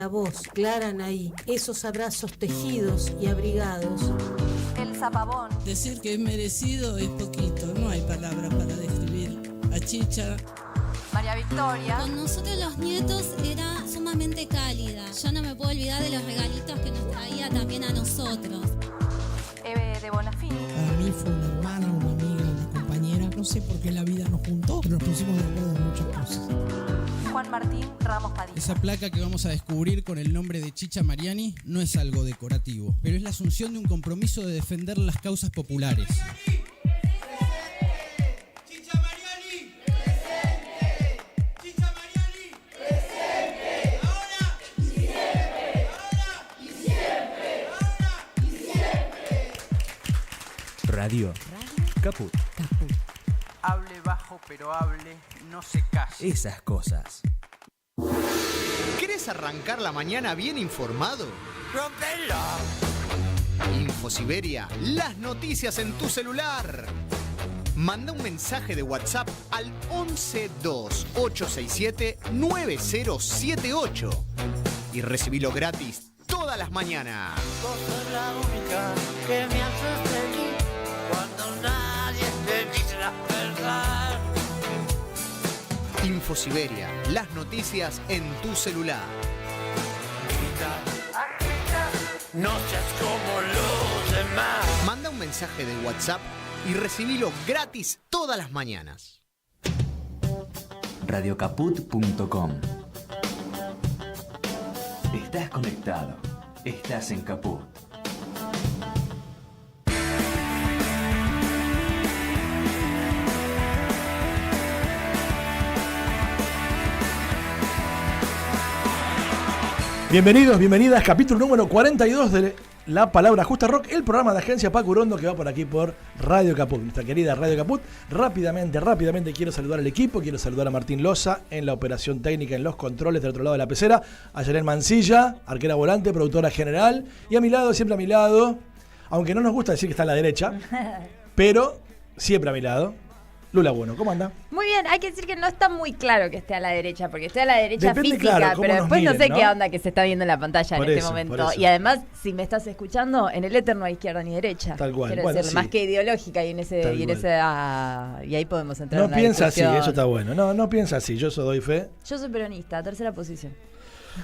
La voz, Clara Anaí, esos abrazos tejidos y abrigados. El zapabón. Decir que es merecido es poquito, no hay palabras para describir a Chicha. María Victoria. Con nosotros los nietos era sumamente cálida. Yo no me puedo olvidar de los regalitos que nos traía también a nosotros. Eve de Bonafini. Para mí fue una hermana, una amiga, una compañera. No sé por qué la vida nos juntó, pero nos pusimos de acuerdo en muchas cosas. Juan Martín Ramos Padilla. Esa placa que vamos a descubrir con el nombre de Chicha Mariani no es algo decorativo, pero es la asunción de un compromiso de defender las causas populares. ¡Chicha Mariani! ¡Presente! ¡Chicha Mariani! ¡Presente! ¡Ahora! ¡Y siempre! ¡Ahora! ¡Y siempre! ¡Ahora! ¡Y siempre! Radio Caput. Hable bajo, pero hable, no se calle. Esas cosas. ¿Querés arrancar la mañana bien informado? ¡Rompelo! Infosiberia, las noticias en tu celular. Manda un mensaje de WhatsApp al 1128679078 y recibilo gratis todas las mañanas. Vos sos la única que me hace feliz cuando nadie te dice la verdad. Infosiberia, las noticias en tu celular. No seas como los demás. Manda un mensaje de WhatsApp y recibilo gratis todas las mañanas. Radiocaput.com. Estás conectado. Estás en Caput. Bienvenidos, bienvenidas, capítulo número 42 de La Palabra Justa Rock, el programa de Agencia Paco Urondo que va por aquí por Radio Caput, nuestra querida Radio Caput. Rápidamente quiero saludar al equipo, quiero saludar a Martín Loza en la operación técnica, en los controles del otro lado de la pecera, a Yaren Mancilla, arquera volante, productora general, y a mi lado, siempre a mi lado, aunque no nos gusta decir que está a la derecha, pero siempre a mi lado, Lula Bueno. ¿Cómo anda? Muy bien, hay que decir que no está muy claro que esté a la derecha, porque estoy a la derecha depende, física, claro, pero después miren, no sé ¿no? qué onda que se está viendo en la pantalla Por en eso, este por momento. eso. Y además, si me estás escuchando, en el éter no hay izquierda ni derecha. Tal cual. Quiero Bueno, decir, sí. más que ideológica y en ese Tal y en cual. ese y ahí podemos entrar No en una piensa así, discusión. eso está bueno. No piensa así, yo eso doy fe. Yo soy peronista, tercera posición.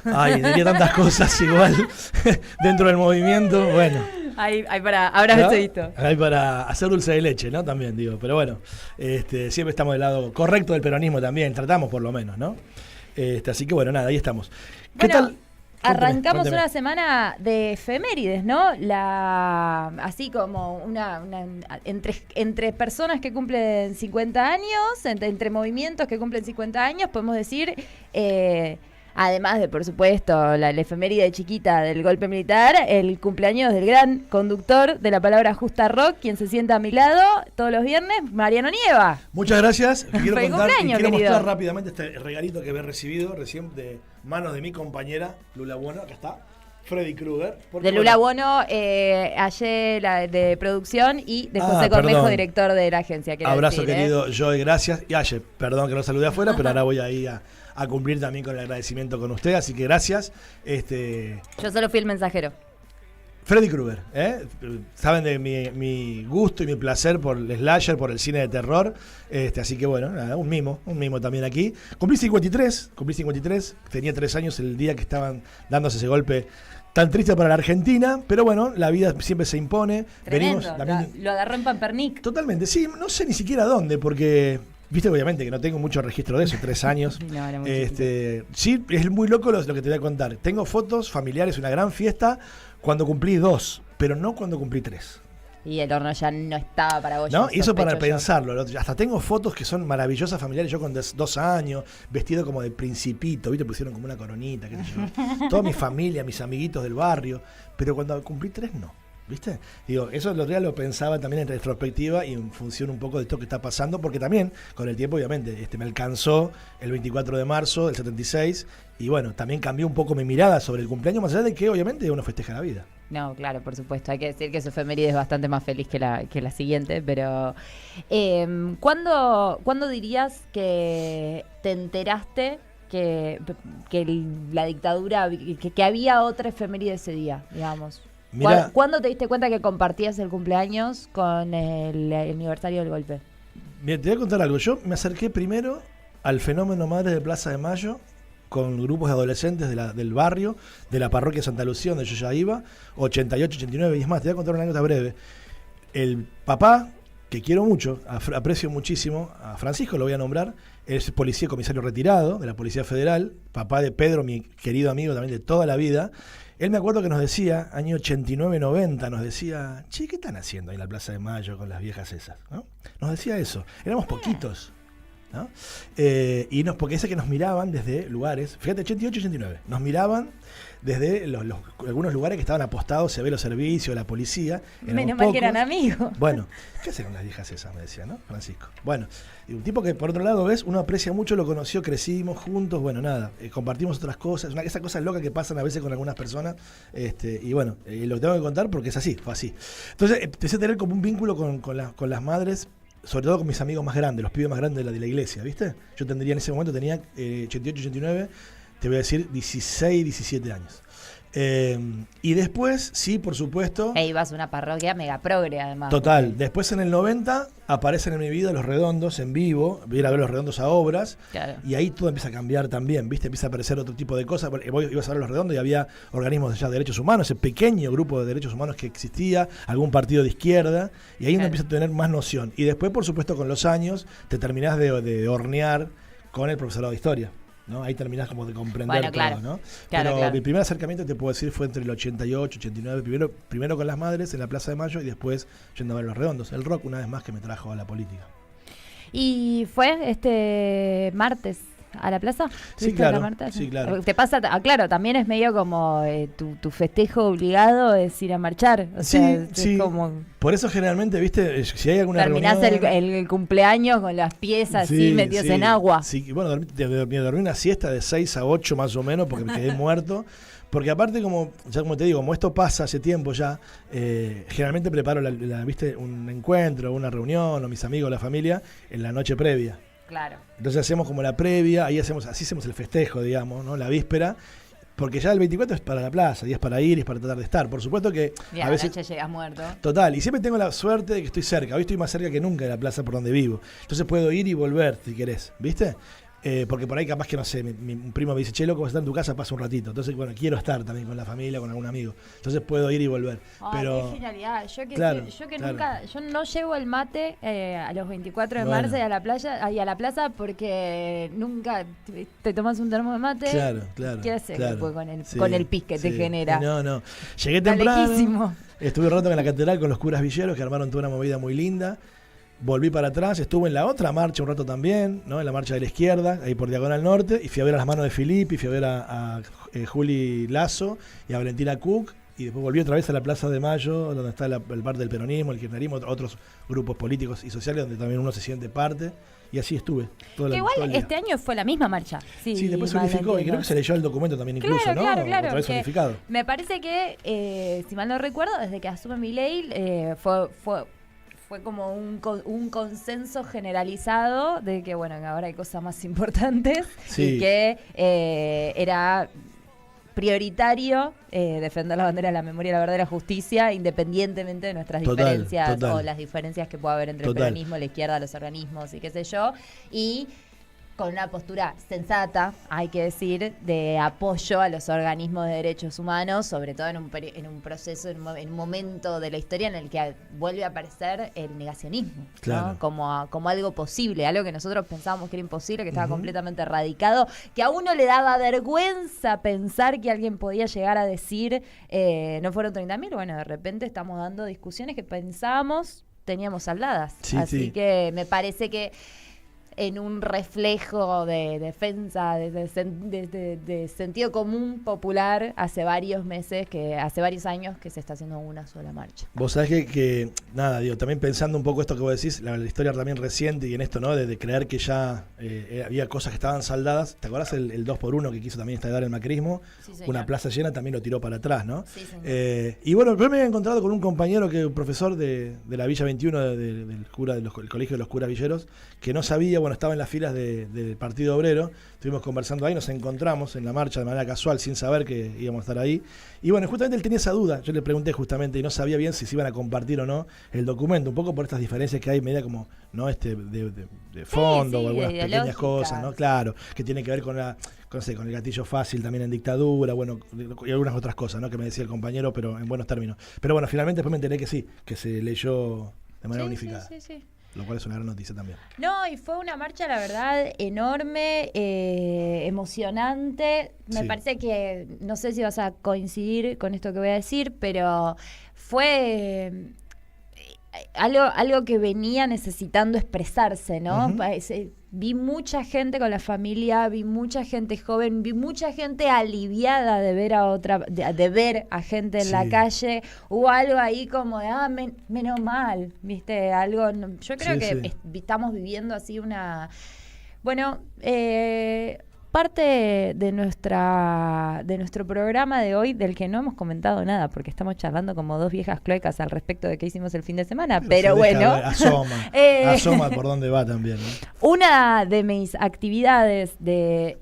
Ay, diría tantas cosas igual dentro del movimiento, bueno. Ahí para, ahora ¿no? me visto. Hay para hacer dulce de leche, ¿no? También digo, pero bueno, siempre estamos del lado correcto del peronismo también, tratamos por lo menos, ¿no? Así que bueno, nada, ahí estamos. ¿Qué Bueno, tal? Arrancamos Cuénteme. una semana de efemérides, ¿no? Así como una entre personas que cumplen 50 años, entre movimientos que cumplen 50 años, podemos decir, además de, por supuesto, la efeméride chiquita del golpe militar, el cumpleaños del gran conductor de La Palabra Justa Rock, quien se sienta a mi lado todos los viernes, Mariano Nieva. Muchas gracias. Quiero Feliz contar y cumpleaños, quiero querido. mostrar rápidamente este regalito que he recibido recién de manos de mi compañera Lula Bueno, acá está, Freddy Krueger. De Lula Bono, ayer de producción, y de José Cornejo, perdón. director de la agencia. Abrazo decir, querido, Joey, gracias. Y Aye, perdón que no saludé afuera, pero ahora voy ahí a cumplir también con el agradecimiento con usted, así que gracias. Yo solo fui el mensajero. Freddy Krueger, saben de mi gusto y mi placer por el slasher, por el cine de terror, así que bueno, nada, un mimo también aquí. Cumplí 53, tenía 3 años el día que estaban dándose ese golpe tan triste para la Argentina, pero bueno, la vida siempre se impone. Tremendo, También, lo agarró en Pampernick. totalmente, sí, no sé ni siquiera dónde, porque viste obviamente que no tengo mucho registro de eso, 3 años. No, era muy chiquito. Sí, es muy loco lo que te voy a contar. Tengo fotos familiares, una gran fiesta cuando cumplí 2, pero no cuando cumplí 3. Y el horno ya no estaba para vos. ¿No? Y eso para sospecho yo. pensarlo. Hasta tengo fotos que son maravillosas familiares. Yo con 2 años, vestido como de principito, ¿viste? Pusieron como una coronita, qué sé yo. Toda mi familia, mis amiguitos del barrio. Pero cuando cumplí 3, no. ¿Viste? Digo, eso lo pensaba también en retrospectiva y en función un poco de esto que está pasando, porque también, con el tiempo, obviamente, me alcanzó el 24 de marzo del 76, y bueno, también cambió un poco mi mirada sobre el cumpleaños, más allá de que, obviamente, uno festeja la vida. No, claro, por supuesto. Hay que decir que su efeméride es bastante más feliz que la siguiente, pero ¿cuándo dirías que te enteraste la dictadura, que había otra efeméride ese día, digamos? Mirá. ¿Cuándo te diste cuenta que compartías el cumpleaños con el aniversario del golpe? Mira, te voy a contar algo. Yo me acerqué primero al fenómeno Madres de Plaza de Mayo con grupos de adolescentes del barrio, de la parroquia de Santa Lucía, donde yo ya iba, 88, 89, y es más, te voy a contar una anécdota breve. El papá, que quiero mucho, aprecio muchísimo, a Francisco lo voy a nombrar, es policía comisario retirado de la Policía Federal, papá de Pedro, mi querido amigo también de toda la vida. Él me acuerdo que nos decía, año 89-90, nos decía, che, ¿qué están haciendo ahí en la Plaza de Mayo con las viejas esas? ¿No? Nos decía eso, éramos poquitos, ¿no? Porque ese que nos miraban desde lugares, fíjate, 88-89, nos miraban desde algunos lugares que estaban apostados, se ve los servicios, la policía. Menos mal que eran amigos. Bueno, ¿qué hacen las viejas esas? Me decía, ¿no? Francisco. Bueno, y un tipo que por otro lado, ves, uno aprecia mucho, lo conoció, crecimos juntos, bueno, nada, compartimos otras cosas, esas cosas locas que pasan a veces con algunas personas, y bueno, lo tengo que contar porque es así, fue así. Entonces empecé a tener como un vínculo con las madres, sobre todo con mis amigos más grandes, los pibes más grandes de la iglesia, ¿viste? Yo tendría en ese momento, tenía 88, 89, te voy a decir 16, 17 años. Y después, sí, por supuesto. Ibas a una parroquia mega progre, además. Total. Porque... Después en el 90 aparecen en mi vida Los Redondos en vivo, ir a ver Los Redondos a obras. Claro. Y ahí todo empieza a cambiar también, ¿viste? Empieza a aparecer otro tipo de cosas. Vos ibas a ver Los Redondos y había organismos de derechos humanos, ese pequeño grupo de derechos humanos que existía, algún partido de izquierda. Y ahí uno empieza a tener más noción. Y después, por supuesto, con los años, te terminás de hornear con el profesorado de historia, ¿no? Ahí terminás como de comprender todo, ¿no? Pero mi primer acercamiento, te puedo decir, fue entre el 88, 89, primero con las madres en la Plaza de Mayo y después yendo a ver Los Redondos. El rock, una vez más, que me trajo a la política. ¿Y fue este martes a la plaza? Sí, claro. Sí, claro. Te pasa, claro, también es medio como tu festejo obligado es ir a marchar. O sea, es como... Por eso generalmente, viste, si hay alguna terminás reunión... el cumpleaños con las piezas así metidos en agua. Sí, bueno, dormí una siesta de 6 a 8 más o menos porque me quedé muerto. Porque aparte, como te digo, como esto pasa hace tiempo ya, generalmente preparo ¿viste? Un encuentro, una reunión, o mis amigos, la familia, en la noche previa. Claro. Entonces hacemos como la previa, así hacemos el festejo, digamos, ¿no? La víspera, porque ya el 24 es para la plaza, y es para ir, y es para tratar de estar. Por supuesto que a veces la noche llegas muerto. Total, y siempre tengo la suerte de que estoy cerca. Hoy estoy más cerca que nunca de la plaza por donde vivo. Entonces puedo ir y volver, si querés, ¿viste? Porque por ahí capaz que, no sé, un primo me dice, che, loco, vas a estar en tu casa, pasa un ratito. Entonces, bueno, quiero estar también con la familia, con algún amigo. Entonces puedo ir y volver. Pero, qué genialidad. Yo que claro. Nunca, yo no llevo el mate a los 24 de marzo y a la playa y a la plaza porque nunca te tomas un termo de mate. Claro. ¿Qué haces después con el pis que te genera? No. Llegué temprano. Estuve un rato en la catedral con los curas villeros que armaron toda una movida muy linda. Volví para atrás, estuve en la otra marcha un rato también, ¿no? En la marcha de la izquierda, ahí por Diagonal Norte, y fui a ver a las manos de Filippi, fui a ver a Juli Lazo y a Valentina Cook, y después volví otra vez a la Plaza de Mayo, donde está el bar del peronismo, el kirchnerismo, otros grupos políticos y sociales, donde también uno se siente parte, y así estuve. Todo igual este año fue la misma marcha. Sí, después se unificó, y creo que se leyó el documento también incluso, claro, ¿no? Claro, otra vez unificado. Me parece que, si mal no recuerdo, desde que asume Milei, fue como un consenso generalizado de que, bueno, que ahora hay cosas más importantes y que era prioritario defender la bandera de la memoria, la verdad y la justicia, independientemente de nuestras diferencias o las diferencias que pueda haber entre el peronismo, la izquierda, los organismos y qué sé yo, y con una postura sensata, hay que decir, de apoyo a los organismos de derechos humanos, sobre todo en un proceso, en un momento de la historia en el que vuelve a aparecer el negacionismo, ¿no? Como algo posible, algo que nosotros pensábamos que era imposible, que estaba completamente erradicado, que a uno le daba vergüenza pensar que alguien podía llegar a decir no fueron 30.000, bueno, de repente estamos dando discusiones que pensábamos teníamos saldadas. Así que me parece que en un reflejo de defensa, de sentido común popular, hace varios años que se está haciendo una sola marcha. Vos sabés que nada, digo, también pensando un poco esto que vos decís, la historia también reciente y en esto, ¿no? De creer que ya había cosas que estaban saldadas. ¿Te acordás el 2x1 que quiso también estallar el macrismo? Sí, una plaza llena también lo tiró para atrás, ¿no? Sí, y bueno, yo me había encontrado con un compañero un profesor de la Villa 21 del Colegio de los Curas Villeros, que no sabía, bueno, estaba en las filas del Partido Obrero, estuvimos conversando ahí, nos encontramos en la marcha de manera casual, sin saber que íbamos a estar ahí. Y bueno, justamente él tenía esa duda, yo le pregunté justamente y no sabía bien si se iban a compartir o no el documento, un poco por estas diferencias que hay media como, ¿no? De fondo o algunas pequeñas cosas, ¿no? Claro, que tiene que ver con con el gatillo fácil también en dictadura, bueno, y algunas otras cosas, ¿no? Que me decía el compañero, pero en buenos términos. Pero bueno, finalmente después me enteré que sí, que se leyó de manera unificada. Sí. Lo cual es una gran noticia también. No, y fue una marcha, la verdad, enorme, emocionante. Me parece que, no sé si vas a coincidir con esto que voy a decir, pero fue algo que venía necesitando expresarse, ¿no? Vi mucha gente con la familia, vi mucha gente joven, vi mucha gente aliviada de ver de ver a gente en la calle. Hubo algo ahí como de, menos mal, ¿viste? Algo, yo creo que estamos viviendo así una... Bueno, parte de nuestro programa de hoy, del que no hemos comentado nada, porque estamos charlando como dos viejas cloacas al respecto de qué hicimos el fin de semana, pero bueno. Asoma por dónde va también, ¿no? Una de mis actividades de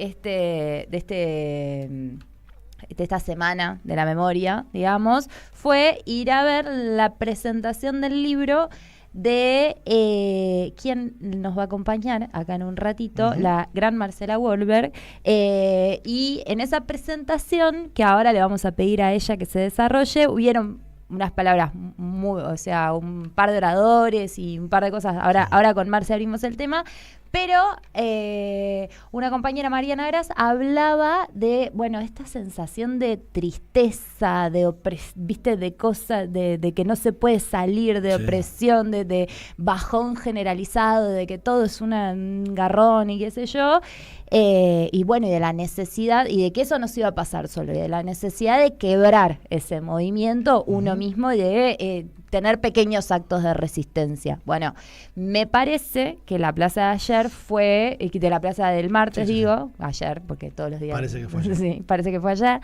esta semana de la memoria, digamos, fue ir a ver la presentación del libro de quien nos va a acompañar acá en un ratito, la gran Marcela Wolberg, y en esa presentación, que ahora le vamos a pedir a ella que se desarrolle, hubieron unas palabras un par de oradores y un par de cosas, ahora con Marce abrimos el tema, pero una compañera, Mariana Gras, hablaba de, bueno, esta sensación de tristeza, viste, de cosas, de que no se puede salir, de opresión, de bajón generalizado, de que todo es un garrón y qué sé yo, y bueno, y de la necesidad, y de que eso no se iba a pasar solo, y de la necesidad de quebrar ese movimiento uno mismo y de tener pequeños actos de resistencia. Bueno, me parece que la plaza de ayer fue, de la plaza del martes, ayer, porque todos los días... Parece que fue ayer. Sí, parece que fue ayer.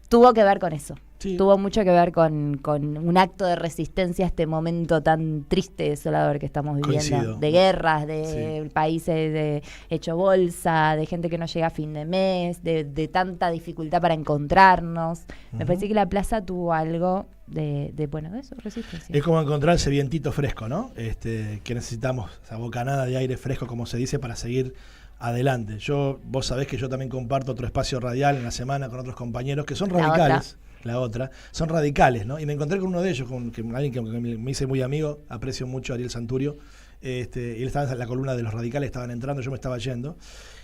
Tuvo que ver con eso. Sí. Tuvo mucho que ver con un acto de resistencia a este momento tan triste y desolador que estamos viviendo. Coincido. De guerras, de países hecho bolsa, de gente que no llega a fin de mes, de tanta dificultad para encontrarnos. Me parece que la plaza tuvo algo de eso, resistencia. Es como encontrar ese vientito fresco, ¿no? Que necesitamos, esa bocanada de aire fresco, como se dice, para seguir adelante. Vos sabés que yo también comparto otro espacio radial en la semana con otros compañeros que son radicales. La otra, son radicales, ¿no? Y me encontré con uno de ellos, con alguien que me hice muy amigo, aprecio mucho a Ariel Santurio, y él estaba en la columna de los radicales, estaban entrando, yo me estaba yendo,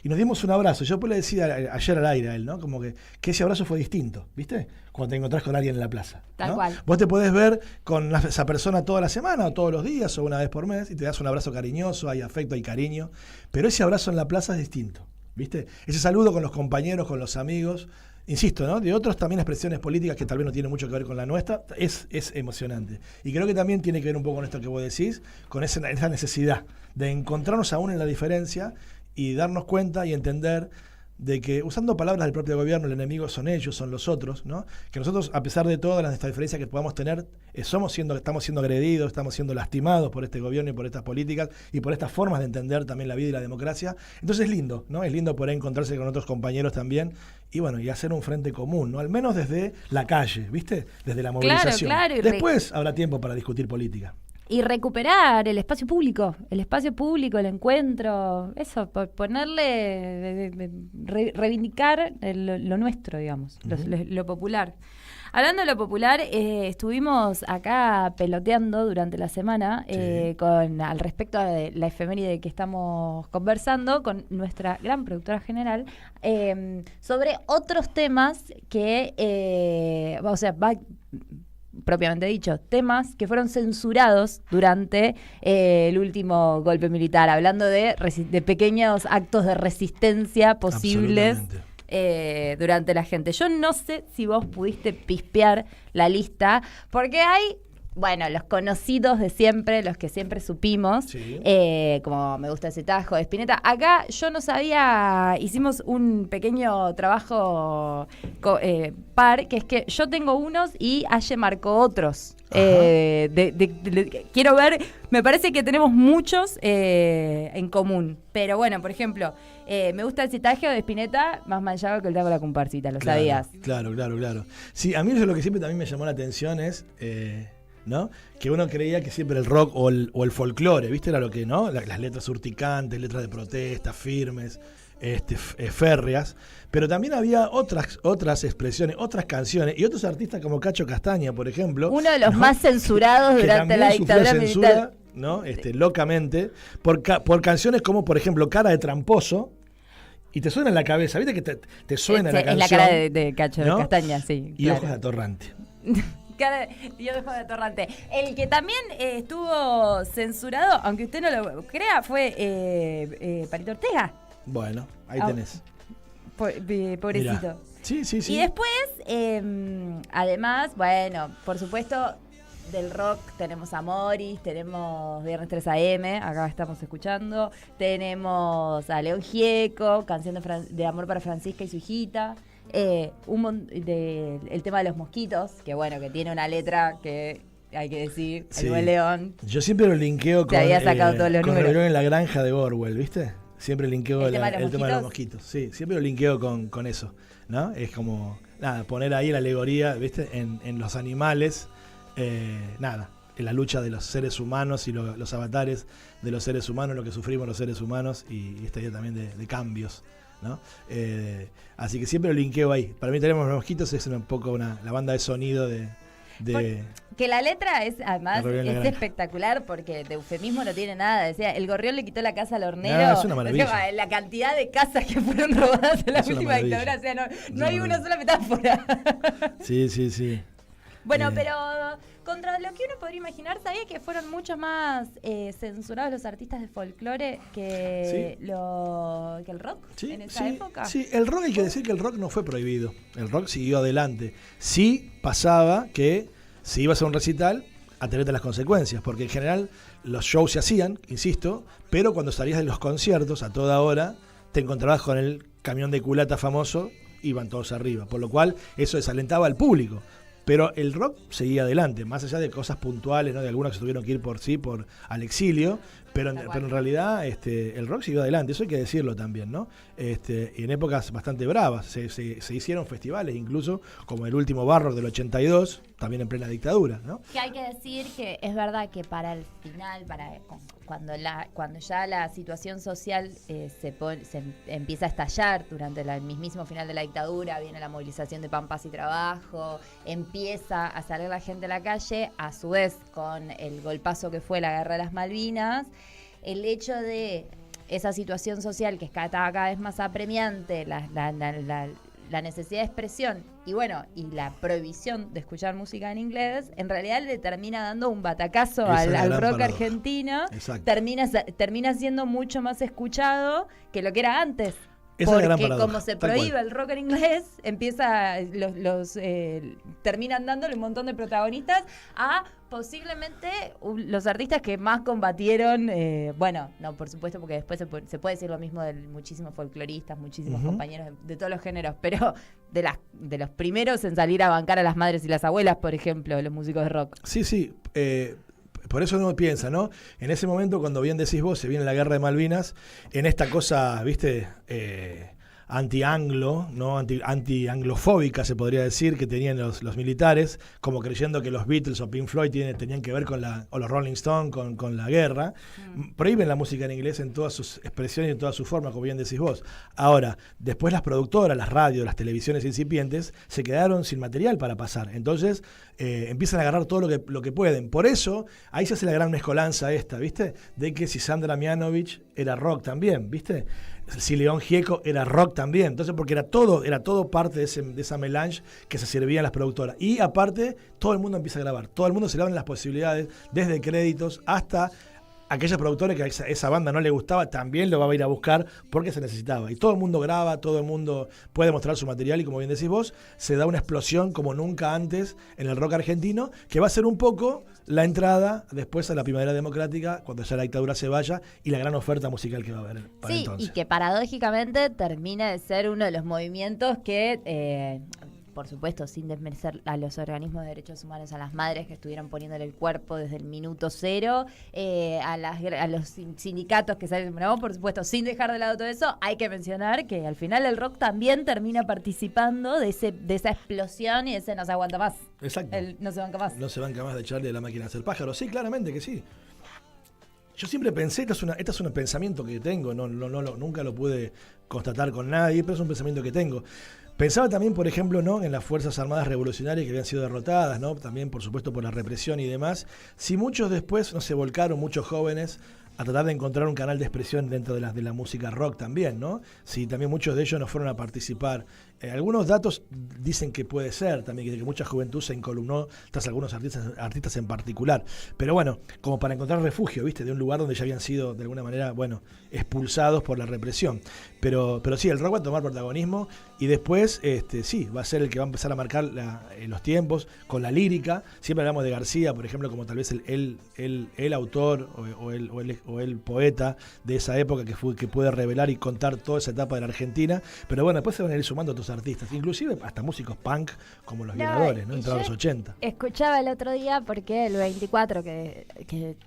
y nos dimos un abrazo. Yo pues le decía ayer al aire a él, ¿no? Como que ese abrazo fue distinto, ¿viste? Cuando te encontrás con alguien en la plaza, ¿no? Tal cual. Vos te podés ver con esa persona toda la semana, o todos los días, o una vez por mes, y te das un abrazo cariñoso, hay afecto, hay cariño, pero ese abrazo en la plaza es distinto, ¿viste? Ese saludo con los compañeros, con los amigos, insisto, ¿no? De otros también expresiones políticas que tal vez no tienen mucho que ver con la nuestra, es emocionante. Y creo que también tiene que ver un poco con esto que vos decís, con esa necesidad de encontrarnos aún en la diferencia y darnos cuenta y entender de que, usando palabras del propio gobierno, el enemigo son ellos, son los otros, ¿no? Que nosotros, a pesar de todas las diferencias que podamos tener, estamos siendo agredidos, estamos siendo lastimados por este gobierno y por estas políticas y por estas formas de entender también la vida y la democracia. Entonces es lindo, ¿no? Es lindo poder encontrarse con otros compañeros también y bueno, y hacer un frente común, ¿no? Al menos desde la calle, ¿viste? Desde la movilización. Claro, Después habrá tiempo para discutir política. Y recuperar el espacio público, el encuentro, eso, ponerle, reivindicar lo nuestro, digamos, lo popular. Hablando de lo popular, estuvimos acá peloteando durante la semana al respecto de la efeméride que estamos conversando con nuestra gran productora general sobre otros temas que, propiamente dicho, temas que fueron censurados durante el último golpe militar, hablando de pequeños actos de resistencia posibles durante la gente. Yo no sé si vos pudiste pispear la lista, porque hay bueno, los conocidos de siempre, los que siempre supimos, Sí. como Me gusta ese tajo de Spinetta. Acá yo no sabía, hicimos un pequeño trabajo par, que es que yo tengo unos y Aye marcó otros. Quiero ver, me parece que tenemos muchos en común. Pero bueno, por ejemplo, Me gusta ese tajo de Spinetta, más manchado que el taco de la comparsita, ¿lo sabías? Claro. Sí, a mí eso lo que siempre también me llamó la atención es, ¿no? Que uno creía que siempre el rock o el folclore, ¿viste? Era lo que, ¿no? Las letras urticantes, letras de protesta, firmes, férreas. Pero también había otras expresiones, otras canciones y otros artistas como Cacho Castaña, por ejemplo. Uno de los ¿no? más censurados que durante la también sufrió dictadura censura, militar. ¿no? Locamente, por canciones como, por ejemplo, Cara de Tramposo. Y te suena en la cabeza, ¿viste que te suena la canción? Es la cara de Cacho ¿no? Castaña, sí. Y claro. Ojos de Atorrante. Dios dejó de Torrante. El que también estuvo censurado, aunque usted no lo crea, fue Palito Ortega. Bueno, ahí tenés. Pobrecito. Mirá. Sí. Y después, además, bueno, por supuesto, del rock tenemos a Morris, tenemos Viernes 3 AM, acá estamos escuchando, tenemos a León Gieco, canción de amor para Francisca y su hijita, el tema de los mosquitos, que bueno, que tiene una letra que hay que decir, el buen León. Yo siempre lo linkeo con, había sacado todos los con números. Rebelión en la Granja de Orwell, ¿viste? Siempre linkeo ¿El tema tema de los mosquitos. Sí, siempre lo linkeo con eso, ¿no? Es como, nada, poner ahí la alegoría, ¿viste? En los animales, en la lucha de los seres humanos y los avatares de los seres humanos, lo que sufrimos los seres humanos y esta idea también de cambios, ¿no? Así que siempre lo linkeo ahí. Para mí tenemos los mosquitos, es un poco la banda de sonido que la letra es, además, es espectacular porque de eufemismo no tiene nada. Decía, el gorrión le quitó la casa al hornero. No, es una maravilla. Decía, la cantidad de casas que fueron robadas en la última dictadura. O sea, no hay una sola metáfora. Sí. Bueno, pero contra lo que uno podría imaginar, ¿sabía que fueron mucho más censurados los artistas de folclore que el rock en esa época? Sí, el rock, hay que decir que el rock no fue prohibido. El rock siguió adelante. Sí pasaba que si ibas a un recital, atenerte a las consecuencias, porque en general los shows se hacían, insisto, pero cuando salías de los conciertos a toda hora, te encontrabas con el camión de culata famoso, iban todos arriba, por lo cual eso desalentaba al público. Pero el rock seguía adelante, más allá de cosas puntuales, ¿no? De algunos que se tuvieron que ir al exilio, pero en realidad el rock siguió adelante, eso hay que decirlo también, ¿no? Y en épocas bastante bravas, se hicieron festivales incluso, como el último Barro del 82, también en plena dictadura, ¿no? Que hay que decir que es verdad que para el final, cuando ya la situación social se empieza a estallar durante el mismísimo final de la dictadura, viene la movilización de Pampas y Trabajo, empieza a salir la gente a la calle, a su vez con el golpazo que fue la Guerra de las Malvinas, el hecho de esa situación social que estaba cada vez más apremiante, la necesidad de expresión y la prohibición de escuchar música en inglés, en realidad le termina dando un batacazo al rock argentino. Exacto. Termina siendo mucho más escuchado que lo que era antes. Porque como se prohíbe el rock en inglés, terminan dándole un montón de protagonistas a posiblemente los artistas que más combatieron, por supuesto, porque después se puede decir lo mismo de muchísimos folcloristas, muchísimos compañeros de todos los géneros, pero de los primeros en salir a bancar a las madres y las abuelas, por ejemplo, los músicos de rock. Sí. Por eso uno piensa, ¿no? En ese momento, cuando bien decís vos, se viene la Guerra de Malvinas, en esta cosa, ¿viste? Anti-anglo, ¿no? Anti-anglofóbica, se podría decir, que tenían los militares, como creyendo que los Beatles o Pink Floyd tenían que ver o los Rolling Stones con la guerra. Prohíben la música en inglés en todas sus expresiones y en todas sus formas, como bien decís vos. Ahora, después las productoras, las radios, las televisiones incipientes, se quedaron sin material para pasar. Entonces, empiezan a agarrar todo lo que pueden. Por eso, ahí se hace la gran mezcolanza esta, ¿viste? De que si Sandra Mianovich era rock también, ¿viste? Si León Gieco era rock también. Entonces, porque era todo parte de esa melange que se servían las productoras. Y aparte, todo el mundo empieza a grabar. Todo el mundo se le abren las posibilidades, desde créditos hasta aquellos productores que a esa banda no le gustaba también lo va a ir a buscar porque se necesitaba. Y todo el mundo graba, todo el mundo puede mostrar su material y como bien decís vos, se da una explosión como nunca antes en el rock argentino, que va a ser un poco la entrada después a la primavera democrática, cuando ya la dictadura se vaya y la gran oferta musical que va a haber para entonces. Y que paradójicamente termina de ser uno de los movimientos que... por supuesto, sin desmerecer a los organismos de derechos humanos, a las madres que estuvieron poniéndole el cuerpo desde el minuto cero, a los sindicatos que salen, ¿no? Por supuesto, sin dejar de lado todo eso, hay que mencionar que al final el rock también termina participando de esa explosión y de ese no se aguanta más. Exacto. No se banca más. No se banca más de echarle la máquina a hacer pájaros. Sí, claramente que sí. Yo siempre pensé, este es un pensamiento que tengo, nunca lo pude constatar con nadie, pero es un pensamiento que tengo. Pensaba también, por ejemplo, ¿no? en las Fuerzas Armadas Revolucionarias que habían sido derrotadas, ¿no? También, por supuesto, por la represión y demás. Si muchos después no se volcaron, muchos jóvenes, a tratar de encontrar un canal de expresión dentro de la música rock también, ¿no? Si también muchos de ellos no fueron a participar. Algunos datos dicen que puede ser también, que mucha juventud se encolumnó tras algunos artistas en particular. Pero bueno, como para encontrar refugio, ¿viste? De un lugar donde ya habían sido, de alguna manera, bueno, expulsados por la represión. Pero sí, el rock va a tomar protagonismo y después, sí, va a ser el que va a empezar a marcar los tiempos con la lírica. Siempre hablamos de García, por ejemplo, como tal vez el autor o el poeta de esa época que puede revelar y contar toda esa etapa de la Argentina. Pero bueno, después se van a ir sumando otros artistas, inclusive hasta músicos punk como los Violadores, ¿no? Entrados los 80. Escuchaba el otro día porque el 24 que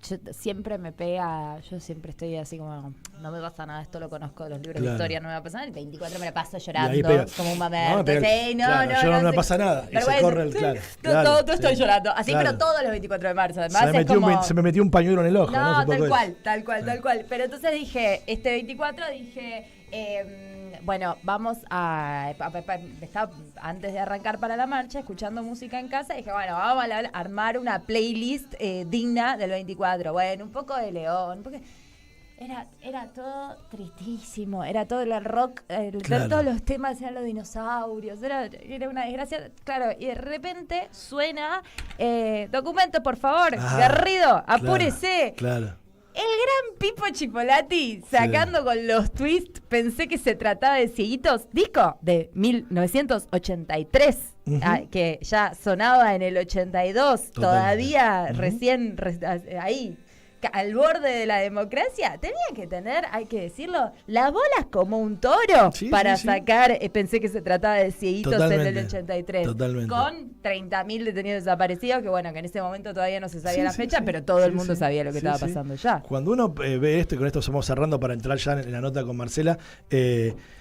yo siempre me pega, yo siempre estoy así como, no me pasa nada, esto lo conozco de los libros de historia, no me va a pasar nada, el 24 me la paso llorando como un mamerto. No me pasa nada. Y se corre el todo estoy llorando. Así, pero todos los 24 de marzo. Además, se me metió un pañuelo en el ojo. No, tal cual. Pero entonces dije, este 24 bueno, vamos estaba antes de arrancar para la marcha, escuchando música en casa, y dije, bueno, vamos a armar una playlist digna del 24. Bueno, un poco de León, porque era todo tristísimo, era todo el rock, todos los temas eran los dinosaurios, era una desgracia, claro, y de repente suena, documento, por favor, Garrido, apúrese. Claro. El gran Pipo Chipolati sacando con los twists, pensé que se trataba de Cieguitos, disco de 1983, que ya sonaba en el 82, todavía recién ahí, al borde de la democracia. Tenía que tener, hay que decirlo, las bolas como un toro para sacar, pensé que se trataba de Cieguitos en el 83. Totalmente. Con 30.000 detenidos desaparecidos, que bueno, que en ese momento todavía no se sabía la fecha, pero todo el mundo sabía lo que estaba pasando ya. Cuando uno ve esto, y con esto estamos cerrando para entrar ya en la nota con Marcela,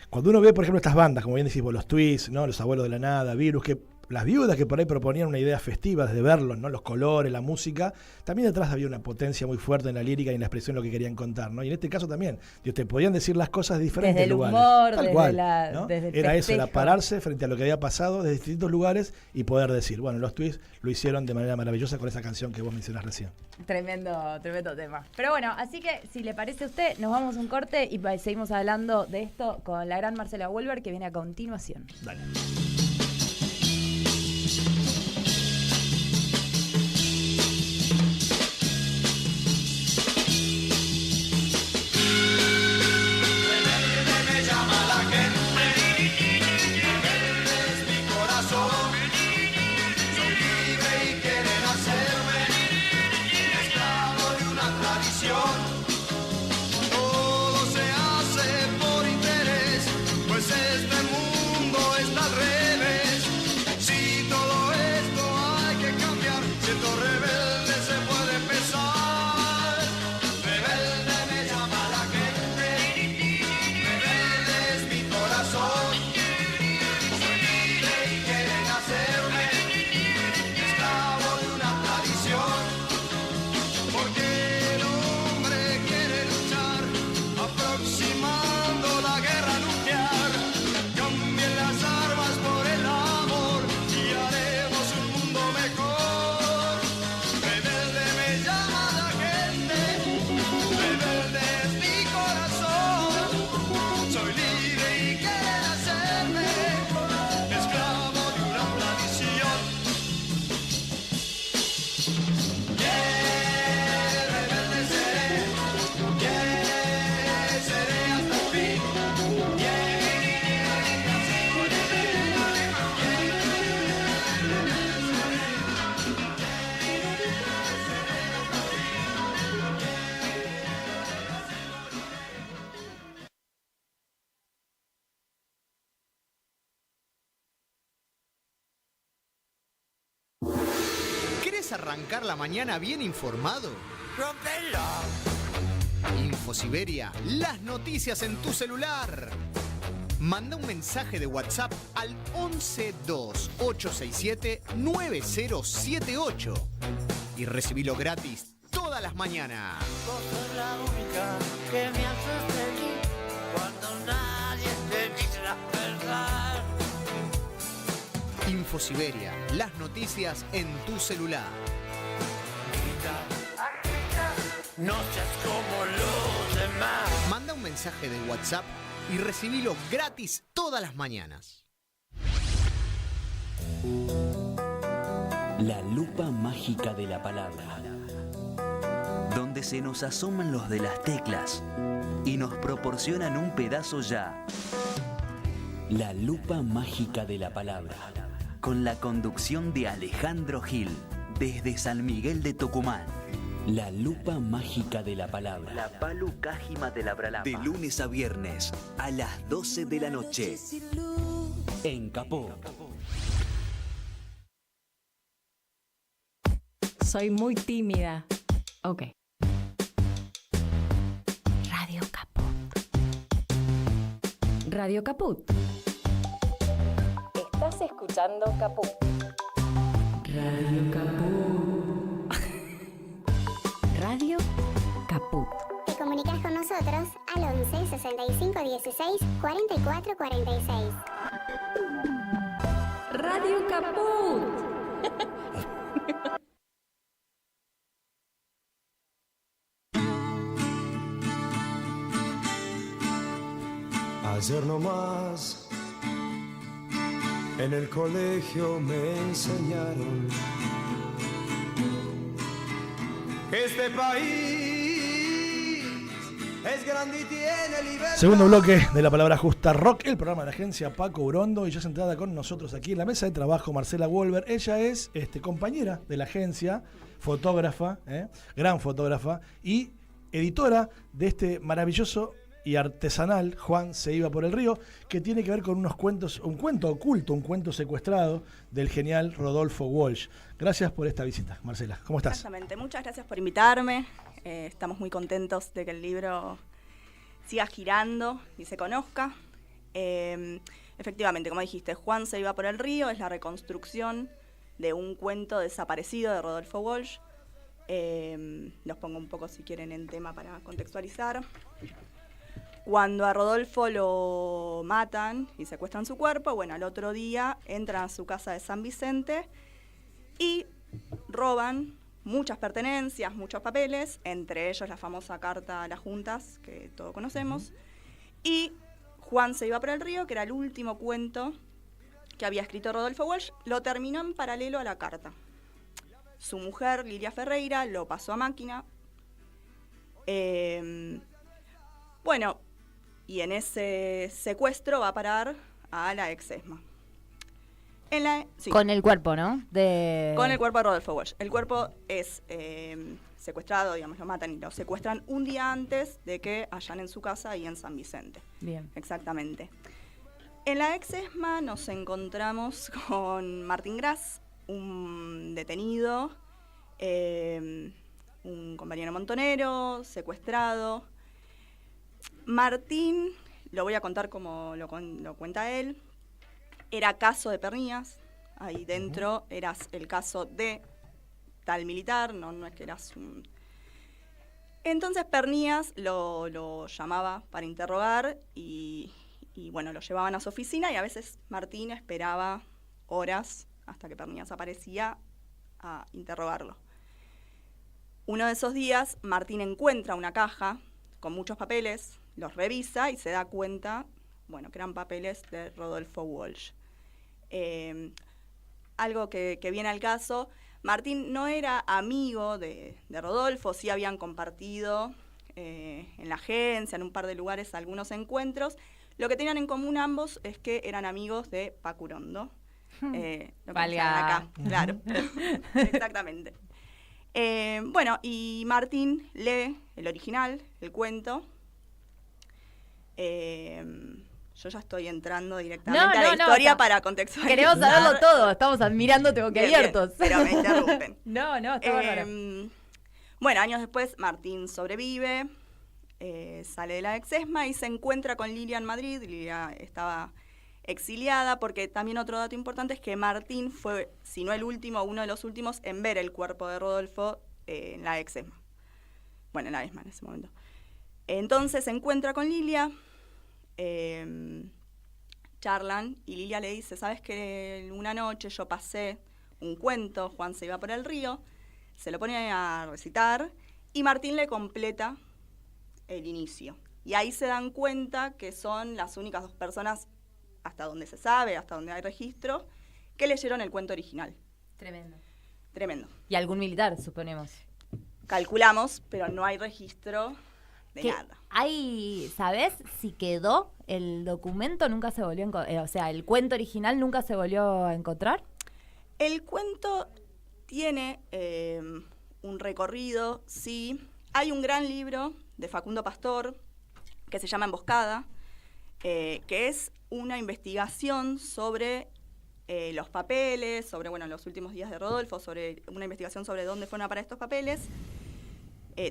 cuando uno ve, por ejemplo, estas bandas, como bien decís vos, los Twists, ¿no? Los Abuelos de la Nada, Virus, que las viudas que por ahí proponían una idea festiva de verlos, ¿no? Los colores, la música, también detrás había una potencia muy fuerte en la lírica y en la expresión de lo que querían contar, ¿no? Y en este caso también, te podían decir las cosas de diferentes desde lugares. Desde el humor, tal desde cual, ¿no? desde el era festejo. eso, era pararse frente a lo que había pasado desde distintos lugares y poder decir, bueno, los Twists lo hicieron de manera maravillosa con esa canción que vos mencionás recién. Tremendo tema. Pero bueno, así que si le parece a usted, nos vamos a un corte y seguimos hablando de esto con la gran Marcela Wolver, que viene a continuación. Dale. Hacer ¿Querés arrancar la mañana bien informado? Rompela. InfoSiberia, las noticias en tu celular. Manda un mensaje de WhatsApp al 1128679078 y recibilo gratis todas las mañanas. Vos sos la única que me haces feliz cuando nadie te dice la verdad. InfoSiberia, las noticias en tu celular. No seas como los demás. Manda un mensaje de WhatsApp y recibilo gratis todas las mañanas. La lupa mágica de la palabra, donde se nos asoman los de las teclas y nos proporcionan un pedazo ya. La lupa mágica de la palabra, con la conducción de Alejandro Gil, desde San Miguel de Tucumán. La lupa mágica de la palabra. La palu cájima de la bralapa. De lunes a viernes a las 12 de la noche. En Capó. Soy muy tímida. Ok. Radio Caput. Radio Caput. Estás escuchando Caput. Radio Caput. Radio Caput. Te comunicas con nosotros al 11 65 16 44 46. Radio Caput. Ayer nomás en el colegio me enseñaron que este país es grande y tiene libertad. Segundo bloque de La Palabra Justa Rock, el programa de la agencia Paco Urondo, y ya sentada con nosotros aquí en la mesa de trabajo Marcela Wolver. Ella es compañera de la agencia, fotógrafa, gran fotógrafa y editora de este maravilloso y artesanal Juan se iba por el río, que tiene que ver con unos cuentos, un cuento oculto, un cuento secuestrado del genial Rodolfo Walsh. Gracias por esta visita, Marcela. ¿Cómo estás? Exactamente, muchas gracias por invitarme. Estamos muy contentos de que el libro siga girando y se conozca. Efectivamente, como dijiste, Juan se iba por el río es la reconstrucción de un cuento desaparecido de Rodolfo Walsh. Los pongo un poco, si quieren, en tema para contextualizar. Cuando a Rodolfo lo matan y secuestran su cuerpo, bueno, al otro día entran a su casa de San Vicente y roban muchas pertenencias, muchos papeles, entre ellos la famosa carta a las juntas, que todos conocemos, y Juan se iba por el río, que era el último cuento que había escrito Rodolfo Walsh, lo terminó en paralelo a la carta. Su mujer, Lilia Ferreira, lo pasó a máquina. Bueno, y en ese secuestro va a parar a la ex ESMA. Sí. Con el cuerpo, ¿no? Con el cuerpo de Rodolfo Walsh. El cuerpo es secuestrado, digamos, lo matan y lo secuestran un día antes de que allanen su casa ahí en San Vicente. Bien. Exactamente. En la ex ESMA nos encontramos con Martín Gras, un detenido, un compañero montonero, secuestrado. Martín, lo voy a contar como lo cuenta él, era caso de Pernías, ahí dentro eras el caso de tal militar, no es que eras un... Entonces Pernías lo llamaba para interrogar y bueno, lo llevaban a su oficina y a veces Martín esperaba horas hasta que Pernías aparecía a interrogarlo. Uno de esos días Martín encuentra una caja con muchos papeles, los revisa y se da cuenta, bueno, que eran papeles de Rodolfo Walsh. Algo que viene al caso, Martín no era amigo de Rodolfo, sí habían compartido en la agencia, en un par de lugares, algunos encuentros. Lo que tenían en común ambos es que eran amigos de Paco Urondo. Valga. Acá, claro, exactamente. Bueno, y Martín lee el original, el cuento. Yo ya estoy entrando directamente a la no, historia para contextualizar. Queremos saberlo todo, estamos admirándote boquiabiertos. Bien, pero me interrumpen. No, está bárbaro. Bueno, años después Martín sobrevive, sale de la ex-ESMA y se encuentra con Lilia en Madrid. Lilia estaba exiliada, porque también otro dato importante es que Martín fue, si no el último, uno de los últimos en ver el cuerpo de Rodolfo en la ex-ESMA. Bueno, en la ESMA en ese momento. Entonces se encuentra con Lilia, charlan y Lilia le dice, ¿sabes que una noche yo pasé un cuento, Juan se iba por el río? Se lo pone a recitar y Martín le completa el inicio. Y ahí se dan cuenta que son las únicas dos personas, hasta donde se sabe, hasta donde hay registro, que leyeron el cuento original. Tremendo. Tremendo. Y algún militar, suponemos. Calculamos, pero no hay registro de nada. ¿Sabés si quedó el documento? Nunca se volvió o sea, el cuento original nunca se volvió a encontrar. El cuento tiene un recorrido, sí. Hay un gran libro de Facundo Pastor que se llama Emboscada, que es una investigación sobre los papeles, sobre los últimos días de Rodolfo, sobre una investigación sobre dónde fueron a parar estos papeles.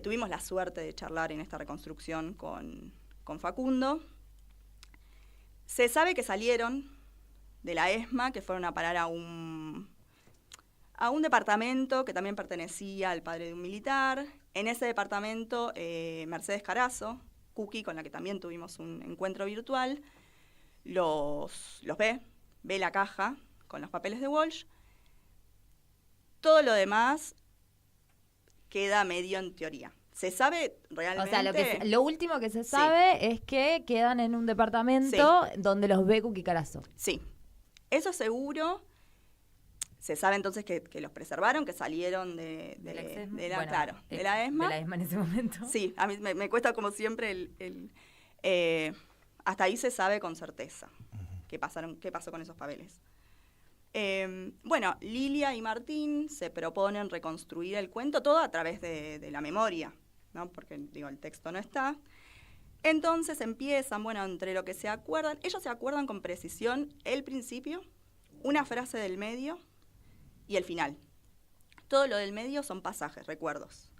Tuvimos la suerte de charlar en esta reconstrucción con Facundo. Se sabe que salieron de la ESMA, que fueron a parar a un departamento que también pertenecía al padre de un militar. En ese departamento, Mercedes Carazo, Cookie, con la que también tuvimos un encuentro virtual, los ve la caja con los papeles de Walsh. Todo lo demás queda medio en teoría. ¿Se sabe realmente? O sea, lo último que se sabe es que quedan en un departamento donde los ve Cookie Carazo. Sí, eso seguro. Se sabe entonces que los preservaron, que salieron de la ESMA. De la ESMA en ese momento. Sí, a mí me cuesta como siempre hasta ahí se sabe con certeza qué pasó con esos papeles. Lilia y Martín se proponen reconstruir el cuento todo a través de la memoria, ¿no? Porque, el texto no está. Entonces empiezan, entre lo que se acuerdan, ellos se acuerdan con precisión el principio, una frase del medio y el final. Todo lo del medio son pasajes, recuerdos.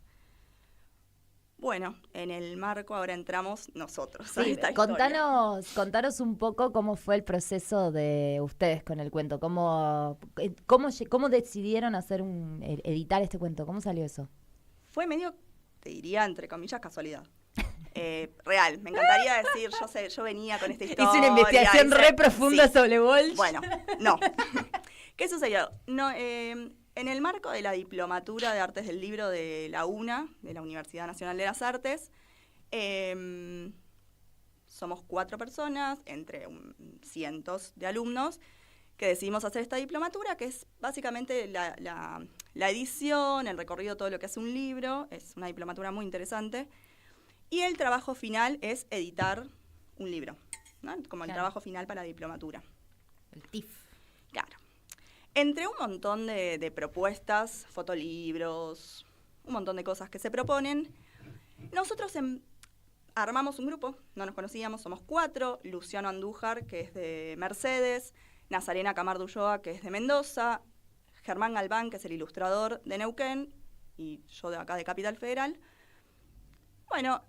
Bueno, en el marco ahora entramos nosotros. Sí, contanos un poco cómo fue el proceso de ustedes con el cuento. ¿Cómo decidieron editar este cuento? ¿Cómo salió eso? Fue medio, te diría, entre comillas, casualidad. Real, me encantaría decir, yo venía con esta historia. Hice una investigación re profunda sobre Walsh. Bueno, no. ¿Qué sucedió? No, en el marco de la Diplomatura de Artes del Libro de la UNA, de la Universidad Nacional de las Artes, somos 4 personas, entre cientos de alumnos, que decidimos hacer esta diplomatura, que es básicamente la edición, el recorrido, todo lo que hace un libro. Es una diplomatura muy interesante. Y el trabajo final es editar un libro, ¿no? Como el trabajo final para la diplomatura. El TIF. Claro. Entre un montón de propuestas, fotolibros, un montón de cosas que se proponen, nosotros armamos un grupo, no nos conocíamos, somos 4, Luciano Andújar, que es de Mercedes, Nazarena Camardo Ulloa, que es de Mendoza, Germán Galván, que es el ilustrador de Neuquén, y yo de acá de Capital Federal.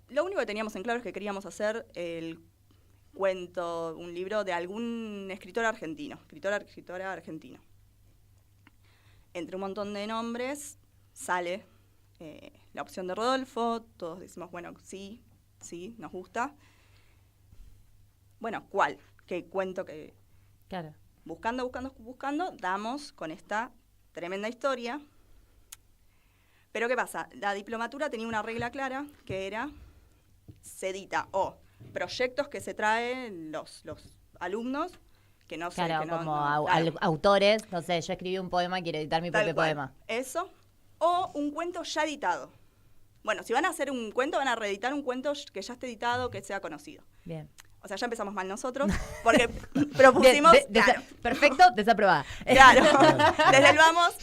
Lo único que teníamos en claro es que queríamos hacer el cuento, un libro de algún escritora argentina. Entre un montón de nombres sale la opción de Rodolfo, todos decimos, sí, nos gusta. ¿Cuál? ¿Qué cuento que...? Claro. Buscando, damos con esta tremenda historia. Pero ¿qué pasa? La diplomatura tenía una regla clara, que era, se edita proyectos que se traen los alumnos, que no sé... Claro, autores, no sé, yo escribí un poema, quiero editar mi propio poema. Eso, o un cuento ya editado. Si van a hacer un cuento, van a reeditar un cuento que ya esté editado, que sea conocido. Bien. O sea, ya empezamos mal nosotros, porque propusimos... Perfecto, desaprobada. Claro, desde el vamos,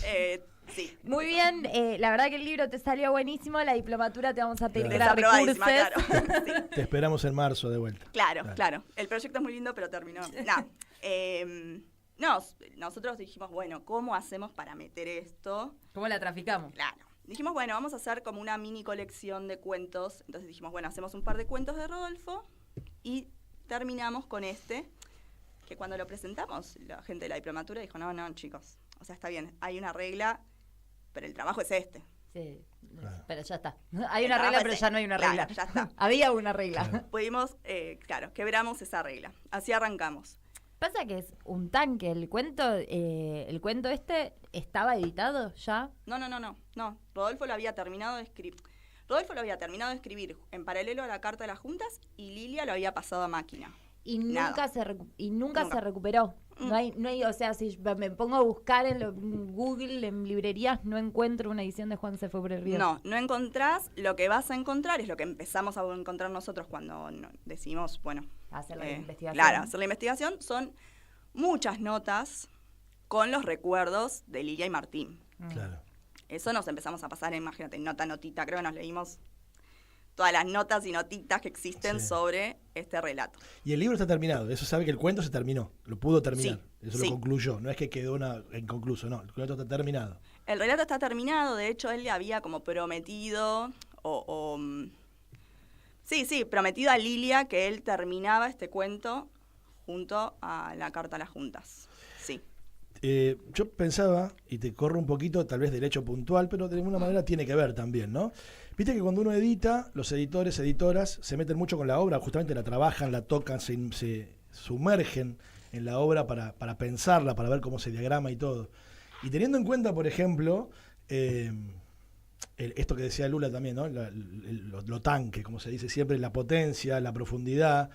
Sí. Muy bien, la verdad que el libro te salió buenísimo, la diplomatura te vamos a pedir Claro. para recursos. Desaprobadísima, claro. Te esperamos en marzo de vuelta. Claro. El proyecto es muy lindo, pero terminó. Nosotros dijimos, bueno, ¿cómo hacemos para meter esto? ¿Cómo la traficamos? Claro. Dijimos, bueno, vamos a hacer como una mini colección de cuentos. Entonces dijimos, bueno, hacemos un par de cuentos de Rodolfo y terminamos con este, que cuando lo presentamos, la gente de la diplomatura dijo, no, chicos, o sea, está bien, hay una regla, pero el trabajo es este. Sí, Claro. pero ya está. Hay una regla, pero ya no hay una regla. Claro, ya está. Había una regla. Claro. Pudimos, quebramos esa regla. Así arrancamos. Pasa que es un tanque el cuento este estaba editado ya. No. Rodolfo lo había terminado de escribir en paralelo a la carta de las juntas y Lilia lo había pasado a máquina. Y Nada. nunca se recuperó. No hay, o sea, si me pongo a buscar en Google, en librerías, no encuentro una edición de Juan se fue por el río. No encontrás. Lo que vas a encontrar es lo que empezamos a encontrar nosotros cuando decidimos, bueno, hacer la investigación. Claro, hacer la investigación. Son muchas notas con los recuerdos de Lilia y Martín. Claro. Eso nos empezamos a pasar, imagínate, notita, creo que nos leímos todas las notas y notitas que existen sobre este relato. Y el libro está terminado, eso sabe que el cuento se terminó, lo pudo terminar, eso sí. lo concluyó, no es que quedó inconcluso, no, el cuento está terminado. El relato está terminado, de hecho él le había como prometido, prometido a Lilia que él terminaba este cuento junto a la carta a las juntas. Sí. Yo pensaba, y te corro un poquito tal vez del hecho puntual, pero de alguna manera tiene que ver también, ¿no? Viste que cuando uno edita, los editores, editoras, se meten mucho con la obra, justamente la trabajan, la tocan, se sumergen en la obra para pensarla, para ver cómo se diagrama y todo. Y teniendo en cuenta, por ejemplo, esto que decía Lula también, ¿no? Lo tanque, como se dice siempre, la potencia, la profundidad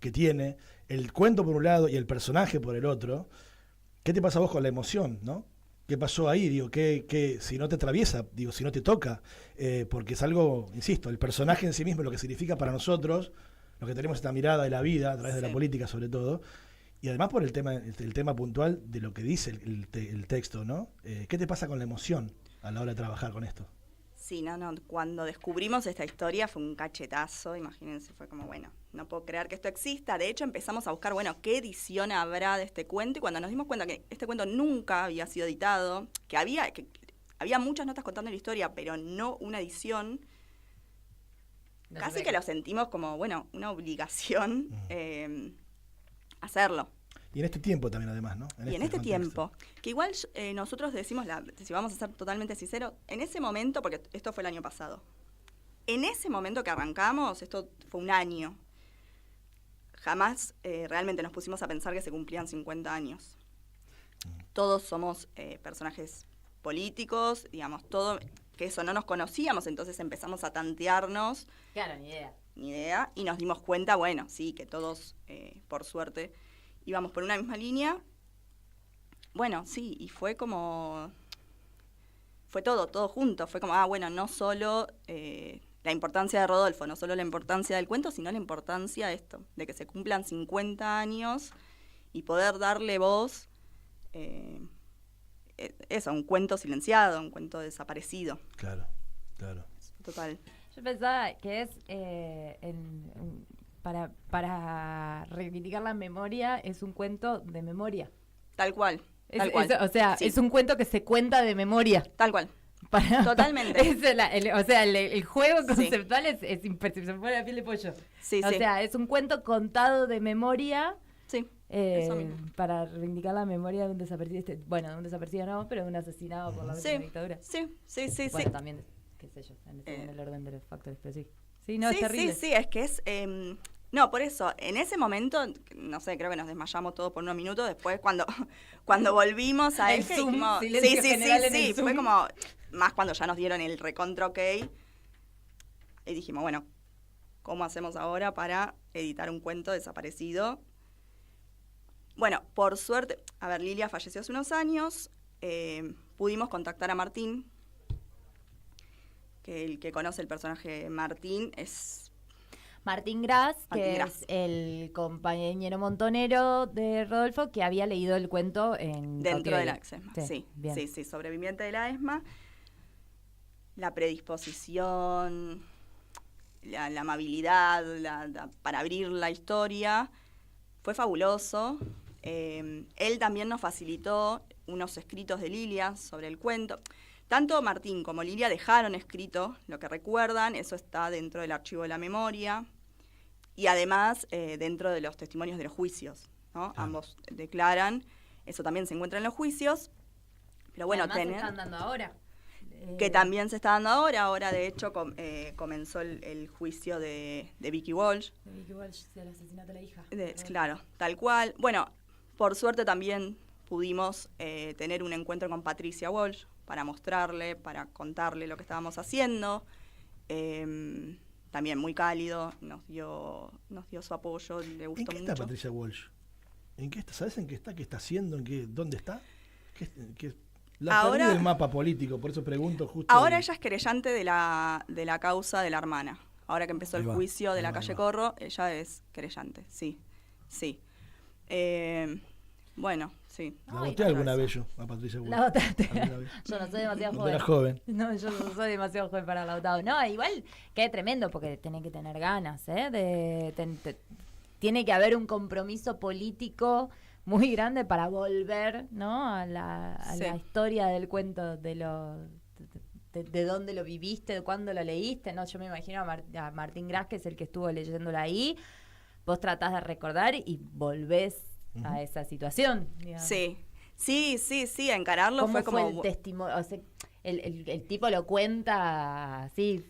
que tiene, el cuento por un lado y el personaje por el otro. ¿Qué te pasa a vos con la emoción, no? ¿Qué pasó ahí? Digo, ¿qué si no te atraviesa? Digo, si no te toca. Porque es algo, insisto, el personaje en sí mismo, lo que significa para nosotros, lo que tenemos esta mirada de la vida, a través de la política sobre todo, y además por el tema puntual de lo que dice el texto, ¿no? ¿Qué te pasa con la emoción a la hora de trabajar con esto? Sí, cuando descubrimos esta historia fue un cachetazo, imagínense, fue como, bueno, no puedo creer que esto exista. De hecho, empezamos a buscar, bueno, qué edición habrá de este cuento, y cuando nos dimos cuenta que este cuento nunca había sido editado, que había muchas notas contando la historia, pero no una edición, casi que lo sentimos como, bueno, una obligación hacerlo. Y en este tiempo también, además, ¿no? En este tiempo. Que igual nosotros decimos, si vamos a ser totalmente sinceros, en ese momento, porque esto fue el año pasado, en ese momento que arrancamos, esto fue un año, jamás realmente nos pusimos a pensar que se cumplían 50 años. Todos somos personajes políticos, digamos, todo, que eso no nos conocíamos, entonces empezamos a tantearnos. Claro, ni idea. Y nos dimos cuenta, bueno, sí, que todos, por suerte, íbamos por una misma línea. Bueno, sí, y fue como... Fue todo junto. Fue como, bueno, no solo la importancia de Rodolfo, no solo la importancia del cuento, sino la importancia de esto, de que se cumplan 50 años y poder darle voz, a un cuento silenciado, un cuento desaparecido. Claro. Total. Yo pensaba que es... Para reivindicar la memoria, es un cuento de memoria. Tal cual. Es un cuento que se cuenta de memoria. Tal cual. Totalmente. El juego conceptual es imperceptible, se me pone la piel de pollo. Es un cuento contado de memoria. Sí. Para reivindicar la memoria de un desaparecido. De un desaparecido no, pero de un asesinado por la última dictadura. Sí. Bueno, también, qué sé yo, en el orden de los factores, pero sí. Sí, no, es terrible. Sí, es que es... por eso, en ese momento, no sé, creo que nos desmayamos todos por unos minutos. Después, cuando volvimos a el Zoom, dijimos... silencio general en el Zoom. Fue como... Más cuando ya nos dieron el recontra ok. Y dijimos, bueno, ¿cómo hacemos ahora para editar un cuento desaparecido? Bueno, por suerte... A ver, Lilia falleció hace unos años. Pudimos contactar a Martín, que el que conoce el personaje Martín es... Martín Gras, Martín que Gras. es el compañero montonero de Rodolfo, que había leído el cuento en Dentro de cautiverio. la ESMA, sí. Bien. Sí, sobreviviente de la ESMA. La predisposición, la amabilidad para abrir la historia fue fabuloso. Él también nos facilitó unos escritos de Lilia sobre el cuento. Tanto Martín como Lilia dejaron escrito lo que recuerdan, eso está dentro del archivo de la memoria y además dentro de los testimonios de los juicios, ¿no? Ambos declaran, eso también se encuentra en los juicios, pero bueno, Además se están dando ahora. que también se está dando ahora de hecho comenzó el juicio de Vicky Walsh. De Vicky Walsh, del asesinato de la hija. Claro, tal cual. Bueno, por suerte también pudimos tener un encuentro con Patricia Walsh para mostrarle, para contarle lo que estábamos haciendo. También muy cálido, nos dio su apoyo, le gustó ¿En qué mucho. está Patricia Walsh? ¿En qué está? ¿Sabes en qué está? ¿Qué está haciendo? ¿Dónde está? La perdí Ahora- del mapa político, por eso pregunto justo. Ahora ella es querellante de la causa de la hermana. Ahora que empezó Ahí el va, juicio de ahí la va, ahí calle va. Corro, ella es querellante, sí. Bueno, sí. La voté alguna vez yo a Patricia Walsh. La votaste. Alguna vez. Yo no soy demasiado Cuando joven. era joven. No, yo no soy demasiado joven para haberla votado. No, igual qué tremendo porque tenés que tener ganas, ¿eh? Tiene que haber un compromiso político muy grande para volver, ¿no? a la Sí. historia del cuento de dónde lo viviste, de cuándo lo leíste, ¿no? Yo me imagino a Martín Gras, que es el que estuvo leyéndolo ahí. Vos tratás de recordar y volvés a esa situación. Digamos. Sí, a encararlo ¿Cómo fue como... el testimonio? O sea, el tipo lo cuenta así,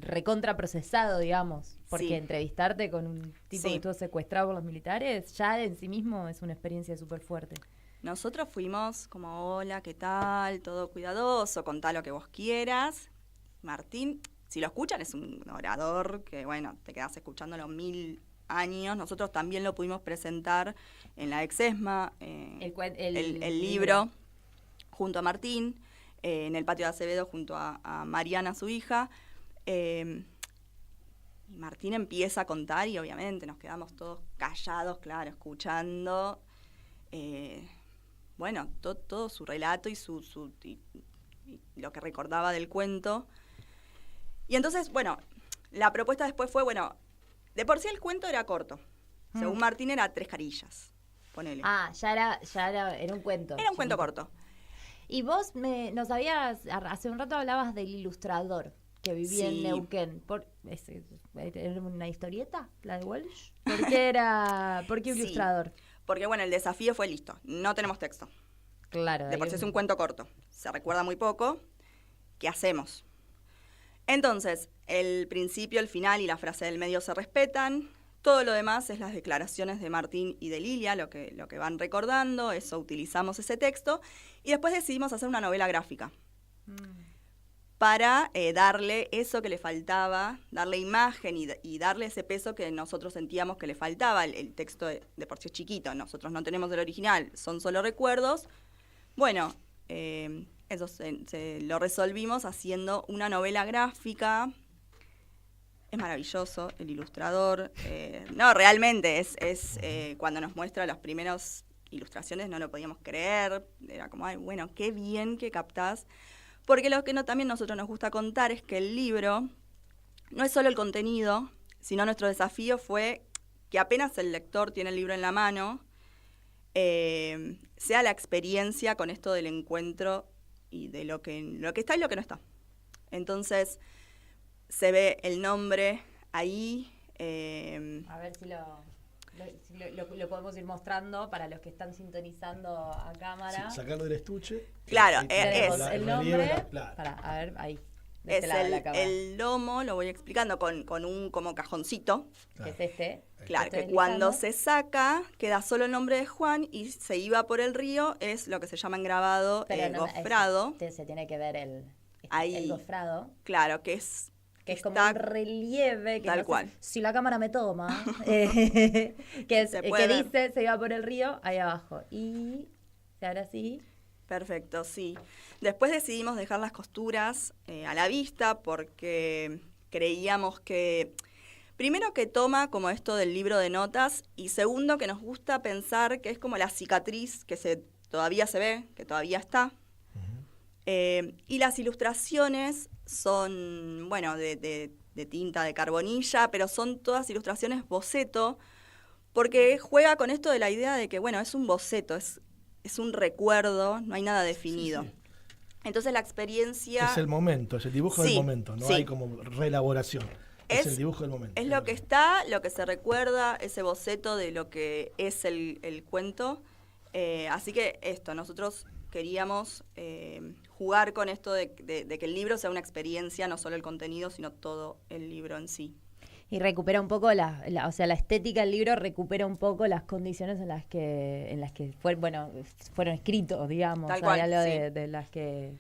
recontra procesado, digamos. Porque Sí. entrevistarte con un tipo Sí. que estuvo secuestrado por los militares, ya en sí mismo es una experiencia súper fuerte. Nosotros fuimos como, hola, ¿qué tal? Todo cuidadoso, contá lo que vos quieras. Martín, si lo escuchan, es un orador que, bueno, te quedás escuchándolo 1000 años. Nosotros también lo pudimos presentar en la Exesma, el libro, junto a Martín, en el patio de Acevedo, junto a Mariana, su hija. Y Martín empieza a contar y obviamente nos quedamos todos callados, claro, escuchando. Bueno, todo su relato y y lo que recordaba del cuento. Y entonces, bueno, la propuesta después fue, bueno, de por sí el cuento era corto. Según Martín era 3 carillas, ponele. Ah, ya era un cuento. Era un cuento corto. Y vos nos habías, hace un rato hablabas del ilustrador que vivía en Sí. Neuquén. ¿Era una historieta, la de Walsh? ¿Por qué Sí. ilustrador? Porque, bueno, el desafío fue listo. No tenemos texto. Claro. De por sí es un cuento corto. Se recuerda muy poco. ¿Qué hacemos? Entonces, el principio, el final y la frase del medio se respetan. Todo lo demás es las declaraciones de Martín y de Lilia, lo que van recordando. Eso, utilizamos ese texto. Y después decidimos hacer una novela gráfica. Para darle eso que le faltaba, darle imagen y darle ese peso que nosotros sentíamos que le faltaba. El texto de por sí es chiquito, nosotros no tenemos el original, son solo recuerdos. Bueno, eso se lo resolvimos haciendo una novela gráfica. Es maravilloso el ilustrador. No, realmente, es cuando nos muestra las primeras ilustraciones no lo podíamos creer. Era como, ay, bueno, qué bien que captás. Porque lo que también nosotros nos gusta contar es que el libro no es solo el contenido, sino nuestro desafío fue que apenas el lector tiene el libro en la mano, sea la experiencia con esto del encuentro y de lo que está y lo que no está. Entonces, se ve el nombre ahí. A ver si lo podemos ir mostrando para los que están sintonizando a cámara. Sí, sacarlo del estuche. Claro, Ahí es está el relieve, nombre. claro. A ver, ahí. De Es este lado de la cámara. el lomo, lo voy explicando, con un como cajoncito. Que es este. Claro, Estoy que cuando deslizando. se saca, queda solo el nombre de Juan y se iba por el río, es lo que se llama engravado Pero no, gofrado. se tiene que ver el Ahí. gofrado. Claro, que es... Que es como está- un relieve. Que Tal no sé cual. si la cámara me toma. que Se puede que ver. dice, se iba por el río, ahí abajo. Y ahora sí. Perfecto, sí. Después decidimos dejar las costuras a la vista porque creíamos que Primero que toma como esto del libro de notas y segundo que nos gusta pensar que es como la cicatriz que todavía se ve, que todavía está. Y las ilustraciones son, bueno, de tinta, de carbonilla, pero son todas ilustraciones boceto, porque juega con esto de la idea de que, bueno, es un boceto, es un recuerdo, no hay nada definido. Entonces la experiencia... Es el momento, es el dibujo del momento, no hay como reelaboración. Es el dibujo del momento. Es lo que está, lo que se recuerda, ese boceto de lo que es el cuento. Así que nosotros queríamos jugar con esto de que el libro sea una experiencia, no solo el contenido, sino todo el libro en sí. Y recupera un poco la estética del libro recupera un poco las condiciones en las que fueron escritos, digamos. Tal cual, algo sí. de las que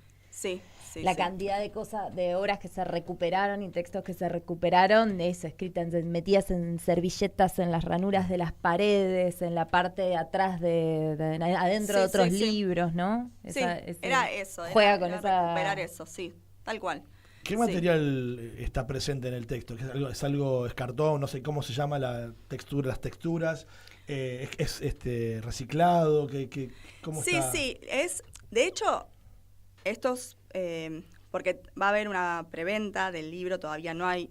la cantidad de obras que se recuperaron y textos que se recuperaron, eso, escritas, metidas en servilletas en las ranuras de las paredes, en la parte de atrás adentro de otros libros, ¿no? Era eso, juega con recuperar eso, sí, tal cual. ¿Qué material está presente en el texto? ¿Es algo cartón? No sé cómo se llama las texturas. ¿Es reciclado? ¿Cómo está? Sí, de hecho, estos, porque va a haber una preventa del libro, todavía no hay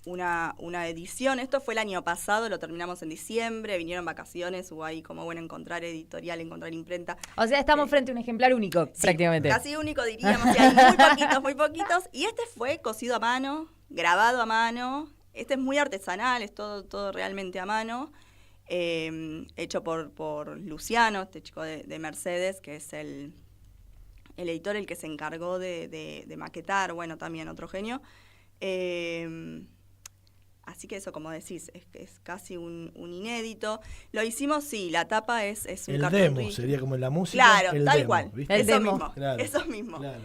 una edición. Esto fue el año pasado, lo terminamos en diciembre, vinieron vacaciones, hubo ahí como encontrar editorial, encontrar imprenta. O sea, estamos frente a un ejemplar único, prácticamente. Casi único diríamos, y hay muy poquitos. Y este fue cosido a mano, grabado a mano. Este es muy artesanal, es todo realmente a mano. Hecho por Luciano, este chico de Mercedes, que es el editor, el que se encargó de maquetar, bueno, también otro genio. Así que eso, como decís, es casi un inédito. Lo hicimos, la tapa es un cartón. El demo, sería como en la música. Claro, tal cual. ¿Viste? Eso demo. mismo, Claro. eso mismo. Claro.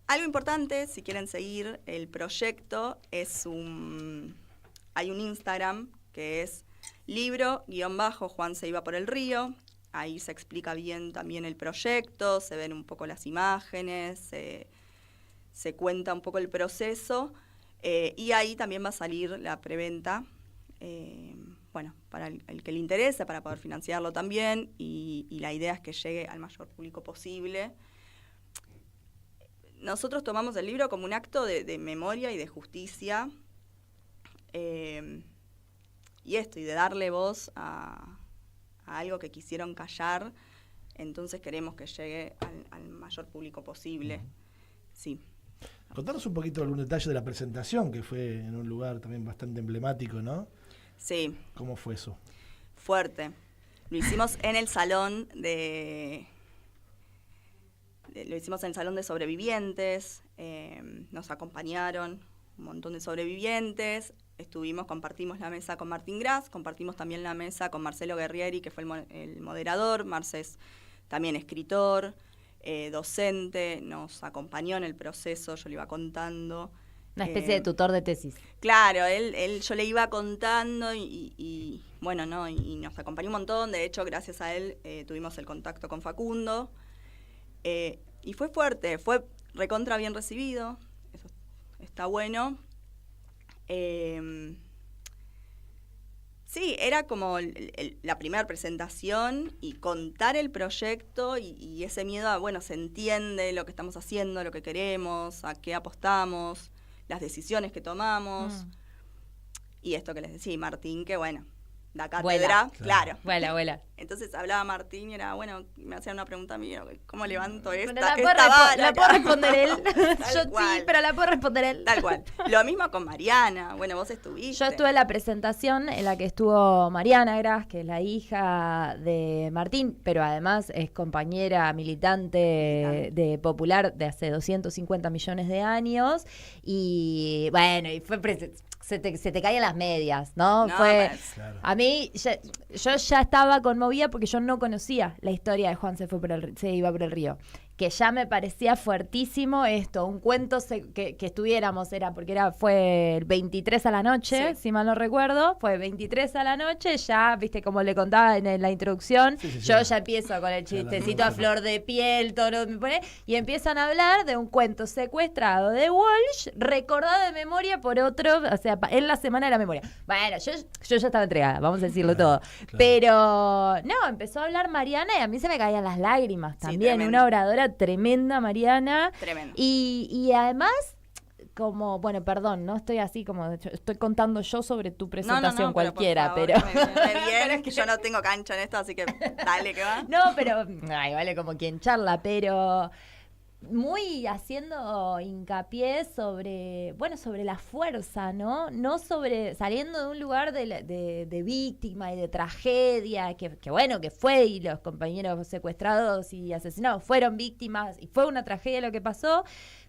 Algo importante, si quieren seguir el proyecto, hay un Instagram que es libro_Juan se iba por el río. Ahí se explica bien también el proyecto, se ven un poco las imágenes, se cuenta un poco el proceso. Y ahí también va a salir la preventa, para el que le interese, para poder financiarlo también, y la idea es que llegue al mayor público posible. Nosotros tomamos el libro como un acto de memoria y de justicia, y de darle voz a algo que quisieron callar, entonces queremos que llegue al mayor público posible, sí. Contanos un poquito algún detalle de la presentación, que fue en un lugar también bastante emblemático, ¿no? Sí. ¿Cómo fue eso? Fuerte. Lo hicimos en el salón de sobrevivientes. Nos acompañaron un montón de sobrevivientes. Compartimos la mesa con Martín Gras, compartimos también la mesa con Marcelo Guerrieri, que fue el moderador. Marce es también escritor. Docente, nos acompañó en el proceso, yo le iba contando. Una especie de tutor de tesis. Claro, yo le iba contando y nos acompañó un montón. De hecho, gracias a él tuvimos el contacto con Facundo. Y fue fuerte, fue recontra bien recibido, eso está bueno. Sí, era como la primera presentación y contar el proyecto y ese miedo a, se entiende lo que estamos haciendo, lo que queremos, a qué apostamos, las decisiones que tomamos. Y esto que les decía, Martín, que da cátedra, claro. Vuela. Entonces hablaba Martín y era, me hacía una pregunta a mí, ¿cómo levanto esta vara? La puedo responder él. Yo cual. sí, pero la puedo responder él. Tal cual. Lo mismo con Mariana. Vos estuviste. Yo estuve en la presentación en la que estuvo Mariana Gras, que es la hija de Martín, pero además es compañera militante de Popular de hace 250 millones de años. Y fue se te caían las medias, ¿no? Claro. A mí, yo ya estaba conmovida porque yo no conocía la historia de Juan se iba por el río. que ya me parecía fuertísimo esto, un cuento que estuviéramos, fue el 23 a la noche, si mal no recuerdo, fue 23 a la noche, ya, viste, como le contaba en la introducción, yo ya empiezo con el chistecito a flor de piel, todo lo que me pone, y empiezan a hablar de un cuento secuestrado de Walsh, recordado de memoria por otro, o sea, en la semana de la memoria. Bueno, yo ya estaba entregada, vamos a decirlo todo. Pero, no, empezó a hablar Mariana y a mí se me caían las lágrimas también, una oradora tremenda, Mariana. Tremendo. Y además, como, bueno, perdón, no estoy así como, estoy contando yo sobre tu presentación cualquiera, pero... Me viene, es que yo no tengo cancha en esto, así que dale que va. No, pero, ay, vale, como quien charla, pero... muy haciendo hincapié sobre la fuerza, ¿no? No sobre, saliendo de un lugar de víctima y de tragedia, que bueno, que fue, y los compañeros secuestrados y asesinados fueron víctimas, y fue una tragedia lo que pasó,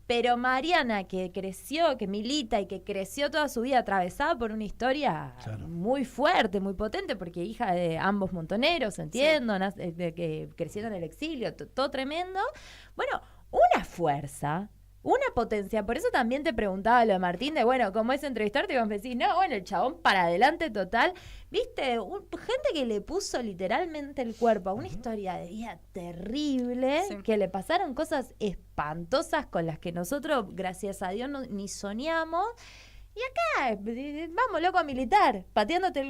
pero Mariana, que creció, que milita y que creció toda su vida atravesada por una historia muy fuerte, muy potente, porque hija de ambos montoneros, entiendo, que crecieron en el exilio, todo tremendo, bueno, una fuerza, una potencia. Por eso también te preguntaba lo de Martín, de bueno, ¿cómo es entrevistarte? Y vos me decís, no, bueno, el chabón para adelante total. Viste, gente que le puso literalmente el cuerpo a una historia de vida terrible, que le pasaron cosas espantosas con las que nosotros, gracias a Dios, ni soñamos. Y acá, vamos, loco, a militar, pateándote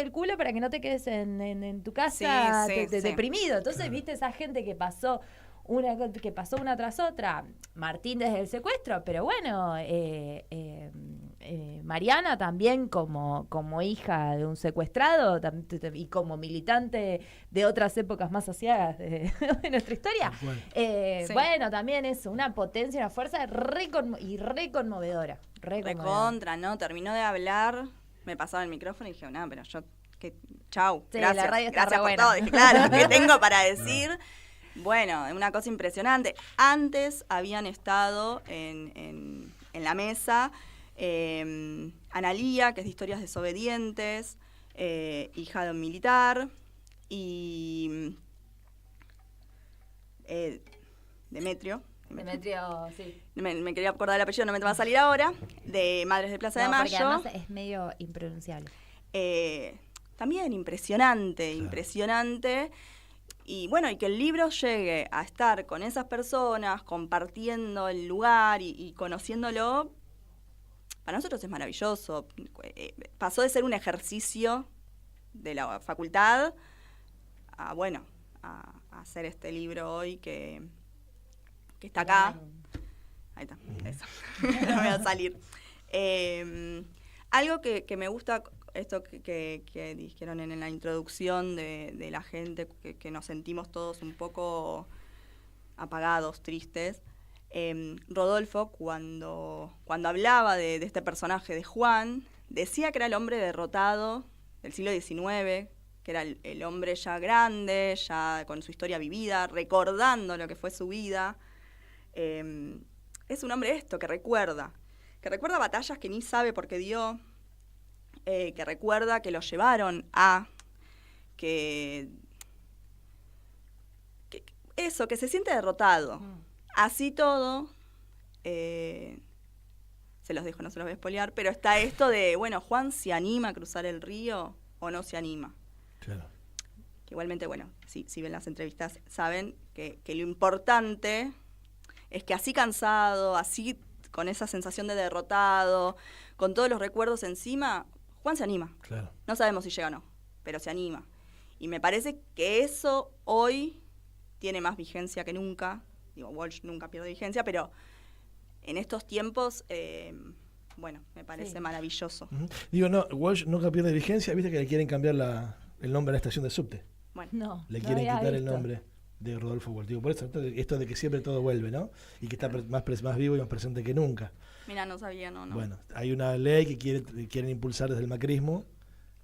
el culo para que no te quedes en tu casa deprimido. Entonces, viste, esa gente que pasó una tras otra, Martín desde el secuestro, pero bueno, Mariana también como hija de un secuestrado y como militante de otras épocas más asiagas de nuestra historia. Bueno, también es una potencia, una fuerza re conmovedora. Recontra, ¿no? Terminó de hablar, me pasaba el micrófono y dije, no, pero yo, chau, gracias, la radio está gracias por buena. todo. Dije, claro, ¿qué tengo para decir? Bueno, una cosa impresionante. Antes habían estado en la mesa Analía, que es de Historias Desobedientes, hija de un militar, y Demetrio, sí. Me quería acordar el apellido, no me va a salir ahora, de Madres de Plaza de Mayo. Porque además es medio impronunciable. También impresionante. Y bueno, y que el libro llegue a estar con esas personas, compartiendo el lugar y conociéndolo, para nosotros es maravilloso. Pasó de ser un ejercicio de la facultad a hacer este libro hoy que está acá. Ahí está, eso. No me va a salir. Algo que me gusta, esto que dijeron en la introducción de la gente, que nos sentimos todos un poco apagados, tristes. Rodolfo, cuando hablaba de este personaje de Juan, decía que era el hombre derrotado del siglo XIX, que era el hombre ya grande, ya con su historia vivida, recordando lo que fue su vida. Es un hombre que recuerda batallas que ni sabe por qué dio, que recuerda que lo llevaron a que se siente derrotado. Así todo, se los dejo, no se los voy a spoilear, pero está esto de, bueno, Juan se anima a cruzar el río o no se anima. Claro. Que igualmente, bueno, si ven las entrevistas, saben que lo importante es que así cansado, así con esa sensación de derrotado, con todos los recuerdos encima, Juan se anima. Claro. No sabemos si llega o no, pero se anima. Y me parece que eso hoy tiene más vigencia que nunca. Digo, Walsh nunca pierde vigencia, pero en estos tiempos, me parece maravilloso. Digo, no, Walsh nunca pierde vigencia. Viste que le quieren cambiar el nombre a la estación de subte. Bueno, le quieren quitar el nombre de Rodolfo Walsh. Digo, por eso, esto de que siempre todo vuelve, ¿no? Y que está más vivo y más presente que nunca. Mira, no sabía, no. Bueno, hay una ley que quieren impulsar desde el macrismo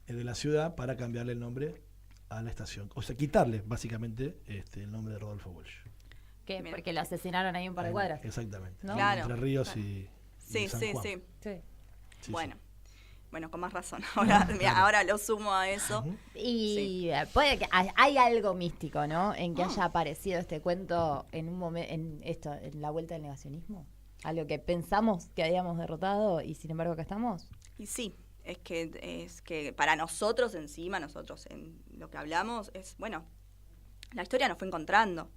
de la ciudad para cambiarle el nombre a la estación. O sea, quitarle, básicamente, el nombre de Rodolfo Walsh. ¿Qué? Porque lo asesinaron ahí un par de cuadras. Exactamente. ¿No? Claro. Entre Ríos y Sí, San sí, Juan. sí. Sí, Bueno, Bueno, con más razón. Ahora, mira, ahora lo sumo a eso. Y puede que hay algo místico, ¿no? En que haya aparecido este cuento en un momento, en la vuelta del negacionismo. Algo que pensamos que habíamos derrotado y sin embargo acá estamos. Y sí, es que para nosotros encima, nosotros en lo que hablamos, la historia nos fue encontrando.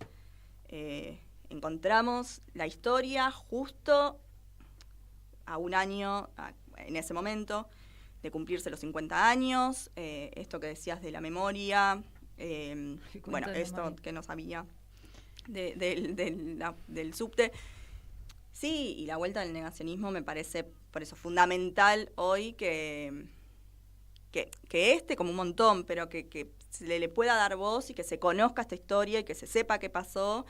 Encontramos la historia justo a un año, en ese momento, de cumplirse los 50 años, esto que decías de la memoria, esto que no sabía del subte. Sí, y la vuelta del negacionismo me parece, por eso, fundamental hoy que como un montón, pero que se le pueda dar voz y que se conozca esta historia y que se sepa qué pasó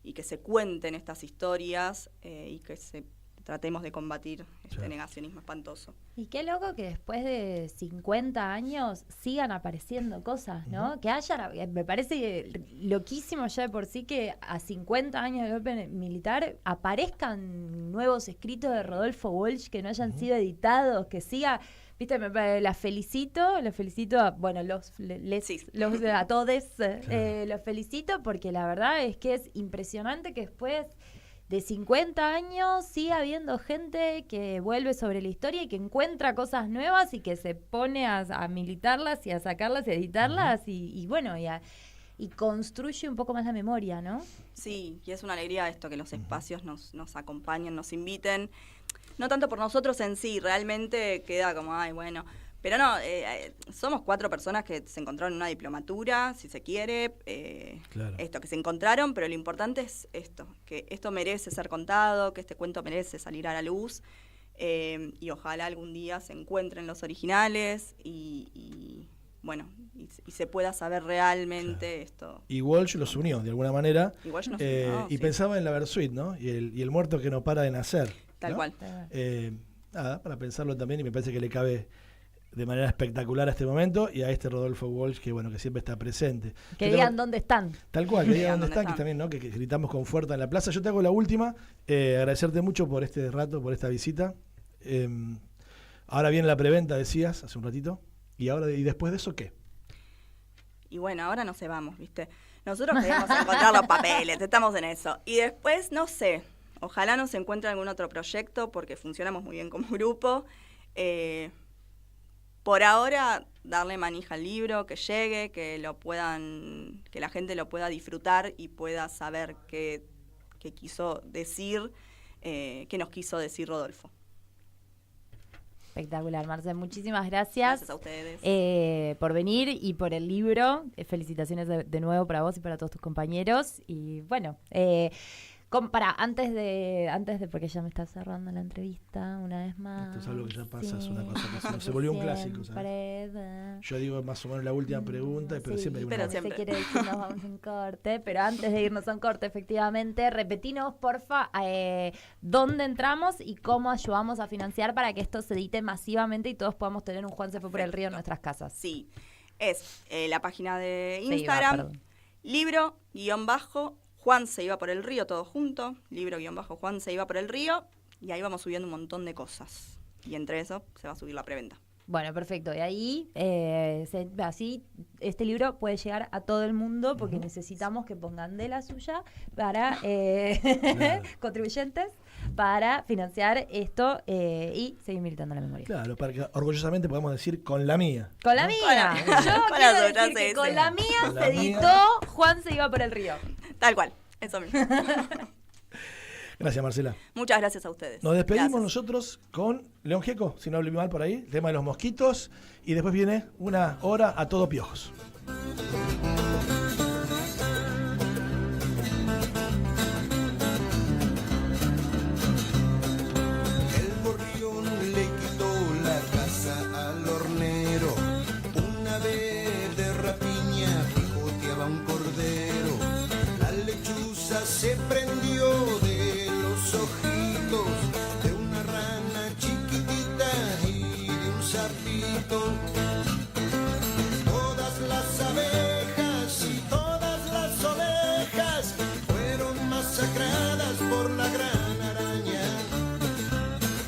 y que se cuenten estas historias y que tratemos de combatir este negacionismo espantoso. Y qué loco que después de 50 años sigan apareciendo cosas, ¿no? Que me parece loquísimo ya de por sí que a 50 años del golpe militar aparezcan nuevos escritos de Rodolfo Walsh que no hayan sido editados, que siga... Viste, la felicito, bueno, a todos, los felicito porque la verdad es que es impresionante que después de 50 años sigue habiendo gente que vuelve sobre la historia y que encuentra cosas nuevas y que se pone a militarlas y a sacarlas y a editarlas y construye un poco más la memoria, ¿no? Sí, y es una alegría esto, que los espacios nos acompañen, nos inviten. No tanto por nosotros en sí, realmente queda como, pero no, somos 4 personas que se encontraron en una diplomatura, si se quiere, esto, que se encontraron, pero lo importante es esto, que esto merece ser contado, que este cuento merece salir a la luz, y ojalá algún día se encuentren los originales y se pueda saber realmente esto. Y Walsh los unió de alguna manera, y pensaba en la Versuit, ¿no? Y el muerto que no para de nacer. Tal ¿no? cual. Nada, para pensarlo también, y me parece que le cabe de manera espectacular a este momento y a este Rodolfo Walsh que siempre está presente. Que digan dónde están. Tal cual, que digan dónde están, que también, ¿no? Que gritamos con fuerza en la plaza. Yo te hago la última, agradecerte mucho por este rato, por esta visita. Ahora viene la preventa, decías, hace un ratito, y después de eso, ¿qué? Y ahora no se vamos, ¿viste? Nosotros queremos encontrar los papeles, estamos en eso. Y después, no sé, ojalá nos encuentre algún otro proyecto porque funcionamos muy bien como grupo. Por ahora, darle manija al libro, que llegue, que la gente lo pueda disfrutar y pueda saber qué quiso decir, qué nos quiso decir Rodolfo. Espectacular, Marce. Muchísimas gracias. Gracias a ustedes. Por venir y por el libro. Felicitaciones de nuevo para vos y para todos tus compañeros. Y bueno, antes de, porque ya me está cerrando la entrevista una vez más. Esto es algo que ya pasa, es una cosa que se volvió un clásico, ¿sabes? Yo digo más o menos la última pregunta, pero siempre hay una. Pero siempre quiere decir nos vamos en corte, pero antes de irnos a un corte, efectivamente, repetinos, porfa, dónde entramos y cómo ayudamos a financiar para que esto se edite masivamente y todos podamos tener un Juan se fue por el río en nuestras casas. Sí, es la página de Instagram, libro_Juan se iba por el río, todo junto, libro_Juan se iba por el río, y ahí vamos subiendo un montón de cosas. Y entre eso se va a subir la preventa. Bueno, perfecto. Y ahí, así, este libro puede llegar a todo el mundo porque necesitamos que pongan de la suya para contribuyentes para financiar esto y seguir militando la memoria. Claro, para que orgullosamente podamos decir con la mía. Con la mía. Yo quiero decir que con la mía se editó Juan se iba por el río. Tal cual, eso mismo. Gracias, Marcela. Muchas gracias a ustedes. Nos despedimos nosotros con León Gieco, si no hablé mal por ahí, el tema de los mosquitos, y después viene una hora a todo piojos. El gorrión le quitó la casa al hornero, una vez de rapiña picoteaba un cordero, la lechuza se prendió de los ojitos de una rana chiquitita y de un sapito. Todas las abejas y todas las ovejas fueron masacradas por la gran araña.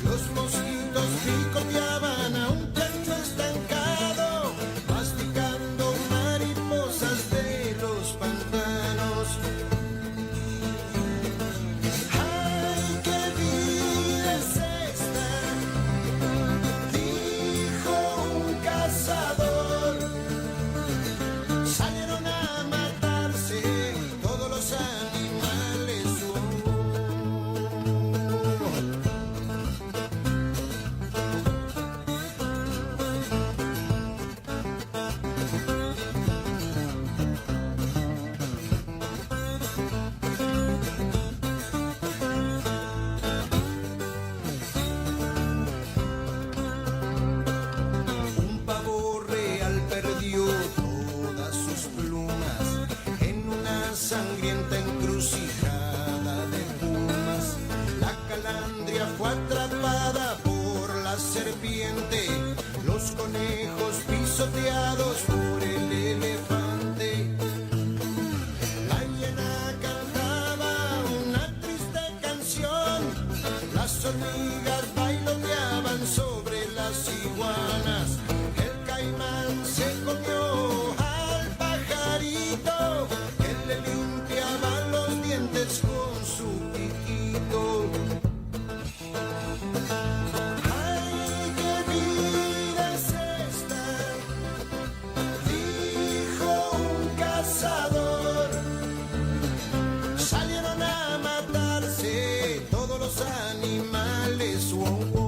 Los mosquitos picoteaban a un hormigas bailoteaban sobre las iguanas. El caimán se comió al pajarito que le limpiaba los dientes con su piquito. Ay, qué vida es esta, dijo un cazador. Salieron a matarse todos los animales. Wow, wow.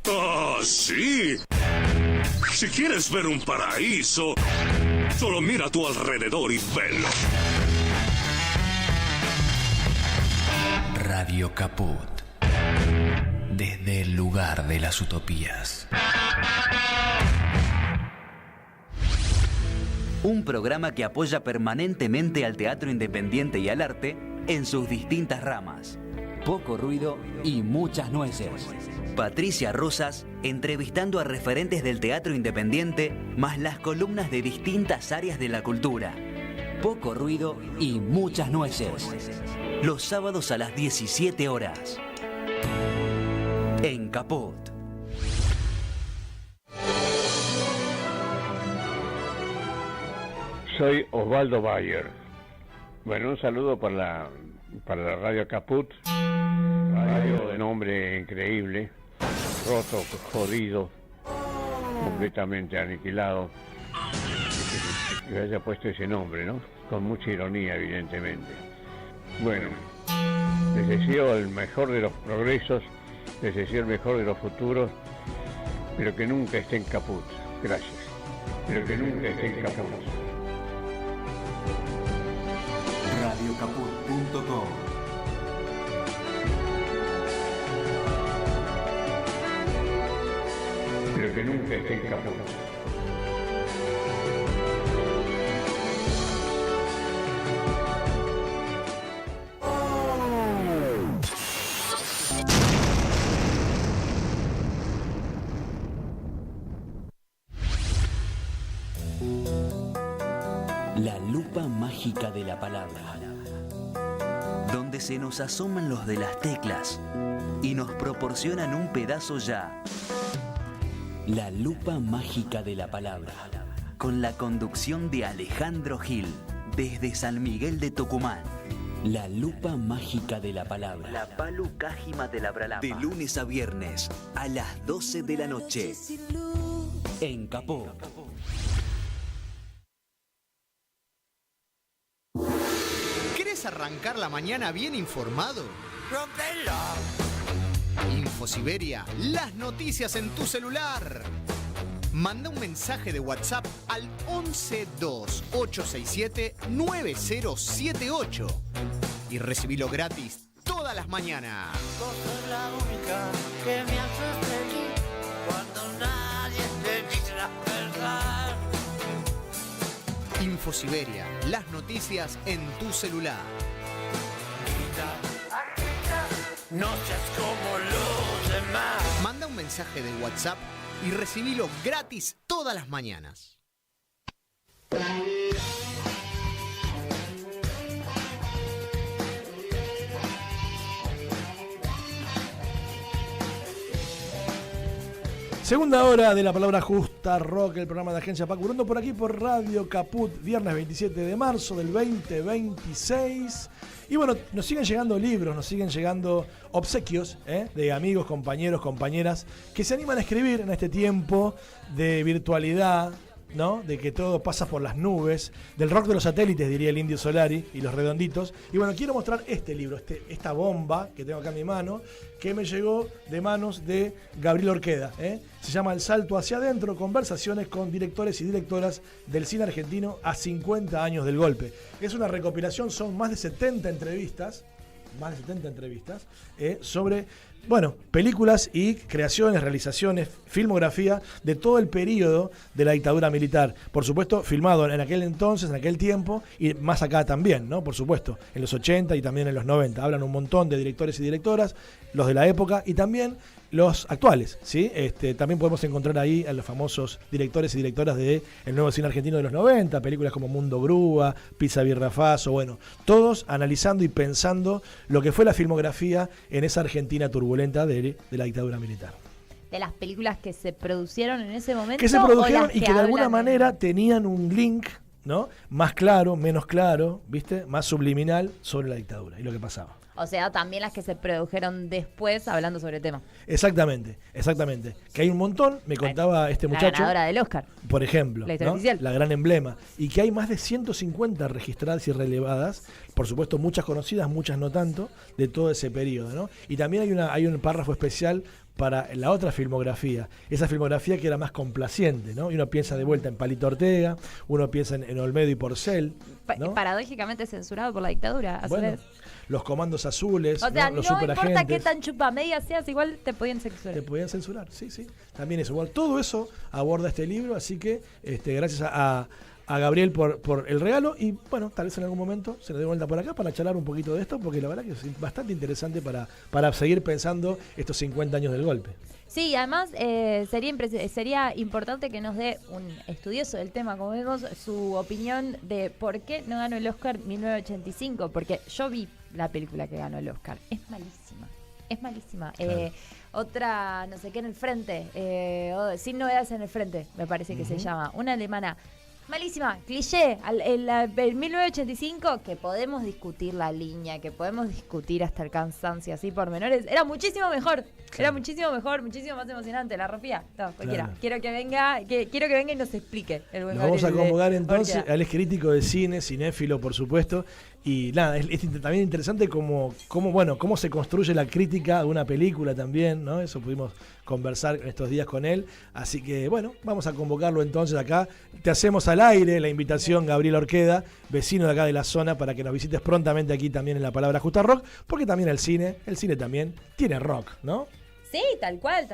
¡Ah, sí! Si quieres ver un paraíso, solo mira a tu alrededor y velo. Radio Caput. Desde el lugar de las utopías. Un programa que apoya permanentemente al teatro independiente y al arte en sus distintas ramas. Poco ruido y muchas nueces. Patricia Rosas entrevistando a referentes del teatro independiente, más las columnas de distintas áreas de la cultura. Poco ruido y muchas nueces. Los sábados a las 17 horas. En Caput. Soy Osvaldo Bayer. Bueno, un saludo para la Radio Caput. Radio de nombre increíble. Roto, jodido, completamente aniquilado, que haya puesto ese nombre, ¿no? Con mucha ironía, evidentemente. Bueno, les deseo el mejor de los progresos, les deseo el mejor de los futuros, pero que nunca estén caput. Gracias. Pero que nunca estén caput. Radiocaput.com. Pero que nunca estén caput. La lupa mágica de la palabra, donde se nos asoman los de las teclas y nos proporcionan un pedazo ya. La lupa mágica de la palabra, con la conducción de Alejandro Gil, desde San Miguel de Tucumán. La lupa mágica de la palabra. La palu cájima de la bralapa. De lunes a viernes, a las 12 de la noche. En Capó. ¿Querés arrancar la mañana bien informado? Infosiberia, las noticias en tu celular. Manda un mensaje de WhatsApp al 1128679078 y recibilo gratis todas las mañanas. Vos sos la única que me hace feliz cuando nadie te dice la verdad. Infosiberia, las noticias en tu celular. No seas como los demás. Manda un mensaje de WhatsApp y recibilo gratis todas las mañanas. Segunda hora de la palabra justa Justa Rock, el programa de Agencia Paco Urondo, por aquí por Radio Caput, viernes 27 de marzo del 2026. Y bueno, nos siguen llegando libros, nos siguen llegando obsequios de amigos, compañeros, compañeras que se animan a escribir en este tiempo de virtualidad, ¿no? De que todo pasa por las nubes, del rock de los satélites, diría el Indio Solari, y los redonditos. Y bueno, quiero mostrar este libro, esta bomba que tengo acá en mi mano, que me llegó de manos de Gabriel Orqueda. Se llama El Salto hacia Adentro, conversaciones con directores y directoras del cine argentino a 50 años del golpe. Es una recopilación, son más de 70 entrevistas, sobre, bueno, películas y creaciones, realizaciones, filmografía de todo el periodo de la dictadura militar. Por supuesto, filmado en aquel entonces, en aquel tiempo, y más acá también, ¿no? Por supuesto, en los 80 y también en los 90. Hablan un montón de directores y directoras, los de la época y también los actuales, ¿sí? También podemos encontrar ahí a los famosos directores y directoras del nuevo cine argentino de los 90, películas como Mundo Grúa, Pizza Birra Faso, bueno, todos analizando y pensando lo que fue la filmografía en esa Argentina turbulenta de la dictadura militar. De las películas que se producieron en ese momento. Que se produjeron y que de alguna manera tenían un link, ¿no? Más claro, menos claro, ¿viste? Más subliminal sobre la dictadura y lo que pasaba. O sea, también las que se produjeron después hablando sobre el tema. Exactamente. Que hay un montón, me contaba este muchacho. La ganadora del Oscar. Por ejemplo, la historia oficial. La gran emblema. Y que hay más de 150 registradas y relevadas, por supuesto muchas conocidas, muchas no tanto, de todo ese periodo, ¿no? Y también hay un párrafo especial para la otra filmografía, esa filmografía que era más complaciente, ¿no? Y uno piensa de vuelta en Palito Ortega, uno piensa en Olmedo y Porcel, ¿no? Paradójicamente censurado por la dictadura, a su vez. Los Comandos Azules, o sea, los no superagentes. importa qué tan chupamedia seas, igual te podían censurar. Te podían censurar, sí. También eso. Bueno, todo eso aborda este libro, así que gracias a Gabriel por el regalo y bueno, tal vez en algún momento se le dé vuelta por acá para charlar un poquito de esto, porque la verdad que es bastante interesante para seguir pensando estos 50 años del golpe. Sí, además sería importante que nos dé un estudioso del tema, como vemos, su opinión de por qué no ganó el Oscar 1985, porque yo vi la película que ganó el Oscar, es malísima. Claro. Otra, no sé qué en el frente, Sin novedades en el frente, me parece que se llama, una alemana. Malísima, cliché, el 1985, que podemos discutir la línea, que podemos discutir hasta el cansancio, así por menores, era muchísimo mejor, muchísimo más emocionante, la rompía, no, cualquiera. Claro. Quiero que venga y nos explique el buen Nos Gabriel. vamos a acomodar entonces al ex crítico de cine, cinéfilo por supuesto, y nada, es también interesante cómo se construye la crítica de una película también, ¿no? Eso pudimos conversar estos días con él, así que bueno, vamos a convocarlo entonces acá. Te hacemos al aire la invitación, Gabriel Orqueda, vecino de acá de la zona, para que nos visites prontamente aquí también en La Palabra Justa Rock, porque también el cine también tiene rock, ¿no? Sí, tal cual.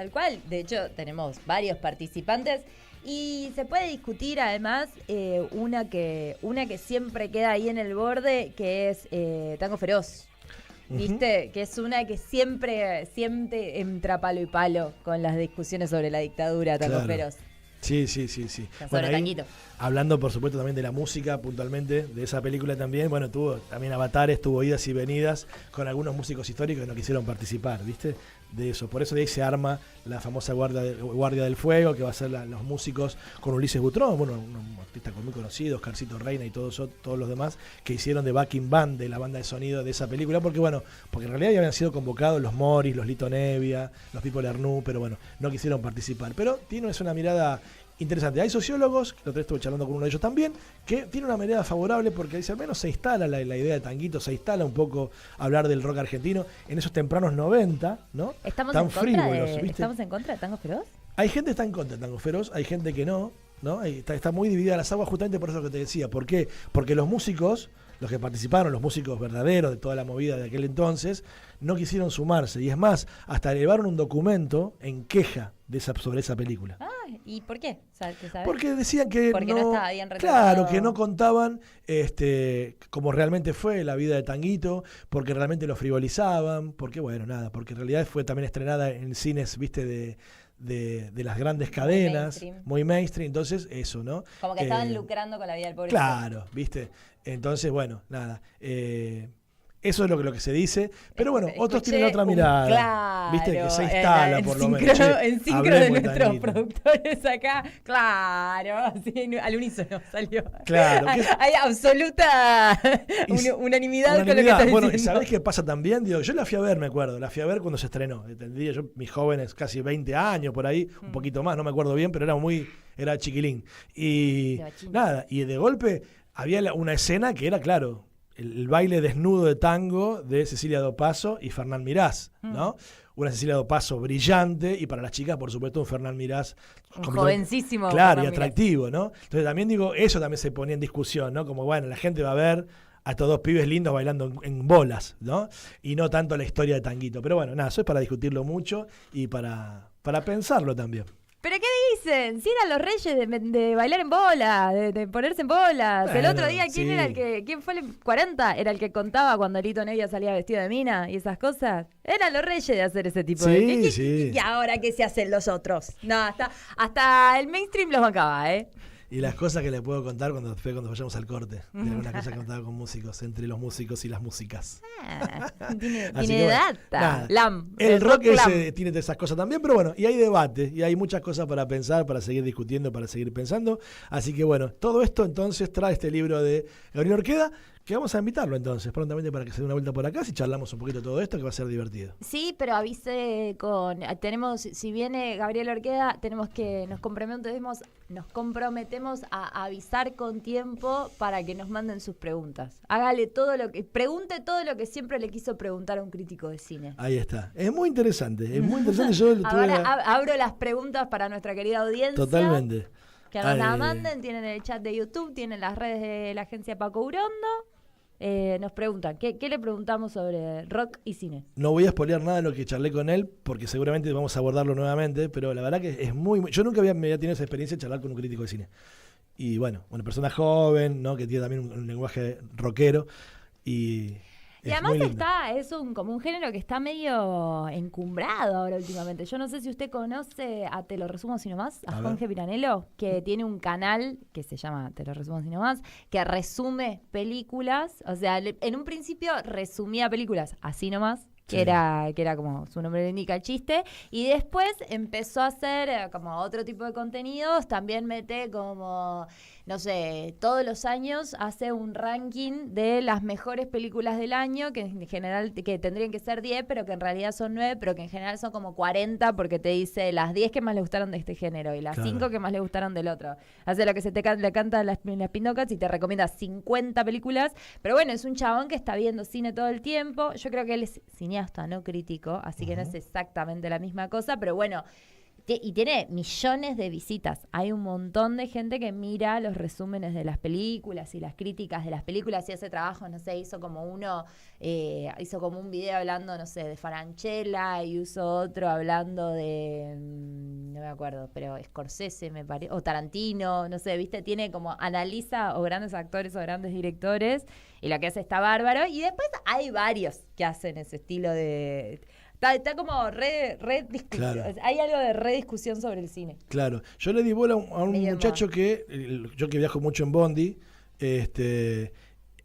De hecho, tenemos varios participantes y se puede discutir además una que siempre queda ahí en el borde, que es Tango Feroz. ¿Viste? Que es una que siempre entra palo y palo con las discusiones sobre la dictadura, Tango Feroz. Sí. Sobre Tanguito. Hablando, por supuesto, también de la música, puntualmente, de esa película también. Bueno, tuvo también avatares, tuvo idas y venidas con algunos músicos históricos que no quisieron participar, ¿viste? De eso. Por eso de ahí se arma la famosa Guardia del Fuego, que va a ser los músicos con Ulises Butrón, bueno, un artista muy conocido, Oscarcito Reina y todos los demás, que hicieron de backing band de la banda de sonido de esa película, porque en realidad ya habían sido convocados los Morris, los Lito Nevia, los Pipo Lernoux, pero bueno, no quisieron participar. Pero tiene una mirada interesante. Hay sociólogos, la otra vez estuve charlando con uno de ellos también, que tiene una mirada favorable porque dice, al menos se instala la idea de Tanguito, se instala un poco hablar del rock argentino en esos tempranos 90, ¿no? ¿Estamos en contra de Tango Feroz? Hay gente que está en contra de Tango Feroz, hay gente que no, está muy dividida las aguas, justamente por eso que te decía. ¿Por qué? Porque los músicos, los que participaron, los músicos verdaderos de toda la movida de aquel entonces, no quisieron sumarse. Y es más, hasta elevaron un documento en queja sobre esa película. ¿Y por qué? ¿Sabes? Porque decían que no estaba bien retratado. Claro, que no contaban como realmente fue la vida de Tanguito, porque realmente lo frivolizaban, porque porque en realidad fue también estrenada en cines, viste, de las grandes cadenas, muy mainstream, entonces eso, ¿no? Como que estaban lucrando con la vida del pobre. Claro, viste. Entonces, Eso es lo que se dice. Pero bueno, otros Escuché tienen otra mirada. Claro, Viste, que se instala por lo menos. En sincro de nuestros productores acá. Claro, así al unísono salió. Claro. Hay absoluta unanimidad con lo que estás bueno, diciendo. ¿y sabés qué pasa también? Digo, yo la fui a ver, me acuerdo. La fui a ver cuando se estrenó. Tendría yo, mis jóvenes, casi 20 años por ahí, un poquito más, no me acuerdo bien, pero era chiquilín. Y nada, y de golpe había una escena que era, claro, el baile desnudo de tango de Cecilia Dopazo y Fernán Mirás, ¿no? Una Cecilia Dopazo brillante y para las chicas, por supuesto, un Fernán Mirás jovencísimo. Claro, y atractivo, ¿no? Entonces también digo, eso también se ponía en discusión, ¿no? Como, bueno, la gente va a ver a estos dos pibes lindos bailando en bolas, ¿no? Y no tanto la historia de Tanguito. Pero bueno, nada, eso es para discutirlo mucho y para pensarlo también. ¿Pero qué dicen? Si eran los reyes de bailar en bola, de ponerse en bolas. Bueno, el otro día, ¿quién fue el 40? Era el que contaba cuando Lito Nevia salía vestido de mina y esas cosas. Eran los reyes de hacer ese tipo de... Sí. ¿Y ahora qué se hacen los otros? No, hasta el mainstream los bancaba, ¿eh? Y las cosas que les puedo contar cuando vayamos al corte. De algunas cosas que contaba con músicos, entre los músicos y las músicas. Tiene data. El rock tiene esas cosas también, pero bueno, y hay debate, y hay muchas cosas para pensar, para seguir discutiendo, para seguir pensando. Así que bueno, todo esto entonces trae este libro de Gabriel Orqueda, que vamos a invitarlo entonces prontamente para que se dé una vuelta por acá, si charlamos un poquito de todo esto, que va a ser divertido. Sí, pero avise si viene Gabriel Orqueda, nos comprometemos a avisar con tiempo para que nos manden sus preguntas. Pregunte todo lo que siempre le quiso preguntar a un crítico de cine. Ahí está. Es muy interesante. Ahora abro las preguntas para nuestra querida audiencia. Totalmente. Que nos la manden, tienen el chat de YouTube, tienen las redes de la agencia Paco Urondo. Nos preguntan, ¿qué le preguntamos sobre rock y cine? No voy a spoilear nada de lo que charlé con él, porque seguramente vamos a abordarlo nuevamente, pero la verdad que es yo nunca me había tenido esa experiencia de charlar con un crítico de cine. Y bueno, una persona joven, ¿no? Que tiene también un lenguaje rockero y además es como un género que está medio encumbrado ahora últimamente. Yo no sé si usted conoce a Te lo resumo así nomás, a Jorge Piranello, que tiene un canal que se llama Te lo resumo así nomás, que resume películas. O sea, en un principio resumía películas así nomás, que era como su nombre le indica el chiste, y después empezó a hacer como otro tipo de contenidos, también mete como, no sé, todos los años hace un ranking de las mejores películas del año, que en general que tendrían que ser 10, pero que en realidad son 9, pero que en general son como 40, porque te dice las 10 que más le gustaron de este género y las 5 que más le gustaron del otro. Hace lo que se le canta las pindocas y te recomienda 50 películas, pero bueno, es un chabón que está viendo cine todo el tiempo. Yo creo que él es cineasta, no crítico, así que no es exactamente la misma cosa, pero bueno, y tiene millones de visitas. Hay un montón de gente que mira los resúmenes de las películas y las críticas de las películas y hace trabajo, no sé, hizo como un video hablando, no sé, de Franchella, y hizo otro hablando de, no me acuerdo, pero Scorsese me parece, o Tarantino, no sé, viste, tiene como, analiza o grandes actores o grandes directores, y lo que hace está bárbaro, y después hay varios que hacen ese estilo de... Está como claro. Hay algo de rediscusión sobre el cine. Claro. Yo le di bola a un muchacho que, yo que viajo mucho en Bondi,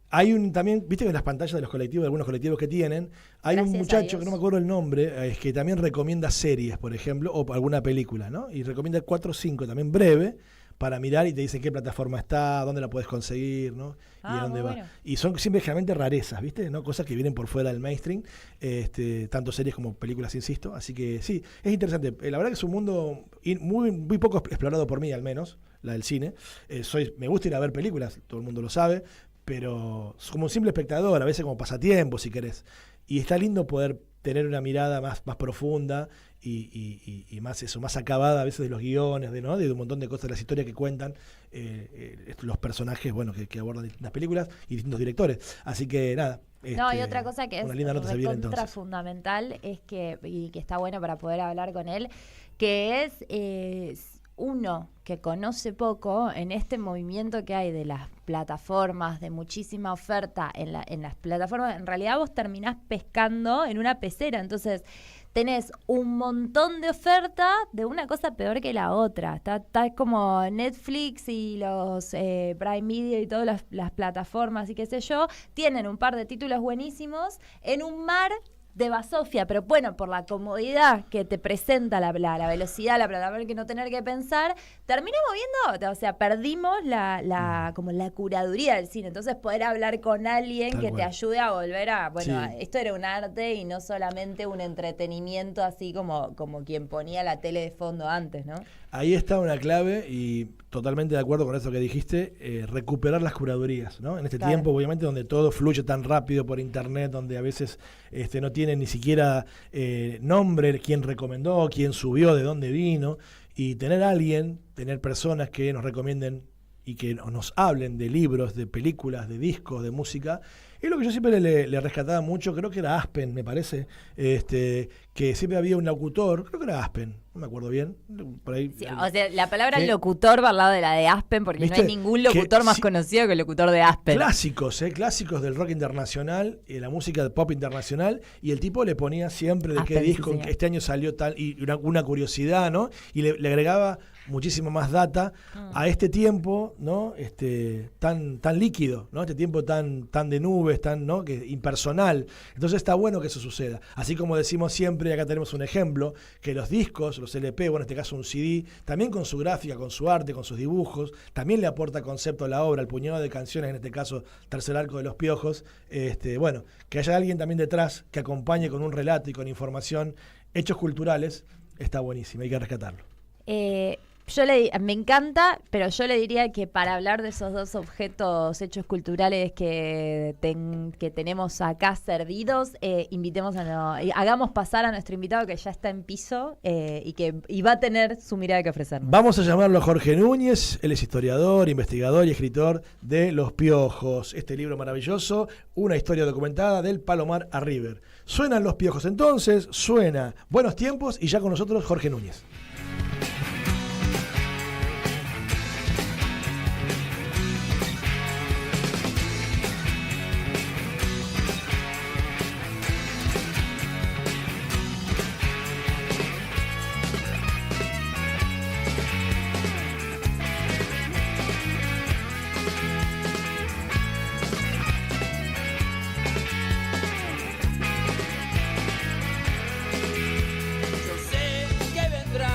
hay también, viste que en las pantallas de los colectivos, de algunos colectivos que tienen, hay un muchacho que no me acuerdo el nombre, que también recomienda series, por ejemplo, o alguna película, ¿no? Y recomienda 4 o 5, también breve, para mirar y te dicen qué plataforma está, dónde la puedes conseguir, ¿no? Y a dónde va. Bueno. Y son siempre generalmente rarezas, ¿viste? ¿No? Cosas que vienen por fuera del mainstream, tanto series como películas, insisto. Así que sí, es interesante. La verdad que es un mundo muy poco explorado por mí, al menos, la del cine. Me gusta ir a ver películas, todo el mundo lo sabe, pero como un simple espectador, a veces como pasatiempo, si querés. Y está lindo poder tener una mirada más profunda y más acabada a veces de los guiones, de un montón de cosas de las historias que cuentan los personajes, bueno, que abordan distintas películas y distintos directores. Así que nada. Y otra cosa que es recontra fundamental es que está bueno para poder hablar con él, que es uno que conoce poco, en este movimiento que hay de las plataformas, de muchísima oferta en las plataformas, en realidad vos terminás pescando en una pecera. Entonces tenés un montón de oferta de una cosa peor que la otra. Está como Netflix y los Prime Video y todas las plataformas y qué sé yo, tienen un par de títulos buenísimos en un mar de basofia, pero bueno, por la comodidad que te presenta la velocidad, la plataforma, que no tener que pensar, terminamos viendo, o sea, perdimos como la curaduría del cine. Entonces poder hablar con alguien Tal que cual. te ayude a volver a, bueno, Sí. esto era un arte y no solamente un entretenimiento así como quien ponía la tele de fondo antes, ¿no? Ahí está una clave y totalmente de acuerdo con eso que dijiste, recuperar las curadurías, ¿no? En este Claro. tiempo, obviamente, donde todo fluye tan rápido por internet, donde a veces no tiene ni siquiera nombre, quién recomendó, quién subió, de dónde vino, y tener personas que nos recomienden y que nos hablen de libros, de películas, de discos, de música. Es lo que yo siempre le rescataba mucho, creo que era Aspen, me parece, que siempre había un locutor, creo que era Aspen, no me acuerdo bien, por ahí. Sí, o sea, la palabra ¿Qué? locutor va al lado de la de Aspen, porque ¿Viste? no hay ningún locutor Que más sí. conocido que el locutor de Aspen. Clásicos del rock internacional, la música de pop internacional, y el tipo le ponía siempre de qué Aspen, sí, disco, señor. este año salió tal, y una curiosidad, ¿no? Y le agregaba muchísimo más data a este tiempo, ¿no? Tan líquido, ¿no? Este tiempo tan de nubes, ¿no? Que impersonal. Entonces está bueno que eso suceda. Así como decimos siempre, y acá tenemos un ejemplo, que los discos, los LP, bueno, en este caso un CD, también con su gráfica, con su arte, con sus dibujos, también le aporta concepto a la obra, el puñado de canciones, en este caso Tercer Arco de los Piojos. Bueno, que haya alguien también detrás que acompañe con un relato y con información, hechos culturales, está buenísimo, hay que rescatarlo. Me encanta, pero yo le diría que para hablar de esos dos objetos, hechos culturales que tenemos acá servidos, hagamos pasar a nuestro invitado que ya está en piso y va a tener su mirada que ofrecernos. Vamos a llamarlo a Jorge Núñez, él es historiador, investigador y escritor de Los Piojos, este libro maravilloso, una historia documentada del Palomar a River. Suenan Los Piojos entonces, suena Buenos Tiempos y ya con nosotros Jorge Núñez. Yo sé que vendrá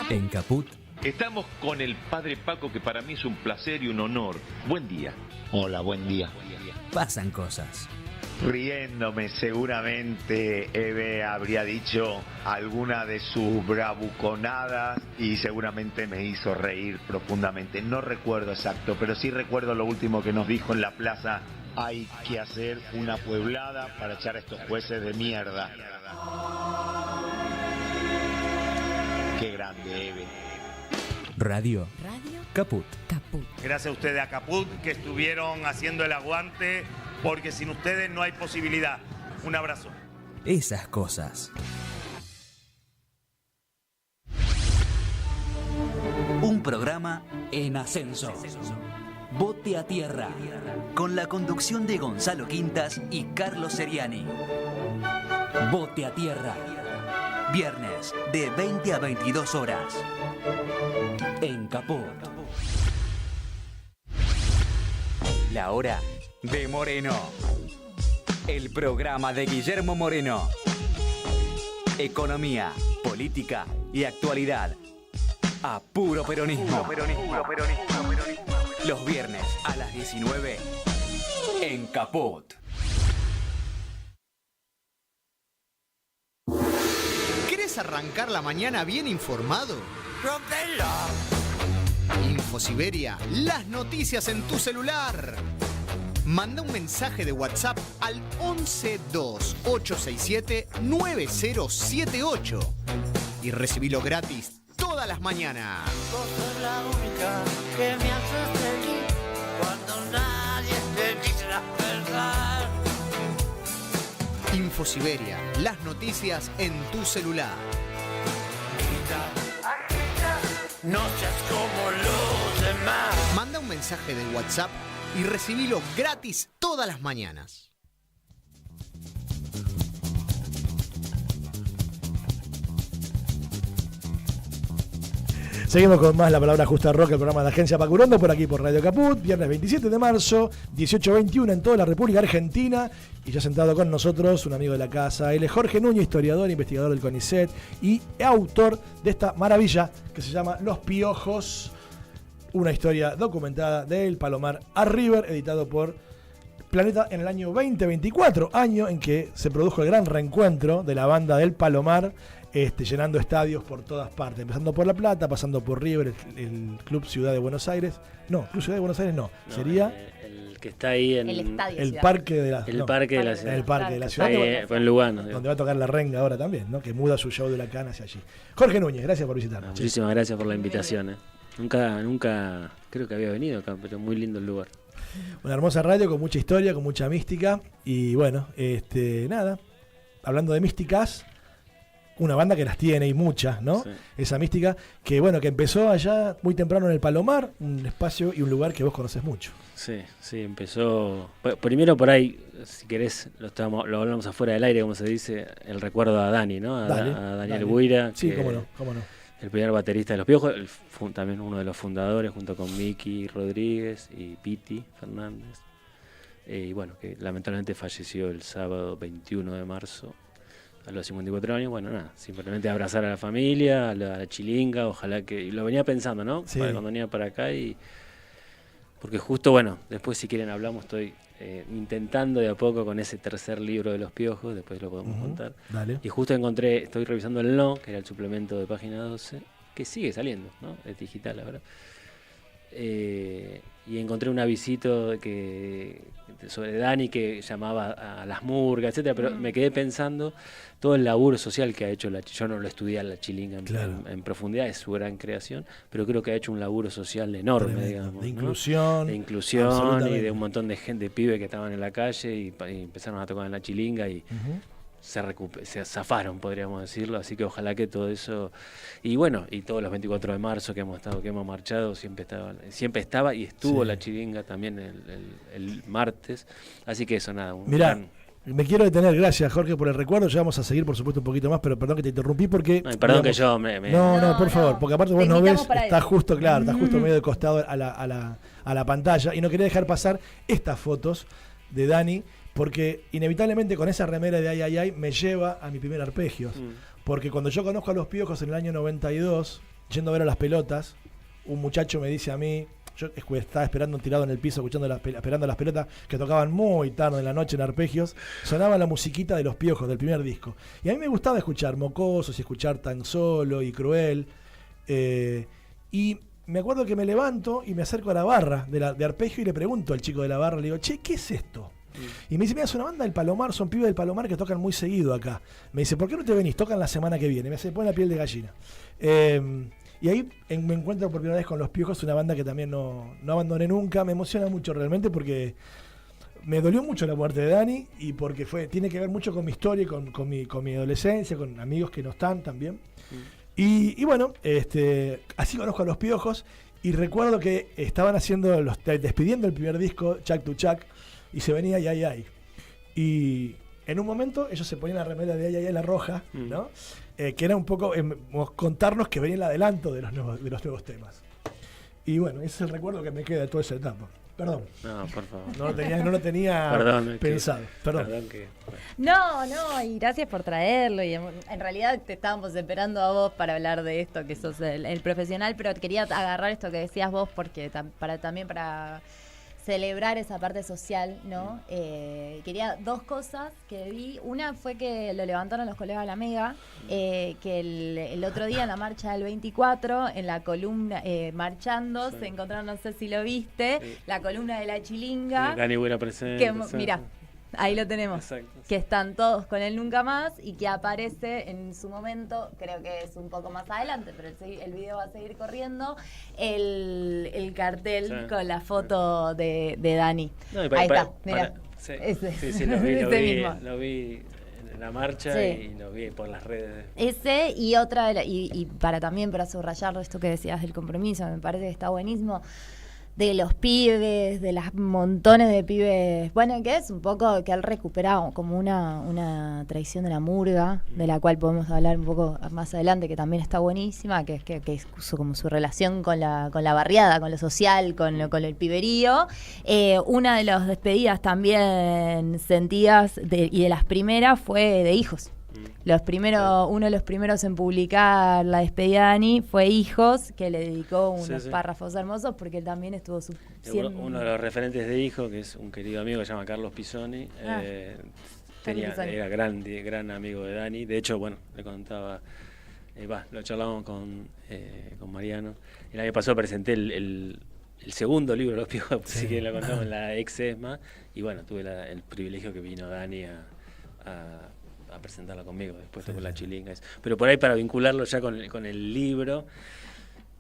En Caput. Estamos con el padre Paco, que para mí es un placer y un honor. Buen día. Hola, buen día. Pasan cosas. Riéndome, seguramente Eve habría dicho alguna de sus bravuconadas y seguramente me hizo reír profundamente. No recuerdo exacto, pero sí recuerdo lo último que nos dijo en la plaza. Hay que hacer una pueblada para echar a estos jueces de mierda. Qué grande, Eve. Radio Caput. Gracias a ustedes a Caput que estuvieron haciendo el aguante, porque sin ustedes no hay posibilidad. Un abrazo. Esas cosas. Un programa en ascenso. Bote a tierra. Con la conducción de Gonzalo Quintas y Carlos Seriani. Bote a tierra. Viernes de 20 a 22 horas. En Caput. La hora de Moreno. El programa de Guillermo Moreno. Economía, política y actualidad. A puro peronismo. Los viernes a las 19 en Caput. ¿Querés arrancar la mañana bien informado? Infosiberia, las noticias en tu celular. Manda un mensaje de WhatsApp al 1128679078 y recibilo gratis todas las mañanas. Vos sos la única que me haces feliz cuando nadie te dice la verdad. Infosiberia, las noticias en tu celular. No seas como los demás. Manda un mensaje de WhatsApp y recibilo gratis todas las mañanas. Seguimos con más La Palabra Justa Rock, el programa de Agencia Paco Urondo, por aquí por Radio Caput, viernes 27 de marzo, 18:21 en toda la República Argentina. Y ya sentado con nosotros un amigo de la casa, él es Jorge Núñez, historiador, investigador del CONICET y autor de esta maravilla que se llama Los Piojos, una historia documentada del Palomar a River, editado por Planeta en el año 2024, año en que se produjo el gran reencuentro de la banda del Palomar, llenando estadios por todas partes, empezando por La Plata, pasando por River, el Club Ciudad de Buenos Aires. No, Club Ciudad de Buenos Aires no, sería el que está ahí en el estadio el parque de la parque de la ciudad. El parque de la ciudad. En Lugano. Donde va a tocar La Renga ahora también, ¿no? Que muda su show de la cana hacia allí. Jorge Núñez, gracias por visitarnos. Muchísimas gracias por la invitación. Nunca creo que había venido acá, pero muy lindo el lugar. Una hermosa radio con mucha historia, con mucha mística. Y bueno, nada, hablando de místicas, una banda que las tiene y muchas, ¿no? Sí. Esa mística que, bueno, que empezó allá muy temprano en el Palomar, un espacio y un lugar que vos conocés mucho. Sí, empezó. Primero por ahí, si querés, lo hablamos afuera del aire, como se dice, el recuerdo a Dani, ¿no? A Daniel Buira. Sí, cómo no. El primer baterista de Los Piojos, también uno de los fundadores, junto con Miki Rodríguez y Piti Fernández. Y bueno, que lamentablemente falleció el sábado 21 de marzo. A los 54 años, bueno, nada, simplemente abrazar a la familia, a la chilinga, ojalá que... Y lo venía pensando, ¿no? Sí. Cuando venía para acá y... Porque justo, bueno, después si quieren hablamos, estoy intentando de a poco con ese tercer libro de Los Piojos, después lo podemos contar. Dale. Y justo estoy revisando el No, que era el suplemento de página 12, que sigue saliendo, ¿no? Es digital ahora. Y encontré un avisito sobre Dani que llamaba a las murgas, etcétera, pero me quedé pensando todo el laburo social que ha hecho yo no lo estudié a la chilinga en profundidad, es su gran creación, pero creo que ha hecho un laburo social enorme, digamos, de inclusión, ¿no? De inclusión y de un montón de gente, pibe que estaban en la calle y empezaron a tocar en la chilinga y se zafaron, podríamos decirlo, así que ojalá que todo eso, y bueno, y todos los 24 de marzo que hemos marchado, siempre estaba y estuvo la chilinga también el martes, así que eso nada. Mirá, me quiero detener, gracias Jorge por el recuerdo, ya vamos a seguir por supuesto un poquito más, pero perdón que te interrumpí porque... Ay, perdón, digamos, que yo No, por favor, porque aparte vos no ves, estás justo medio de costado a la pantalla y no quería dejar pasar estas fotos de Dani, porque inevitablemente con esa remera de ay me lleva a mi primer arpegio. Porque cuando yo conozco a Los Piojos en el año 92, yendo a ver a Las Pelotas, un muchacho me dice a mí, yo estaba esperando tirado en el piso, esperando las pelotas que tocaban muy tarde en la noche en arpegios, sonaba la musiquita de Los Piojos, del primer disco. Y a mí me gustaba escuchar Mocosos y escuchar Tan Solo y Cruel. Y me acuerdo que me levanto y me acerco a la barra de arpegio y le pregunto al chico de la barra, le digo, che, ¿qué es esto? Y me dice, mira, es una banda del Palomar, son pibes del Palomar que tocan muy seguido acá. Me dice, ¿por qué no te venís? Tocan la semana que viene. Me pone la piel de gallina. Y ahí me encuentro por primera vez con Los Piojos, una banda que también no abandoné nunca. Me emociona mucho realmente porque me dolió mucho la muerte de Dani y porque tiene que ver mucho con mi historia y con mi adolescencia, con amigos que no están también. Y bueno, así conozco a Los Piojos y recuerdo que estaban despidiendo el primer disco, Chac to Chac, y se venía Ay Ay Ay. Y en un momento ellos se ponían la remera de Ay Ay Ay, la roja, ¿no? Que era un poco contarnos que venía el adelanto de los nuevos temas. Y bueno, ese es el recuerdo que me queda de toda esa etapa. Perdón. No, por favor. No lo tenía Perdón, pensado. Perdón. No, y gracias por traerlo. Y en realidad te estábamos esperando a vos para hablar de esto, que sos el profesional, pero quería agarrar esto que decías vos porque también para celebrar esa parte social, ¿no? Quería dos cosas que vi. Una fue que lo levantaron los colegas de la Mega, que el otro día en la marcha del 24, en la columna, marchando, se encontraron, no sé si lo viste, la columna de La Chilinga. Dani Buena presente. Mira, ahí lo tenemos. Exacto. Que están todos con el Nunca Más y que aparece en su momento, creo que es un poco más adelante, pero el video va a seguir corriendo, el cartel con la foto de Dani. No, ahí está, mira. Sí, lo vi en la marcha y lo vi por las redes. Ese y otra, y para subrayarlo, esto que decías del compromiso, me parece que está buenísimo. De los pibes, de las montones de pibes, bueno, que es un poco que él recuperado como una tradición de la murga, de la cual podemos hablar un poco más adelante, que también está buenísima, que es como su relación con la barriada, con lo social, con el piberío. Una de las despedidas también sentidas, y de las primeras, fue de Hijos. Uno de los primeros en publicar la despedida de Dani fue Hijos, que le dedicó unos párrafos hermosos porque él también estuvo uno de los referentes de Hijos, que es un querido amigo que se llama Carlos Pisoni, era gran amigo de Dani. De hecho, bueno, le contaba, lo charlábamos con Mariano. El año pasado presenté el segundo libro de Los Piojos, así que lo contamos en la ex ESMA, y bueno, tuve el privilegio que vino Dani a presentarla conmigo, después tocó La Chilinga. Pero por ahí, para vincularlo ya con el libro,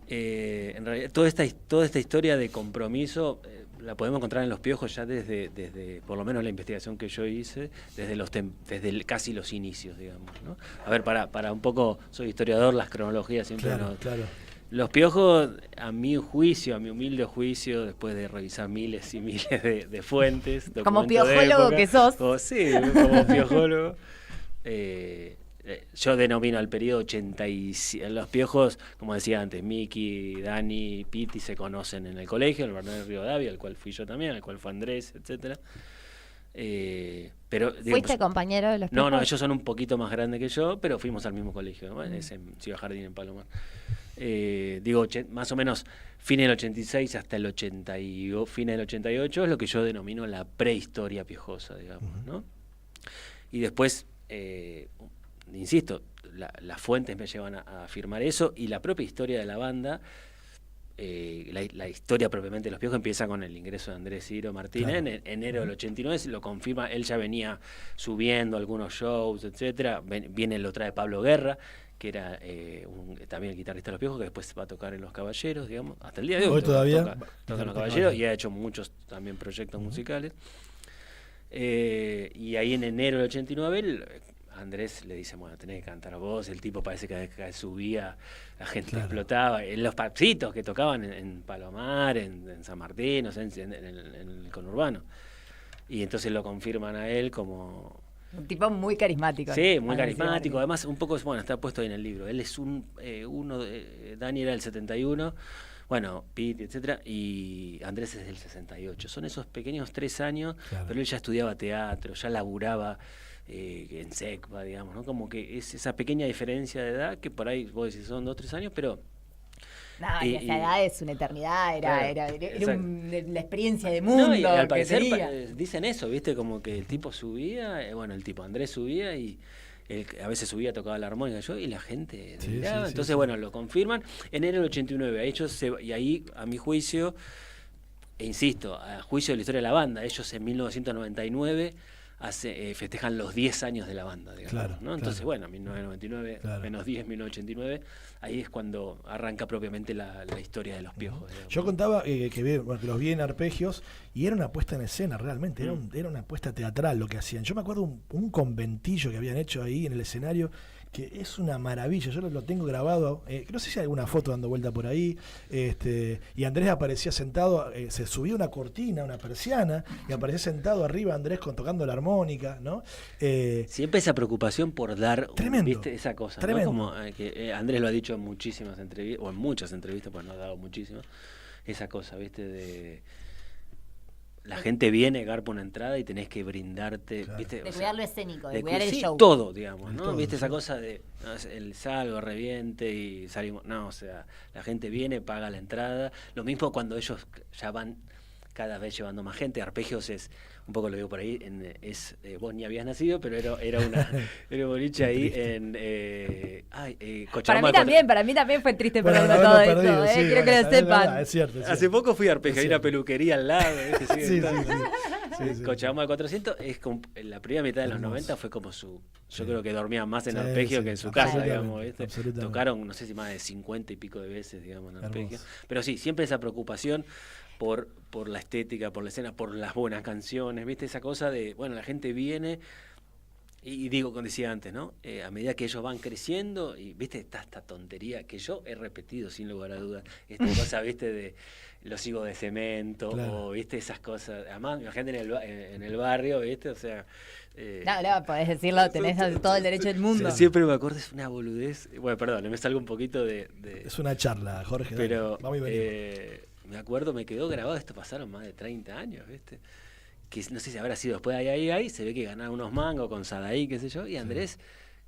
en realidad toda esta historia de compromiso la podemos encontrar en Los Piojos ya desde por lo menos la investigación que yo hice, desde casi los inicios, digamos, ¿no? A ver, para un poco, soy historiador, las cronologías siempre Claro. Los Piojos, a mi humilde juicio, después de revisar miles y miles de fuentes, como piojólogo que sos. Como piojólogo. Yo denomino al periodo 87. Los Piojos, como decía antes, Miki, Dani, Piti se conocen en el colegio, en el Bernabé Rivadavia, al cual fui yo también, al cual fue Andrés, etcétera. Pero ¿fuiste compañero de Los Piojos? No, ellos son un poquito más grandes que yo, pero fuimos al mismo colegio, ¿no? Es en Ciudad Jardín, en Palomar. Más o menos fines del 86 hasta el fines del 88 es lo que yo denomino la prehistoria piojosa, digamos, ¿no? Y después, insisto, las fuentes me llevan a afirmar eso, y la propia historia de la banda, la historia propiamente de Los Piojos empieza con el ingreso de Andrés Ciro Martínez en enero del 89, lo confirma, él ya venía subiendo algunos shows, etcétera. Lo trae Pablo Guerra, que era también el guitarrista de Los Piojos, que después va a tocar en Los Caballeros, digamos, hasta el día de hoy todavía toca en Los Caballeros, y ha hecho muchos también proyectos musicales. Y ahí en enero del 89 Andrés le dice, bueno, tenés que cantar vos. El tipo parece que cada vez subía, la gente explotaba. En los papsitos que tocaban en Palomar, en San Martín, o sea, en el conurbano. Y entonces lo confirman a él como... Un tipo muy carismático. Sí, muy carismático. Además, un poco, bueno, está puesto ahí en el libro. Él es Dani era del 71, bueno, Pete, etcétera, y Andrés es del 68. Son esos pequeños 3 años, pero él ya estudiaba teatro, ya laburaba en SECBA, digamos, ¿no? Como que es esa pequeña diferencia de edad que por ahí vos decís son 2 o 3 años, pero No, y esa edad es una eternidad, era la experiencia de mundo. No, y al que parecer tenía. dicen eso, ¿viste? Como que el tipo subía, el tipo Andrés subía y a veces subía, tocaba la armónica y la gente miraba. Entonces, bueno, lo confirman. Enero del 89, y ahí, a mi juicio, e insisto, a juicio de la historia de la banda, ellos en 1999 festejan los 10 años de la banda, digamos, Claro, ¿no? Entonces, bueno, 1999, menos 10, 1989, ahí es cuando arranca propiamente la historia de los Piojos. Digamos. Yo contaba que los vi en arpegios y era una puesta en escena realmente, era una puesta teatral lo que hacían. Yo me acuerdo un conventillo que habían hecho ahí en el escenario, que es una maravilla, yo lo tengo grabado, no sé si hay alguna foto dando vuelta por ahí, y Andrés aparecía sentado, se subía una cortina, una persiana, y aparecía sentado arriba Andrés tocando la armónica, ¿no? Siempre esa preocupación por dar, tremendo, ¿viste? Esa cosa, tremendo. ¿no? Como que Andrés lo ha dicho en muchísimas entrevistas, o en muchas entrevistas, pues no ha dado muchísimas, esa cosa, ¿viste? De la gente viene, garpa una entrada y tenés que brindarte, ¿viste? De O cuidar sea, lo escénico, de de cuidar el sí, show. todo, digamos, ¿no? Todo, ¿Viste? sí. Esa cosa de el salgo, reviente y salimos. No, o sea, la gente viene, paga la entrada. Lo mismo cuando ellos ya van cada vez llevando más gente. Arpegios es, un poco lo veo por ahí, vos ni habías nacido, pero era un boliche ahí en Cochabamba. Para mí también fue triste Bueno, perderlo todo eso, quiero que lo sepan. Es cierto. Hace poco fui a Arpegio, hay una peluquería al lado. ¿Viste? Sí, Cochabamba de 400, la primera mitad de los 90 fue como yo creo que dormía más en Arpegio que en su casa, digamos, ¿viste? Tocaron, no sé si más de 50 y pico de veces, digamos, en Arpegio. Pero sí, siempre esa preocupación por la estética, por la escena, por las buenas canciones, ¿viste? Esa cosa de, bueno, la gente viene, y digo, como decía antes, ¿no? A medida que ellos van creciendo, y, ¿viste? Esta tontería que yo he repetido sin lugar a dudas, esta cosa, ¿viste? De los higos de cemento, o, ¿viste? Esas cosas, además, la gente en el barrio, ¿viste? O sea... no, podés decirlo, tenés todo el derecho del mundo. Siempre me acuerdo, es una boludez, bueno, perdón, me salgo un poquito de... Es una charla, Jorge. Pero... Vamos y venimos. Me acuerdo, me quedó grabado, esto pasaron más de 30 años, ¿viste? Que no sé si habrá sido después de ahí, se ve que ganaron unos mangos con Sadaí, qué sé yo, y Andrés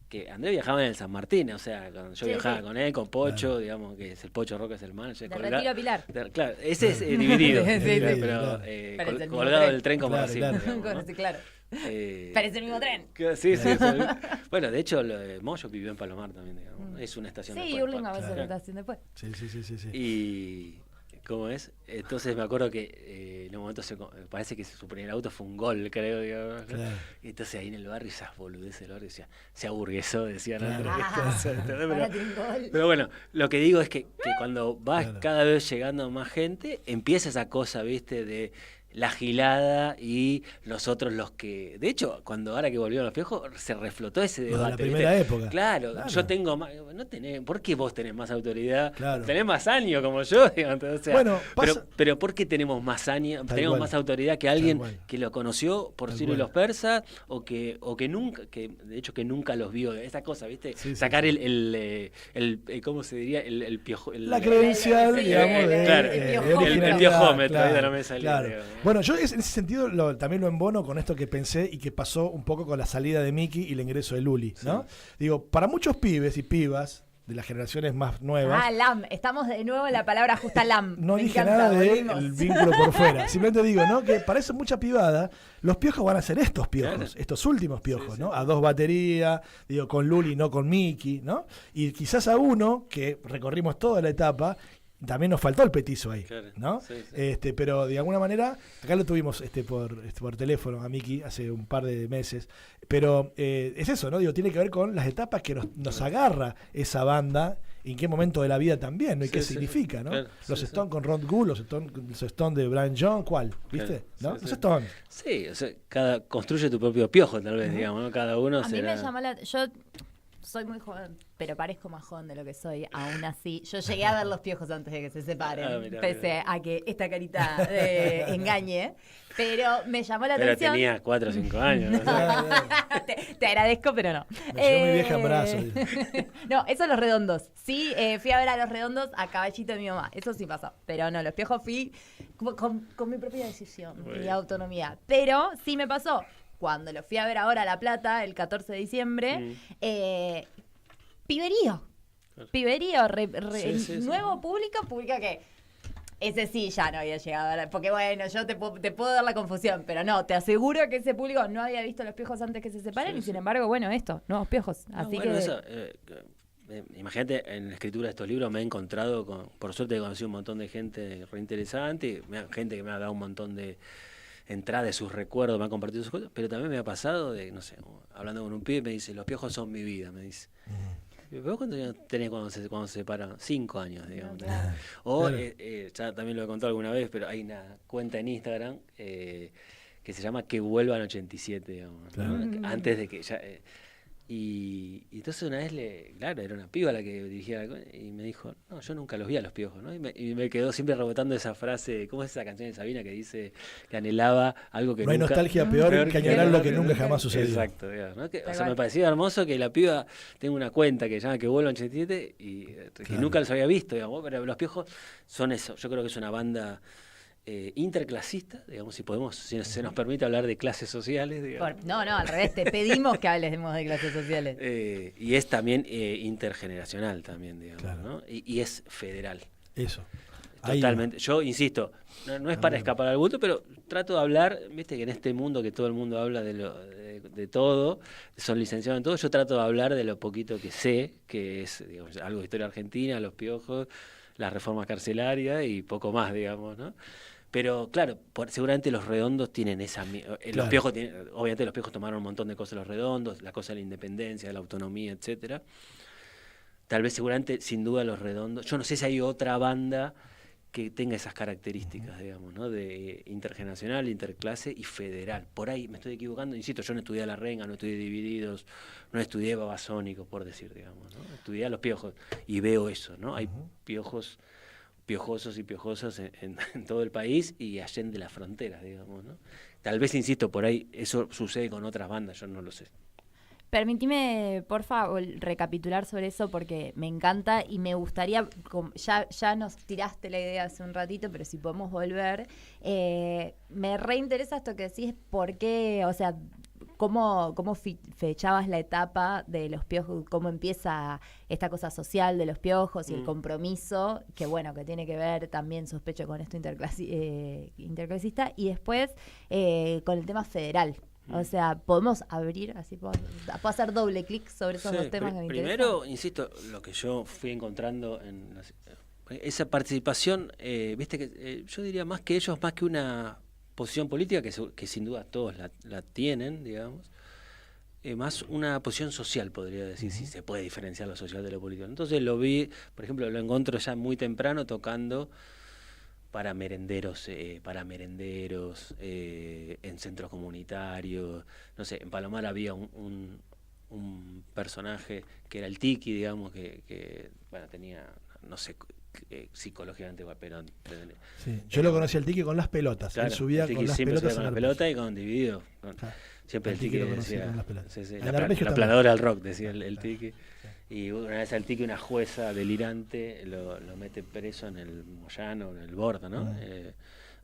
viajaba en el San Martín, o sea, yo viajaba con él, con Pocho, digamos, que es el Pocho Roca, es el manager. De Retiro a Pilar. Claro, ese es dividido, Pero colgado del tren como así. Claro. Parece el mismo tren. Sí. Bueno, de hecho, Moyo vivió en Palomar también, digamos. Es una estación después. Sí, Hurlingham es una estación después. Sí. Y... ¿Cómo es? Entonces me acuerdo que en un momento parece que su primer auto fue un Gol, creo, digamos. Claro. Y entonces ahí en el barrio, esas boludeces del barrio, decía, se aburguesó, decían. Claro. Pero bueno, lo que digo es que cuando vas cada vez llegando más gente, empieza esa cosa, ¿viste? De la gilada y nosotros los que... De hecho, ahora que volvieron los Piojos, se reflotó ese debate. La primera época. Claro, yo tengo más... ¿Por qué vos tenés más autoridad? Claro. Tenés más años como yo, digamos. O sea, bueno, pero ¿por qué tenemos más años, tenemos más autoridad que alguien que lo conoció por Ciro y los persas o que nunca, que de hecho que nunca los vio? Esa cosa, ¿viste? Sacar el ¿cómo se diría? El piojo... La credencial, digamos, el piojómetro, ahí no me salió. Bueno, yo en ese sentido también lo embono con esto que pensé y que pasó un poco con la salida de Miki y el ingreso de Luli, ¿no? Digo, para muchos pibes y pibas de las generaciones más nuevas... LAM, estamos de nuevo en la palabra justa LAM. No dije nada del vínculo por fuera, simplemente digo, ¿no? Que para eso mucha pibada, los Piojos van a ser estos Piojos, estos últimos Piojos, ¿no? A 2 baterías, digo, con Luli, no con Miki, ¿no? Y quizás a uno, que recorrimos toda la etapa... También nos faltó el petizo ahí, ¿no? Pero de alguna manera, acá lo tuvimos por teléfono a Miki hace un par de meses, pero es eso, ¿no? Digo, tiene que ver con las etapas que nos agarra esa banda, y en qué momento de la vida también, ¿no? Y qué significa, ¿no? Claro, los Stones con Ron Wood, los Stones de Brian Jones, ¿cuál? ¿Viste? ¿No? Los Stones. Sí, o sea, construye tu propio piojo, tal vez, digamos, ¿no? Cada uno será... A mí me llamó yo soy muy joven, pero parezco más joven de lo que soy. Aún así, yo llegué a ver los Piojos antes de que se separen, pese a que esta carita engañe. Pero me llamó la atención. Pero tenía 4 o 5 años. No. Te agradezco, pero no. Me llevo mi vieja en brazos. No, eso Los Redondos. Sí, fui a ver a Los Redondos a caballito de mi mamá. Eso sí pasó. Pero no, Los Piojos fui con mi propia decisión y autonomía. Pero sí me pasó. Cuando lo fui a ver ahora a La Plata, el 14 de diciembre, piberío. piberío, Sí. nuevo público que ese sí ya no había llegado. Porque bueno, yo te puedo dar la confusión, pero no, te aseguro que ese público no había visto Los Piojos antes que se separen y sin embargo, bueno, nuevos Piojos. Así bueno, que... eso, imagínate, en la escritura de estos libros me he encontrado por suerte he conocido un montón de gente reinteresante, gente que me ha dado un montón de entrada de sus recuerdos, me ha compartido sus cosas, pero también me ha pasado de, no sé, hablando con un pibe me dice, los piojos son mi vida, me dice. ¿Vos cuántos años tenés cuando se separan? 5 años, digamos. Claro. O, Claro. ya también lo he contado alguna vez, pero hay una cuenta en Instagram que se llama Que Vuelvan 87, digamos. Claro. ¿no? Antes de que ya... y entonces una vez, claro, era una piba la que dirigía y me dijo, no, yo nunca los vi a los piojos, ¿no? Y me quedó siempre rebotando esa frase, ¿cómo es esa canción de Sabina que dice que anhelaba algo que No hay nunca... nostalgia peor que añorar lo que nunca jamás sucedió. Exacto, digamos, ¿no? O sea, me parecía hermoso que la piba tenga una cuenta que se llama Que Vuelvan 87 y que nunca los había visto, digamos, pero los piojos son eso, yo creo que es una banda... interclasista, digamos, si se nos permite hablar de clases sociales. Digamos. No, al revés, te pedimos que hablemos de clases sociales. Y es también intergeneracional también, digamos, Claro. ¿no? Y es federal. Eso. Totalmente. Yo insisto, no es para escapar al bulto, pero trato de hablar, viste que en este mundo que todo el mundo habla de todo, son licenciados en todo, yo trato de hablar de lo poquito que sé, que es digamos, algo de historia argentina, los piojos, las reformas carcelarias y poco más, digamos, ¿no? Pero claro, seguramente los redondos tienen esa... Los piojos obviamente los piojos tomaron un montón de cosas los redondos, la cosa de la independencia, de la autonomía, etcétera. Tal vez seguramente, sin duda, los redondos... Yo no sé si hay otra banda que tenga esas características, digamos, ¿no? De intergeneracional, interclase y federal. Por ahí me estoy equivocando, insisto, yo no estudié a La Renga, no estudié Divididos, no estudié Babasónicos, por decir, digamos, ¿no? Estudié a los piojos y veo eso, ¿no? Hay piojosos y piojosas en todo el país y allende las fronteras, digamos, ¿no? Tal vez, insisto, por ahí eso sucede con otras bandas, yo no lo sé. Permitime, porfa, recapitular sobre eso porque me encanta y me gustaría, ya nos tiraste la idea hace un ratito, pero si podemos volver, me reinteresa esto que decís, por qué, o sea, cómo fechabas la etapa de los piojos, cómo empieza esta cosa social de los piojos y el compromiso, que bueno, que tiene que ver también, sospecho, con esto interclasista, y después con el tema federal. O sea, podemos abrir, así puedo hacer doble clic sobre esos dos temas que me interesan. Primero, insisto, lo que yo fui encontrando en esa participación, viste que yo diría más que ellos, más que una posición política, que sin duda todos la tienen, digamos, más una posición social, podría decir, si se puede diferenciar lo social de lo político. Entonces lo vi, por ejemplo, lo encuentro ya muy temprano tocando para merenderos, en centros comunitarios, no sé, en Palomar había un personaje que era el Tiki, digamos, que bueno, tenía, no sé, psicológicamente, pero... Sí, yo lo conocí al Tiki con las pelotas, claro, él subía con las pelotas con las pelotas y con Dividido. Siempre el Tiki lo conocí decía, con las pelotas. La planadora del rock, decía el Tiki. Y una vez al Tiki una jueza delirante lo mete preso en el Moyano, en el Borda, ¿no?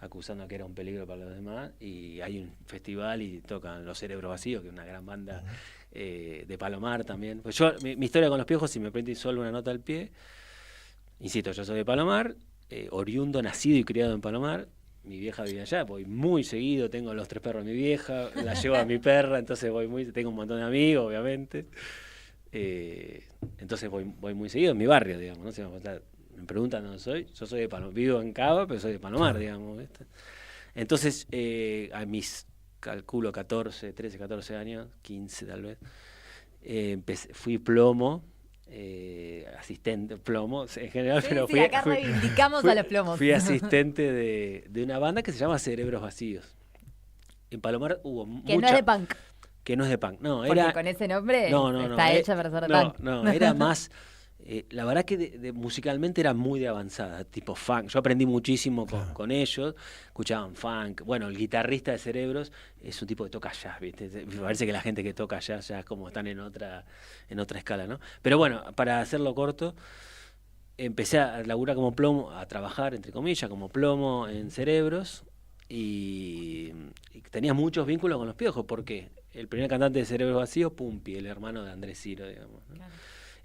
Acusando que era un peligro para los demás. Y hay un festival y tocan Los Cerebros Vacíos, que es una gran banda de Palomar también. Pues yo, mi historia con los piojos, si me permitís solo una nota al pie, insisto, yo soy de Palomar, oriundo, nacido y criado en Palomar. Mi vieja vive allá, voy muy seguido, tengo los 3 perros de mi vieja, la llevo a mi perra, entonces tengo un montón de amigos, obviamente. Entonces voy muy seguido en mi barrio, digamos, ¿no? Si me preguntan dónde soy, yo soy de Palomar, vivo en Cava, pero soy de Palomar, digamos, ¿viste? Entonces, a mis, calculo, 13, 14 años, 15 tal vez, fui plomo, asistente, plomo, en general, Sí, pero sí, acá reivindicamos a los plomos. Fui asistente de una banda que se llama Cerebros Vacíos. En Palomar hubo que no es de punk. Que no es de punk, no. Porque Era, con ese nombre no, está hecha para ser de punk. No, era más... la verdad que musicalmente era muy de avanzada, tipo funk. Yo aprendí muchísimo con ellos, escuchaban funk. Bueno, el guitarrista de Cerebros es un tipo que toca jazz, ¿viste? Me parece que la gente que toca jazz ya es como están en otra escala, ¿no? Pero bueno, para hacerlo corto, empecé a laburar como plomo, a trabajar, entre comillas, como plomo en Cerebros y tenía muchos vínculos con los piojos, porque el primer cantante de Cerebros Vacíos, Pumpi, el hermano de Andrés Ciro, digamos, ¿no? Claro.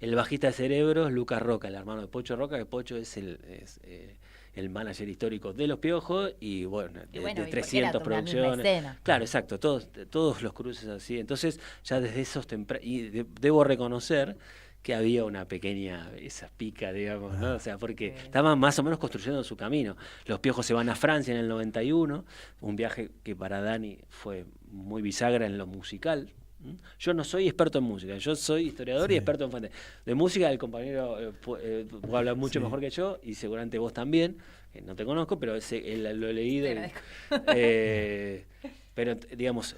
El bajista de Cerebros, Lucas Roca, el hermano de Pocho Roca, que Pocho es el manager histórico de Los Piojos y bueno, Y bueno, de y 300 porque era una misma producciones. escena. Claro, exacto, todos los cruces así. Entonces, ya desde esos debo reconocer que había una pequeña, esa pica, digamos, ¿no? O sea, porque estaban más o menos construyendo su camino. Los Piojos se van a Francia en el 91, un viaje que para Dani fue muy bisagra en lo musical. Yo no soy experto en música, yo soy historiador y experto en fuentes. De música el compañero puede hablar mucho mejor que yo y seguramente vos también, que no te conozco, pero lo he leído. Pero digamos,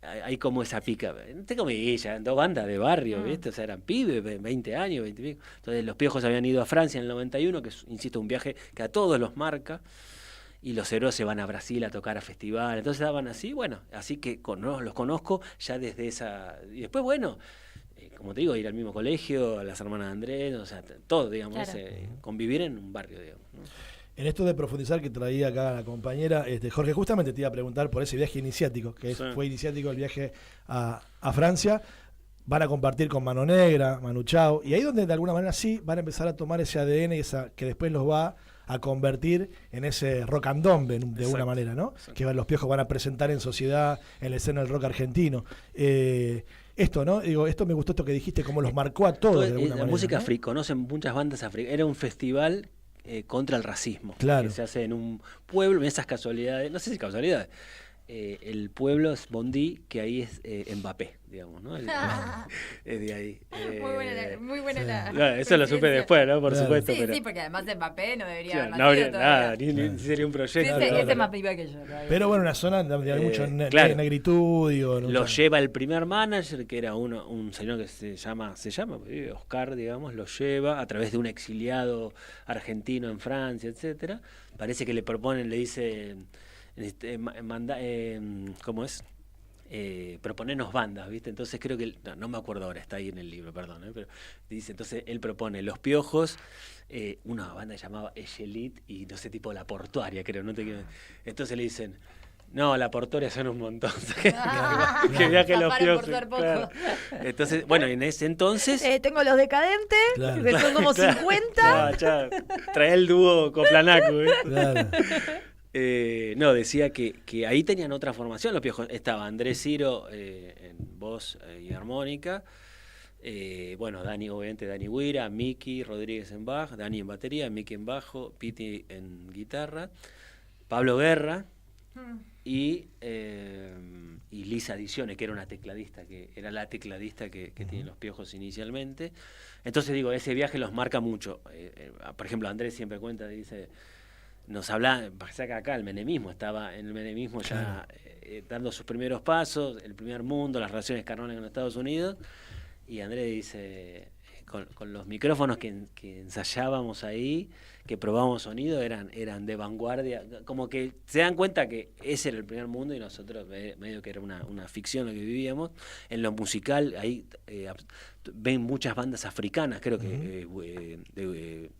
hay como esa pica, entre comillas, 2 bandas de barrio, ¿viste? O sea, eran pibes, 20 años, 20 y pico. Entonces los Piojos habían ido a Francia en el 91, que es, insisto, un viaje que a todos los marca. Y los Héroes se van a Brasil a tocar a festivales. Entonces estaban así, bueno, así que los conozco ya desde esa... Y después, bueno, como te digo, ir al mismo colegio, a las hermanas de Andrés, o sea, todo, digamos, Claro. convivir en un barrio, digamos, ¿no? En esto de profundizar que traía acá la compañera, Jorge, justamente te iba a preguntar por ese viaje iniciático, que fue iniciático el viaje a Francia. Van a compartir con Mano Negra, Manu Chao, y ahí donde de alguna manera sí van a empezar a tomar ese ADN y esa que después los va a convertir en ese rock and dombe de una manera, ¿no? Exacto. Que los Piojos van a presentar en sociedad, en la escena del rock argentino. Esto, ¿no? Digo, esto me gustó esto que dijiste, cómo los marcó a todos de alguna la manera. música ¿no? conocen muchas bandas africanas. Era un festival contra el racismo. Claro. Que se hace en un pueblo, en esas casualidades, no sé si casualidades. El pueblo es Bondy, que ahí es Mbappé, digamos, ¿no? Es de ahí. Muy buena la No, eso lo supe después, ¿no? Por supuesto. Sí, pero, sí, porque además de Mbappé no debería claro, haber no habría nacido nada, todavía. ni sería un proyecto. Sí, ese es más piba que yo. Pero bueno, una zona donde hay mucho claro. negritud. Digo, Lo lleva el primer manager, que era un señor que se llama Oscar, digamos, lo lleva a través de un exiliado argentino en Francia, etcétera. Parece que le proponen, le dicen... ¿cómo es? Proponernos bandas, ¿viste? Entonces creo que, no me acuerdo ahora, está ahí en el libro, perdón, pero dice, entonces él propone Los Piojos, una banda llamada Echelit y no sé, tipo La Portuaria, creo, entonces le dicen, no, La Portuaria son un montón. Que viaje Los Piojos. Claro. Entonces, bueno, en ese entonces... tengo Los Decadentes, que son como 50. Ya, trae el dúo Coplanaco, ¿eh? Claro. No, decía que ahí tenían otra formación los Piojos. Estaba Andrés Ciro en voz y armónica, bueno, Dani, obviamente Dani Huira, Miki Rodríguez en bajo, Dani en batería, Miki en bajo, Piti en guitarra, Pablo Guerra y Lisa Adicione, que era una tecladista, que era la tecladista que tienen los Piojos inicialmente. Entonces digo, ese viaje los marca mucho. Por ejemplo, Andrés siempre cuenta, dice... Nos habla, saca acá el menemismo, estaba en el menemismo ya dando sus primeros pasos, el primer mundo, las relaciones carnales con Estados Unidos, y Andrés dice, con los micrófonos que ensayábamos ahí, que probábamos sonido, eran de vanguardia, como que se dan cuenta que ese era el primer mundo y nosotros medio que era una ficción lo que vivíamos. En lo musical, ahí ven muchas bandas africanas, creo que,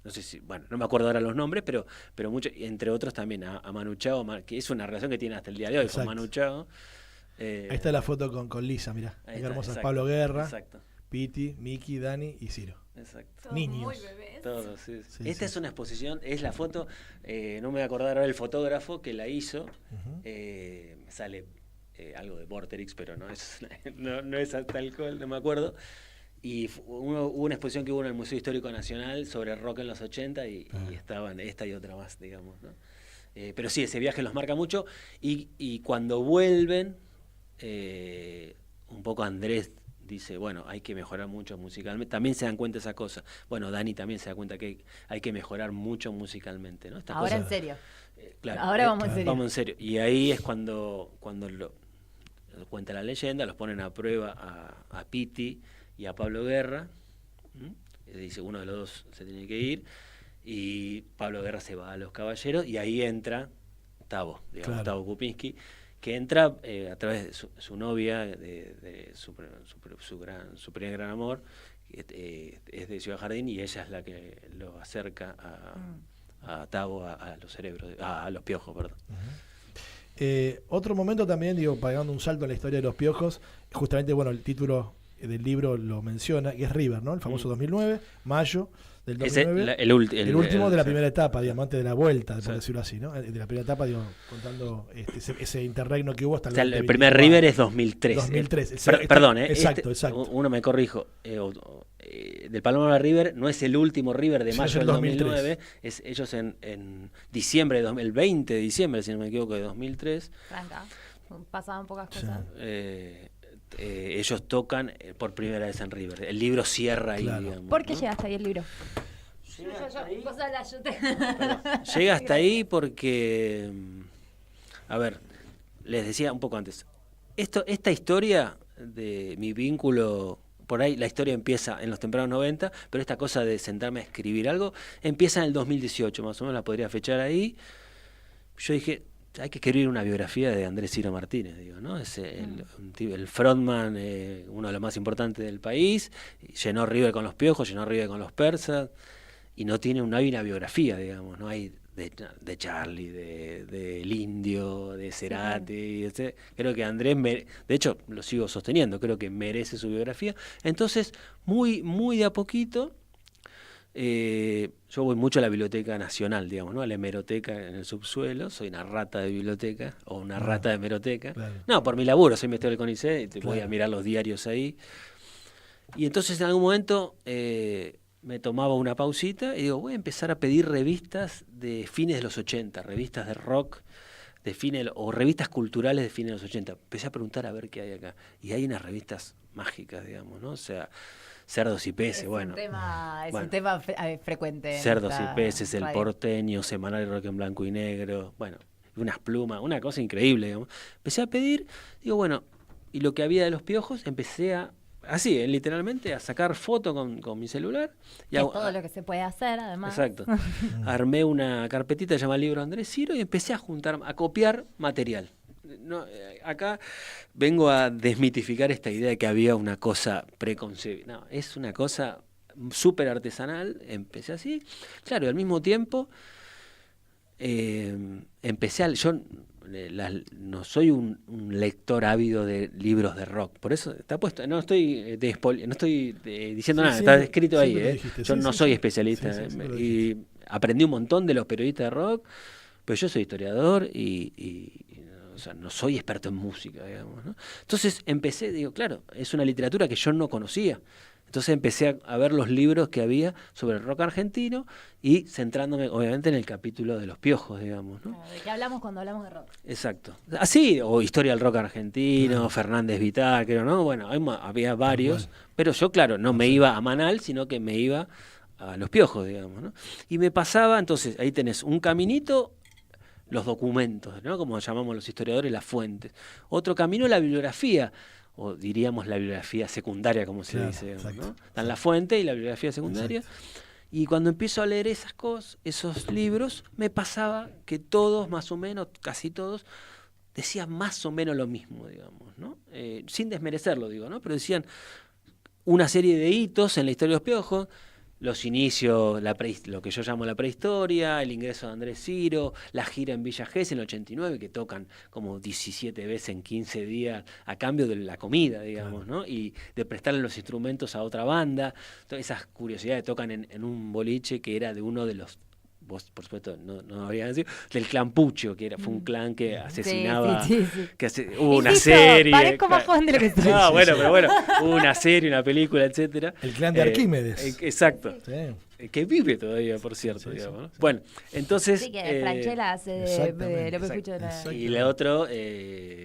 no sé si, bueno, no me acuerdo ahora los nombres, pero mucho, entre otros también a Manu Chao, que es una relación que tiene hasta el día de hoy. Exacto. Con Manu Chao. Ahí está la foto con Lisa, mirá, qué hermosa. Exacto, Pablo Guerra, exacto. Piti, Miki, Dani y Ciro. Exacto. Todos niños. muy bebés. Todos, sí. Sí, Esta es una exposición, es la foto, no me voy a acordar ahora el fotógrafo que la hizo, me sale algo de Vorterix, pero no es tal cual, no me acuerdo. Y hubo una exposición que hubo en el Museo Histórico Nacional sobre rock en los 80 y estaban esta y otra más, digamos, ¿no? Pero sí, ese viaje los marca mucho y cuando vuelven, un poco Andrés dice, bueno, hay que mejorar mucho musicalmente. También se dan cuenta de esa cosa. Bueno, Dani también se da cuenta que hay que mejorar mucho musicalmente, ¿no? Esta Ahora cosa, en serio. Claro, Ahora vamos en serio. Vamos en serio. Y ahí es cuando lo cuenta la leyenda, los ponen a prueba a Piti y a Pablo Guerra. Dice, uno de los dos se tiene que ir. Y Pablo Guerra se va a Los Caballeros y ahí entra Tavo, digamos, claro. Tavo Kupinski, que entra a través de su novia, de su primer gran amor, es de Ciudad Jardín, y ella es la que lo acerca a Tavo, a los cerebros, a los Piojos, perdón. Otro momento también, digo, pegando un salto en la historia de los Piojos, justamente, bueno, el título del libro lo menciona, que es River, ¿no? El famoso 2009, mayo del Ese, 2009. el último de la sí. primera etapa, digamos, antes de la vuelta, por Sí. decirlo así, ¿no? De la primera etapa, digo, contando ese interregno que hubo hasta O sea, el 2024. primer River es 2003. 2003. Perdón, Exacto, exacto. Uno me corrijo. Del Palomar a River no es el último River de Sí, mayo es el del 2003. 2009. Es ellos en diciembre, el 20 de diciembre, si no me equivoco, de 2003. Franca. Pasaban pocas cosas. Ellos tocan por primera vez en River. El libro cierra ahí, Claro. digamos. ¿Por qué ¿no? llegaste hasta ahí el libro? Vos habla, yo te... Llega hasta ahí porque, a ver, les decía un poco antes, esta historia de mi vínculo, por ahí la historia empieza en los tempranos 90, pero esta cosa de sentarme a escribir algo empieza en el 2018, más o menos la podría fechar ahí. Yo dije, hay que escribir una biografía de Andrés Ciro Martínez, digo, ¿no? Es el frontman, uno de los más importantes del país, llenó River con los Piojos, llenó River con los Persas, y no hay una biografía, digamos, no hay de Charlie, del Indio, de Cerati, creo que Andrés, de hecho lo sigo sosteniendo, creo que merece su biografía. Entonces, muy de a poquito, yo voy mucho a la Biblioteca Nacional, digamos, ¿no? A la hemeroteca en el subsuelo, soy una rata de biblioteca o una rata de hemeroteca. Claro. No, por mi laburo, soy investigador del CONICET, y voy a Claro. mirar los diarios ahí. Y entonces en algún momento me tomaba una pausita y digo, voy a empezar a pedir revistas de fines de los 80, revistas de rock de fines o revistas culturales de fines de los 80. Empecé a preguntar a ver qué hay acá. Y hay unas revistas mágicas, digamos, ¿no? O sea, Cerdos y Peces, bueno. Es Bueno. un tema frecuente. en Cerdos esta y Peces, El radio. Porteño, Semanal Rock en Blanco y Negro, bueno, unas plumas, una cosa increíble, digamos. Empecé a pedir, digo, bueno, y lo que había de los Piojos, empecé así, literalmente, a sacar foto con mi celular. Y Que es todo lo que se puede hacer, además. Exacto. Armé una carpetita llamada Libro Andrés Ciro y empecé a copiar material. No, acá vengo a desmitificar esta idea de que había una cosa preconcebida. No, es una cosa súper artesanal. Empecé así. Claro, y al mismo tiempo yo no soy un lector ávido de libros de rock. Por eso está puesto. No estoy diciendo nada. Sí, Está escrito ahí. siempre lo dijiste. Yo Sí, no sí, soy sí. especialista. Sí, sí, siempre lo Y aprendí un montón de los periodistas de rock. Pero yo soy historiador o sea, no soy experto en música, digamos, ¿no? Entonces empecé, digo, claro, es una literatura que yo no conocía. Entonces empecé a ver los libros que había sobre el rock argentino y centrándome, obviamente, en el capítulo de los Piojos, digamos, ¿no? ¿De qué hablamos cuando hablamos de rock? Exacto. Así, o historia del rock argentino, Fernández Vital, creo, ¿no? Bueno, había varios, pero yo, claro, no me iba a Manal, sino que me iba a los Piojos, digamos, ¿no? Y me pasaba, entonces, ahí tenés un caminito, los documentos, ¿no? Como llamamos los historiadores, las fuentes. Otro camino, la bibliografía, o diríamos la bibliografía secundaria, como se Claro, dice, digamos, ¿no? exacto. Están la fuente y la bibliografía secundaria. Y cuando empiezo a leer esas cosas, esos libros, me pasaba que todos, más o menos, casi todos, decían más o menos lo mismo, digamos, ¿no? Sin desmerecerlo, digo, ¿no? Pero decían una serie de hitos en la historia de los Piojos, los inicios, lo que yo llamo la prehistoria, el ingreso de Andrés Ciro, la gira en Villa Gesell en el 89, que tocan como 17 veces en 15 días a cambio de la comida, digamos, ¿no? Y de prestarle los instrumentos a otra banda. Todas esas curiosidades tocan en un boliche que era de uno de los, vos por supuesto no habría decir, del clan Pucho, que fue un clan que asesinaba, sí. hubo una Insisto, serie. parezco más joven de lo que soy. No, bueno, pero bueno, hubo una serie, una película, etcétera. El clan de Arquímedes. Exacto. Sí. Que vive todavía, por cierto, digamos, ¿no? Bueno, entonces... Sí, que Franchella hace de López Pucho de la... Y el otro,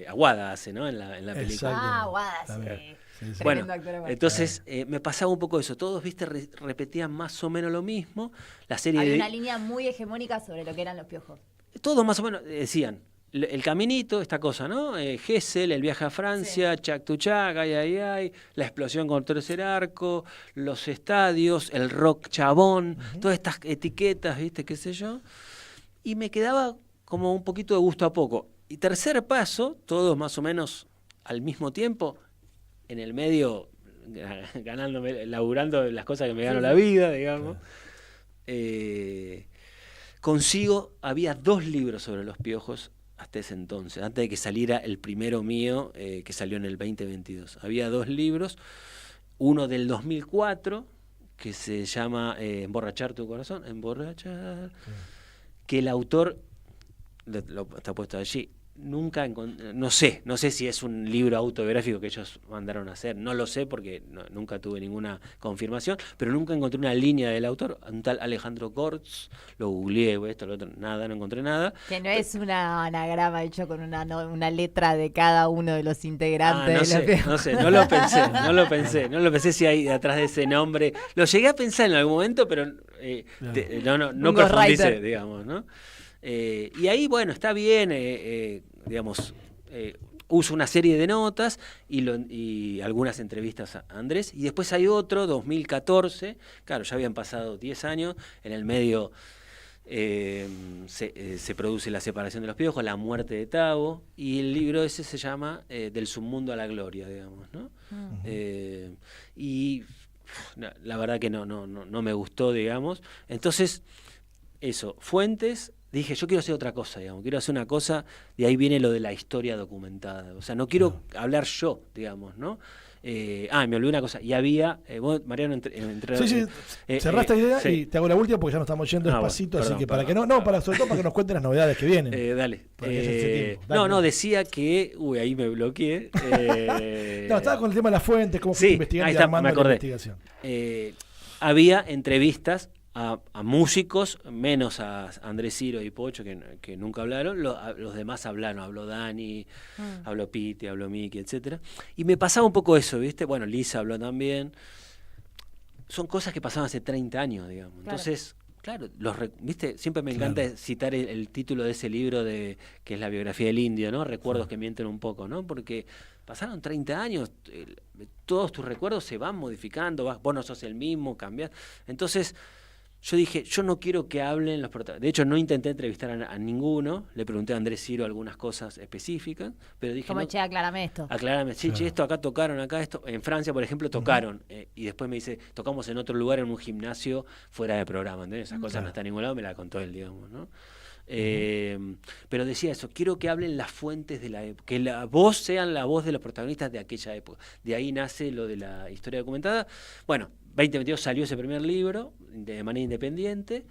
Aguada hace, ¿no? En la película. Ah, Aguada, sí. Bueno, Tremendo actor. entonces me pasaba un poco eso. Todos, viste, repetían más o menos lo mismo. La serie Había de... una línea muy hegemónica sobre lo que eran los Piojos. Todos más o menos decían, el caminito, esta cosa, ¿no? Gesell, el viaje a Francia, Chac to Chac, ay, la explosión con el tercer arco, los estadios, el rock chabón, todas estas etiquetas, ¿viste? Qué sé yo. Y me quedaba como un poquito de gusto a poco. Y tercer paso, todos más o menos al mismo tiempo, en el medio, laburando las cosas que me gano la vida, digamos. Había 2 libros sobre los Piojos hasta ese entonces, antes de que saliera el primero mío, que salió en el 2022. Había 2 libros, uno del 2004 que se llama Emborrachar tu corazón, emborrachar, que el autor, está puesto allí, nunca no sé si es un libro autobiográfico que ellos mandaron a hacer, no lo sé porque nunca tuve ninguna confirmación, pero nunca encontré una línea del autor, un tal Alejandro Kortz, lo googleé, esto, lo otro, nada, no encontré nada. Que no es un anagrama hecho con una letra de cada uno de los integrantes. No lo pensé si hay detrás de ese nombre, lo llegué a pensar en algún momento, pero no profundicé, digamos, ¿no? Y ahí, bueno, está bien, digamos, uso una serie de notas y algunas entrevistas a Andrés. Y después hay otro, 2014, claro, ya habían pasado 10 años, en el medio se produce la separación de los piojos, la muerte de Tavo, y el libro ese se llama Del submundo a la gloria, digamos, ¿no? Y la verdad que no me gustó, digamos. Entonces, eso, fuentes... Dije, yo quiero hacer otra cosa, digamos, quiero hacer una cosa, y ahí viene lo de la historia documentada. O sea, no quiero hablar yo, digamos, ¿no? Me olvidé una cosa. Y había, vos, Mariano, cerraste la idea y te hago la última porque ya nos estamos yendo despacito, así que para que sobre todo para que nos cuenten las novedades que vienen. Dale. Dale. Decía que, ahí me bloqueé. Estaba con el tema de las fuentes, cómo fuiste investigando y armando la investigación. Había entrevistas a músicos, menos a Andrés Ciro y Pocho, que nunca hablaron, los demás hablaron, habló Dani, habló Piti, habló Miki, etcétera. Y me pasaba un poco eso, ¿viste? Bueno, Lisa habló también. Son cosas que pasaban hace 30 años, digamos. Claro. Entonces, claro, ¿viste? Siempre me encanta citar el título de ese libro que es la biografía del indio, ¿no? Recuerdos que mienten un poco, ¿no? Porque pasaron 30 años, todos tus recuerdos se van modificando, vos no sos el mismo, cambiás. Entonces, yo dije, yo no quiero que hablen los protagonistas. De hecho, no intenté entrevistar a ninguno. Le pregunté a Andrés Ciro algunas cosas específicas, pero dije... Como, aclárame esto. Aclárame, sí, claro. Esto acá tocaron, acá esto. En Francia, por ejemplo, tocaron. Y después me dice, tocamos en otro lugar, en un gimnasio, fuera de programa. ¿Entendés? Esas cosas no están en ningún lado, me la contó él, digamos, ¿no? Pero decía eso, quiero que hablen las fuentes de la época, que la voz sean la voz de los protagonistas de aquella época. De ahí nace lo de la historia documentada. Bueno, 2022 salió ese primer libro de manera independiente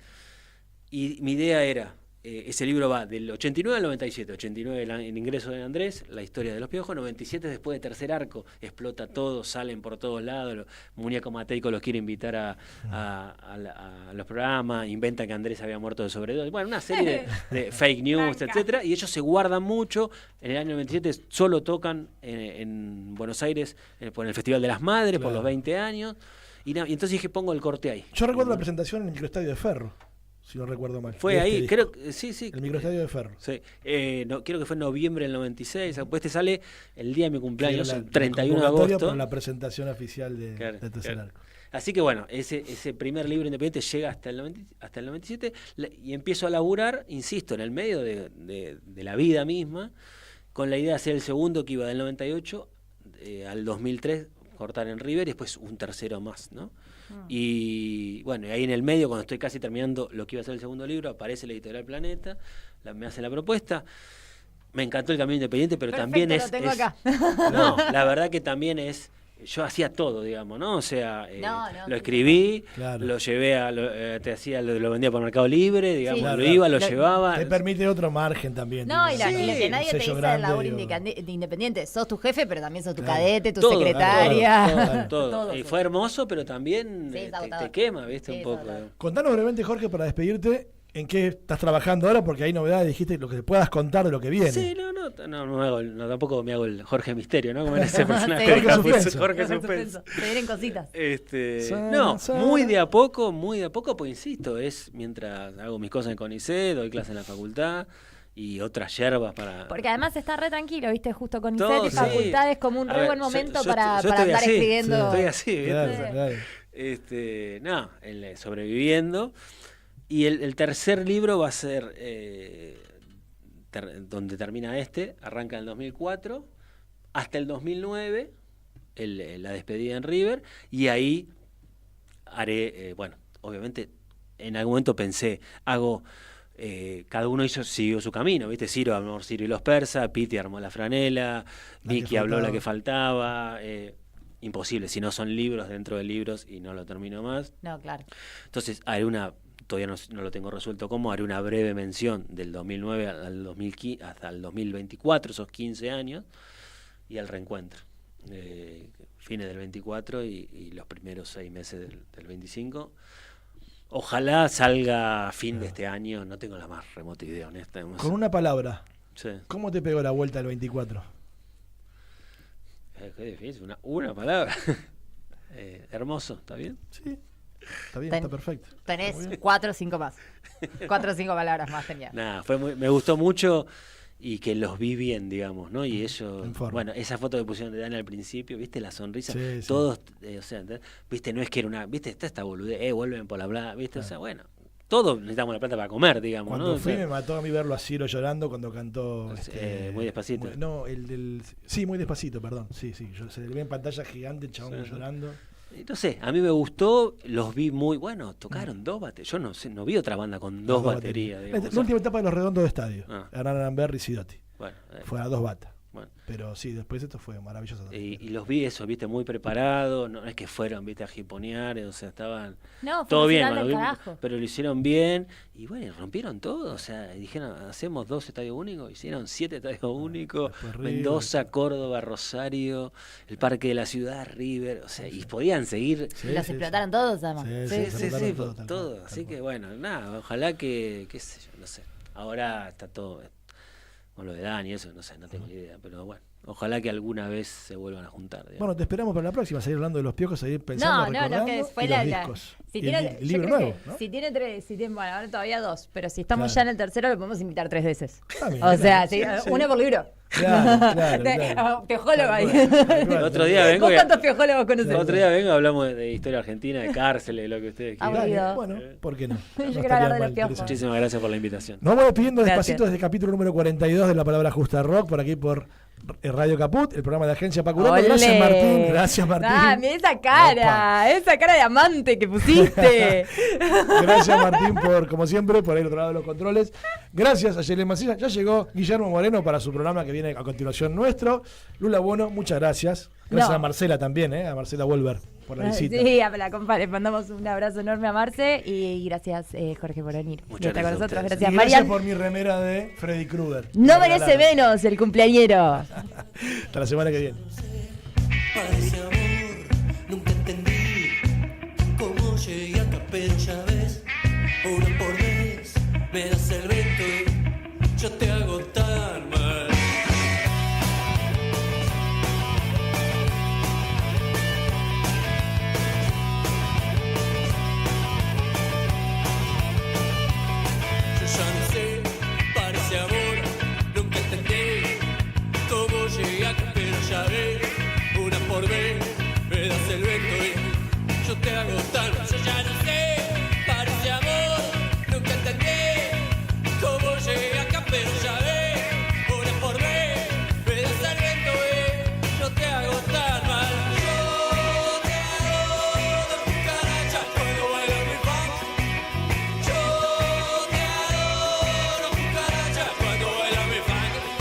y mi idea era, ese libro va del 89 al 97, 89 el ingreso de Andrés, la historia de los piojos, 97 después de Tercer Arco, explota todo, salen por todos lados, Muñeco Mateico los quiere invitar a los programas, inventan que Andrés había muerto de sobredosis, bueno, una serie de fake news, etcétera, y ellos se guardan mucho. En el año 97 solo tocan en Buenos Aires por el Festival de las Madres, por los 20 años. Y entonces dije, pongo el corte ahí. Yo recuerdo la presentación en el microestadio de Ferro, si no recuerdo mal. Fue ahí, creo que sí. El microestadio de Ferro. Sí. Creo que fue en noviembre del 96. Pues sale el día de mi cumpleaños, 31 de agosto. Por la presentación oficial de Tercer Arco. Así que bueno, ese primer libro independiente llega hasta el 97 y empiezo a laburar, insisto, en el medio de la vida misma, con la idea de hacer el segundo que iba del 98 al 2003, cortar en River y después un tercero más, ¿no? Y bueno, ahí en el medio, cuando estoy casi terminando lo que iba a ser el segundo libro, aparece la editorial Planeta, me hace la propuesta. Me encantó el camino independiente, pero perfecto, también lo tengo acá. No, la verdad que también yo hacía todo, digamos, ¿no? O sea, lo escribí, lo llevé lo vendía por Mercado Libre, digamos, lo llevaba. Te permite otro margen también. No, y lo que nadie te dice del laburo independiente, sos tu jefe, pero también sos tu cadete, tu secretaria. Todo. Y fue hermoso, pero también te quema, ¿viste? Un poco. Contanos brevemente, Jorge, para despedirte, ¿en qué estás trabajando ahora? Porque hay novedades, dijiste, lo que puedas contar de lo que viene. Sí, tampoco me hago el Jorge Misterio, ¿no? Como en ese personaje. Jorge Suspenso. Se vienen cositas. Muy de a poco, pues insisto, es mientras hago mis cosas en CONICET, doy clases en la facultad y otras yerbas para... Porque además está re tranquilo, ¿viste? Justo CONICET y facultades como un re buen momento para andar escribiendo. Estoy así, Claro. Sobreviviendo. Y el tercer libro va a ser, donde termina arranca en el 2004, hasta el 2009, la despedida en River, y ahí haré, obviamente, en algún momento pensé, cada uno siguió su camino, ¿viste? Ciro armó Ciro y los persas, Piti armó la franela, Miki habló la que faltaba, imposible, si no son libros dentro de libros y no lo termino más. No, claro. Entonces, haré una, todavía no lo tengo resuelto cómo, haré una breve mención del 2009 al 2015, hasta el 2024, esos 15 años, y al reencuentro. Fines del 24 y los primeros 6 meses del 25. Ojalá salga a fin de este año, no tengo la más remota idea, honesta. Con una palabra, Sí. ¿cómo te pegó la vuelta del 24? Qué difícil, una palabra. Hermoso, ¿está bien? Sí. Está bien, está perfecto. Tenés 4 o 5 más. 4 o 5 palabras más tenía. Nada, me gustó mucho y que los vi bien, digamos, ¿no? Y ellos, bueno, esa foto que pusieron de Dani al principio, ¿viste? La sonrisa, Sí, sí. todos, o sea, ¿viste? No es que era una, ¿viste? Está esta boludez, vuelven por la bla, ¿viste? O sea, bueno, todos necesitamos la plata para comer, digamos, Cuando ¿no? O fui sea, me mató a mí verlo a Ciro llorando cuando cantó... Muy Despacito. No, el del... Sí, Muy Despacito, perdón. Sí, se le ve en pantalla gigante el chabón Sí. llorando. No sé, a mí me gustó, los vi muy, bueno, tocaron 2 baterías, yo no sé, no vi otra banda con 2 baterías, digamos. La última etapa de los redondos de estadio. Ah. Hernán Aramberri y Sidotti. Bueno, fue a 2 batas. Bueno. Pero sí, después esto fue maravilloso. Y los vi eso, viste, muy preparados, no es que fueron, viste, a jiponear, o sea, estaban No, fue todo un bien, final del bueno, carajo. pero lo hicieron bien, y bueno, rompieron todo, o sea, dijeron, hacemos 2 estadios únicos, hicieron 7 estadios únicos, Mendoza, Córdoba, Rosario, el Parque de la Ciudad, River, o sea, y podían seguir. Los explotaron todos, además. Sí, todo, así que bueno, nada, ojalá que, qué sé yo, no sé, ahora está todo con lo de Dani y eso, no sé, no tengo ni idea, pero bueno. Ojalá que alguna vez se vuelvan a juntar. Digamos. Bueno, te esperamos para la próxima, seguir hablando de los Piojos, seguir pensando, recordando, que fue y los la discos. si Y tiene, el yo libro creo nuevo, que ¿no? si tiene 3, bueno, ahora todavía 2, pero si estamos Claro. ya en el tercero lo podemos invitar 3 veces. bien, O sea, claro, sí. uno por libro. Claro. Piojólogo ahí. Otro día vengo. ¿Vos cuántos piojólogos conocés? Otro día vengo, hablamos de historia argentina, de cárceles, de lo que ustedes quieran. Aburrido. Bueno, ¿por qué no? Yo No quiero estaría hablar de mal, los piojos. interesante. Muchísimas gracias por la invitación. Nos vamos despidiendo Gracias. despacito desde el capítulo número 42 de La Palabra Justa Rock, por aquí por Radio Caput, el programa de Agencia Paco Urondo. ¡Olé! Gracias Martín, gracias Martín. Ah, mira esa cara de amante que pusiste. Gracias Martín por, como siempre, por ir al otro lado de los controles. Gracias a Yelen Macías. Ya llegó Guillermo Moreno para su programa que viene a continuación nuestro. Lula Bono, muchas gracias. Gracias No. a Marcela también, a Marcela Wolver por la visita. Sí, le mandamos un abrazo enorme a Marce y gracias Jorge por venir. Muchas Está con gracias a nosotros. ustedes. Gracias Y Marian. por mi remera de Freddy Krueger. No Me merece regalaron. menos el cumpleañero. Hasta la semana que viene. Parece amor, nunca entendí cómo llegué acá, pero ya ves, una por vez me das el veto y yo te hago tan